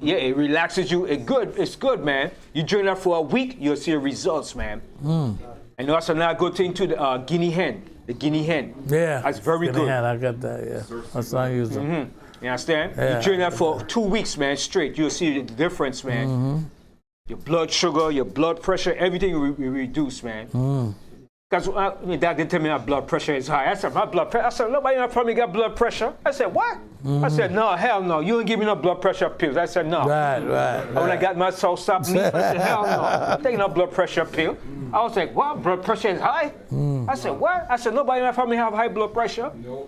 Speaker 3: yeah, it relaxes you. It's good, man. You drink that for a week, you'll see the results, man. And that's another good thing too. The guinea hen,
Speaker 4: Yeah.
Speaker 3: that's very
Speaker 4: Guinea
Speaker 3: good.
Speaker 4: hen, I got that. Yeah. That's what I use them.
Speaker 3: You understand?
Speaker 4: Yeah.
Speaker 3: You drink that for 2 weeks, man, straight. You'll see the difference, man. Your blood sugar, your blood pressure, everything will reduce, man. Because my dad didn't tell me my blood pressure is high. I said, my blood pressure. I said, nobody in my family got blood pressure. I said, what? I said, no, hell no. You ain't give me no blood pressure pills. I said, no.
Speaker 4: Right.
Speaker 3: When I got my soursop leaf, I said, hell no. I'm taking no blood pressure pill. I was like, what? Blood pressure is high? I said, what? I said, nobody in my family have high blood pressure.
Speaker 9: No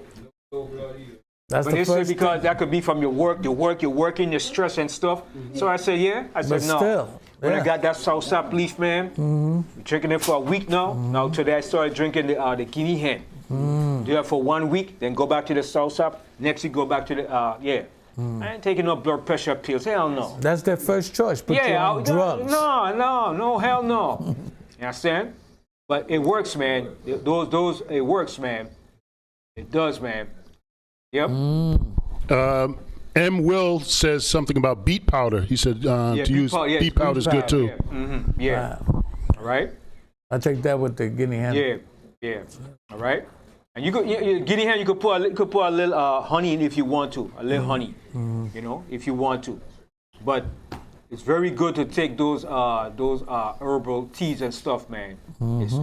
Speaker 9: blood either.
Speaker 4: That's
Speaker 3: But
Speaker 4: the
Speaker 3: they said
Speaker 4: first
Speaker 3: because that could be from your work, you're working, your stress and stuff. So I said, yeah. I said,
Speaker 4: But
Speaker 3: no.
Speaker 4: still,
Speaker 3: When I
Speaker 4: yeah.
Speaker 3: got that soursop leaf, man, drinking it for a week now. Now today I started drinking the guinea hen. Do that for 1 week, then go back to the soursop. Next week go back to the I ain't taking no blood pressure pills. Hell no.
Speaker 4: That's their first choice. Put you on drugs.
Speaker 3: No, hell no. You understand? But it works, man. It works, man. It does, man. Yep.
Speaker 8: M. Will says something about beet powder. He said to use beet powder is good too.
Speaker 3: Yeah. All right.
Speaker 4: I take that with the guinea hen.
Speaker 3: Yeah. All right. And you could guinea hen. You could put a little honey in if you want to. A little honey. You know, if you want to. But it's very good to take those herbal teas and stuff, man.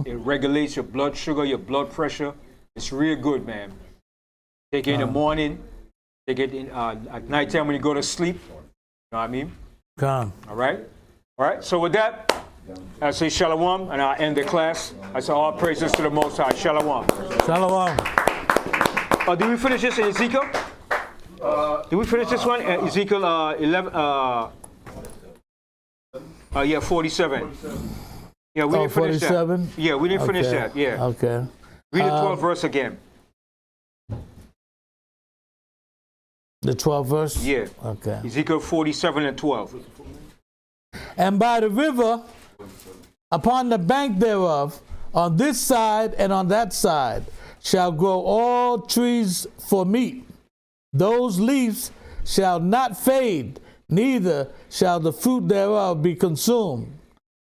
Speaker 3: It regulates your blood sugar, your blood pressure. It's real good, man. Take it in the morning. Take it in at nighttime when you go to sleep. You know what I mean?
Speaker 4: Come.
Speaker 3: All right. So with that, I say shalom, and I end the class. I say all praises to the Most High. Shalom.
Speaker 4: Shalom.
Speaker 3: Did we finish this in Ezekiel? Did we finish this one? Ezekiel 11. 47. Yeah, we didn't finish
Speaker 4: 47?
Speaker 3: that. Yeah, we didn't finish that. Yeah.
Speaker 4: Okay.
Speaker 3: Read the 12th verse again.
Speaker 4: The 12th verse?
Speaker 3: Yeah.
Speaker 4: Okay.
Speaker 3: Ezekiel 47 and 12.
Speaker 4: And by the river, upon the bank thereof, on this side and on that side, shall grow all trees for meat. Those leaves shall not fade, neither shall the fruit thereof be consumed.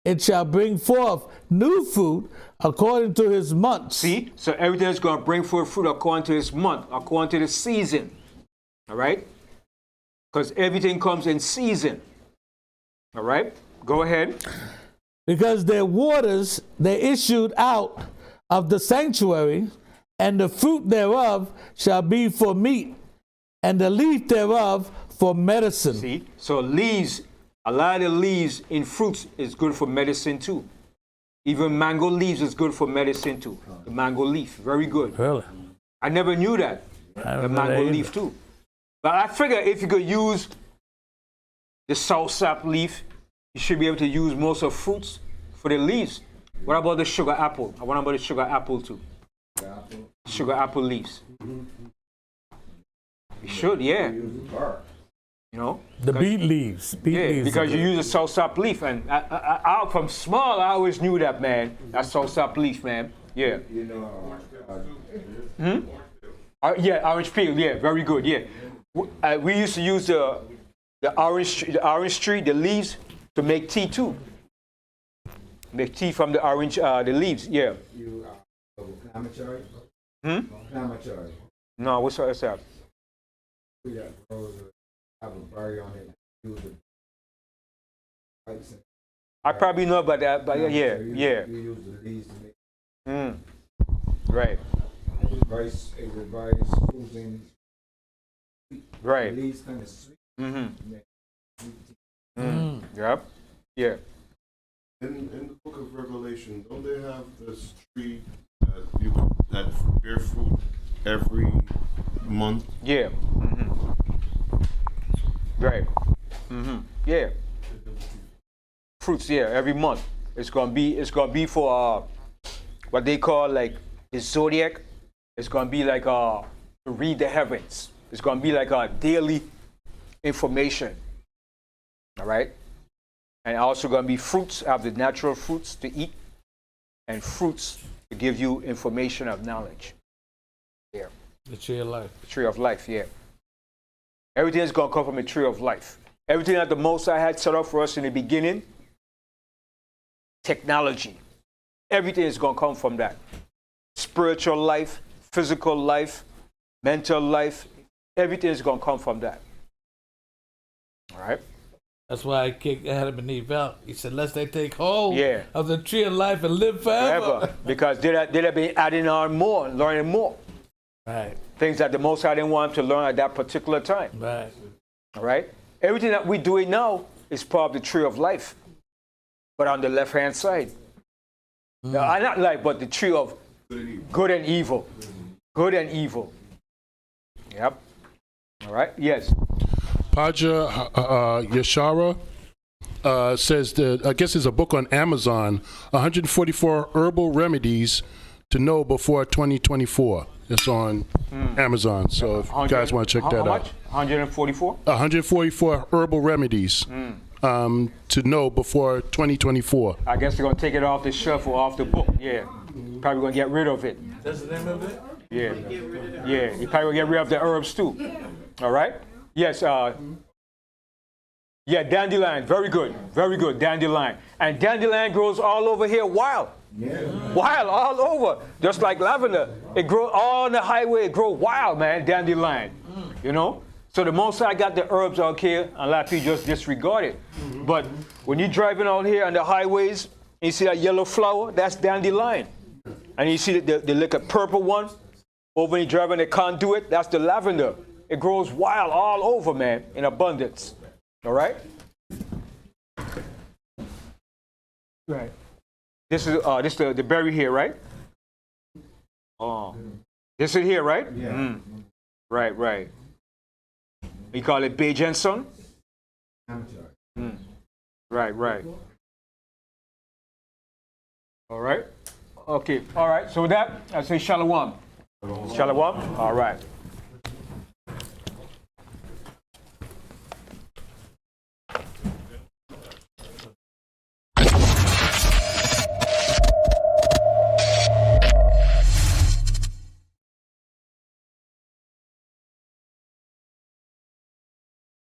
Speaker 4: It shall bring forth new fruit according to his months.
Speaker 3: See? So everything is going to bring forth fruit according to its month, according to the season. All right? Because everything comes in season. All right? Go ahead.
Speaker 4: Because their waters they issued out of the sanctuary, and the fruit thereof shall be for meat, and the leaf thereof for medicine.
Speaker 3: See? So leaves, a lot of leaves in fruits is good for medicine too. Even mango leaves is good for medicine too. The mango leaf, very good.
Speaker 4: Really?
Speaker 3: I never knew that. The mango leaf too. But I figure if you could use the soursop leaf, you should be able to use most of fruits for the leaves. What about the sugar apple? I want about the sugar apple too. Sugar apple leaves. You should, yeah. You know?
Speaker 4: The beet leaves. Beet leaves
Speaker 3: because you use a soursop leaf. And I, from small, I always knew that, man. That soursop leaf, man. Yeah.
Speaker 9: You know,
Speaker 3: yeah, orange peel. Yeah, very good. Yeah. We used to use the orange tree, the leaves, to make tea too. Make tea from the orange, the leaves. Yeah.
Speaker 9: You inflammatory? Inflammatory.
Speaker 3: No, what's that?
Speaker 9: We got rose have a berry on it. Use it.
Speaker 3: I probably know about that, but yeah.
Speaker 9: You use the leaves to make.
Speaker 3: Right.
Speaker 9: It was very soothing.
Speaker 3: Right.
Speaker 9: The leaves kind of sweet.
Speaker 3: Yep. Yeah.
Speaker 5: In the book of Revelation, don't they have this tree that bear fruit every month?
Speaker 3: Yeah. Right. Yeah. Fruits, yeah, every month. It's gonna be for what they call like the zodiac. It's gonna be like to read the heavens. It's gonna be like a daily information. All right. And also gonna be fruits. Have the natural fruits to eat, and fruits to give you information of knowledge. Yeah.
Speaker 4: The tree of life.
Speaker 3: The tree of life. Yeah. Everything is gonna come from the tree of life. Everything that the Most High had set up for us in the beginning. Technology. Everything is going to come from that. Spiritual life, physical life, mental life, everything is going to come from that. All right?
Speaker 4: That's why I kicked Adam and Eve out. He said, lest they take hold
Speaker 3: Yeah.
Speaker 4: of the tree of life and live forever.
Speaker 3: Because they'd have been adding on more, learning more.
Speaker 4: Right.
Speaker 3: Things that the Most High didn't want them to learn at that particular time.
Speaker 4: Right.
Speaker 3: All right? Everything that we're doing now is part of the tree of life, but on the left-hand side. Now, not life, but the tree of good and evil. Good and evil. Yep. All right? Yes.
Speaker 8: Paja Yashara says that, I guess it's a book on Amazon, 144 herbal remedies to know before 2024. It's on Amazon, so if you guys want to check that
Speaker 3: how
Speaker 8: out.
Speaker 3: much? 144?
Speaker 8: 144 herbal remedies to know before 2024.
Speaker 3: I guess they're going to take it off the shelf or off the book. Yeah. Probably going to get rid of it.
Speaker 4: That's the name of it?
Speaker 3: Yeah. Yeah. You probably going to get rid of the herbs too. All right? Yes. Yeah, dandelion. Very good. Very good. Dandelion. And dandelion grows all over here wild. Yeah. Wild all over. Just like lavender. It grows on the highway. It grows wild, man. Dandelion. You know? So the Most High got the herbs out here, and a lot of people just disregard it. But when you're driving out here on the highways, and you see that yellow flower, that's dandelion. And you see the little purple one, over when you're driving the conduit, that's the lavender. It grows wild all over, man, in abundance. All right? Right. This is the berry here, right? Oh. This is here, right? Yeah. Right, right. We call it Bay Jensen. Right, right. All right. Okay. All right. So with that, I say Shalom. Shalom. All right.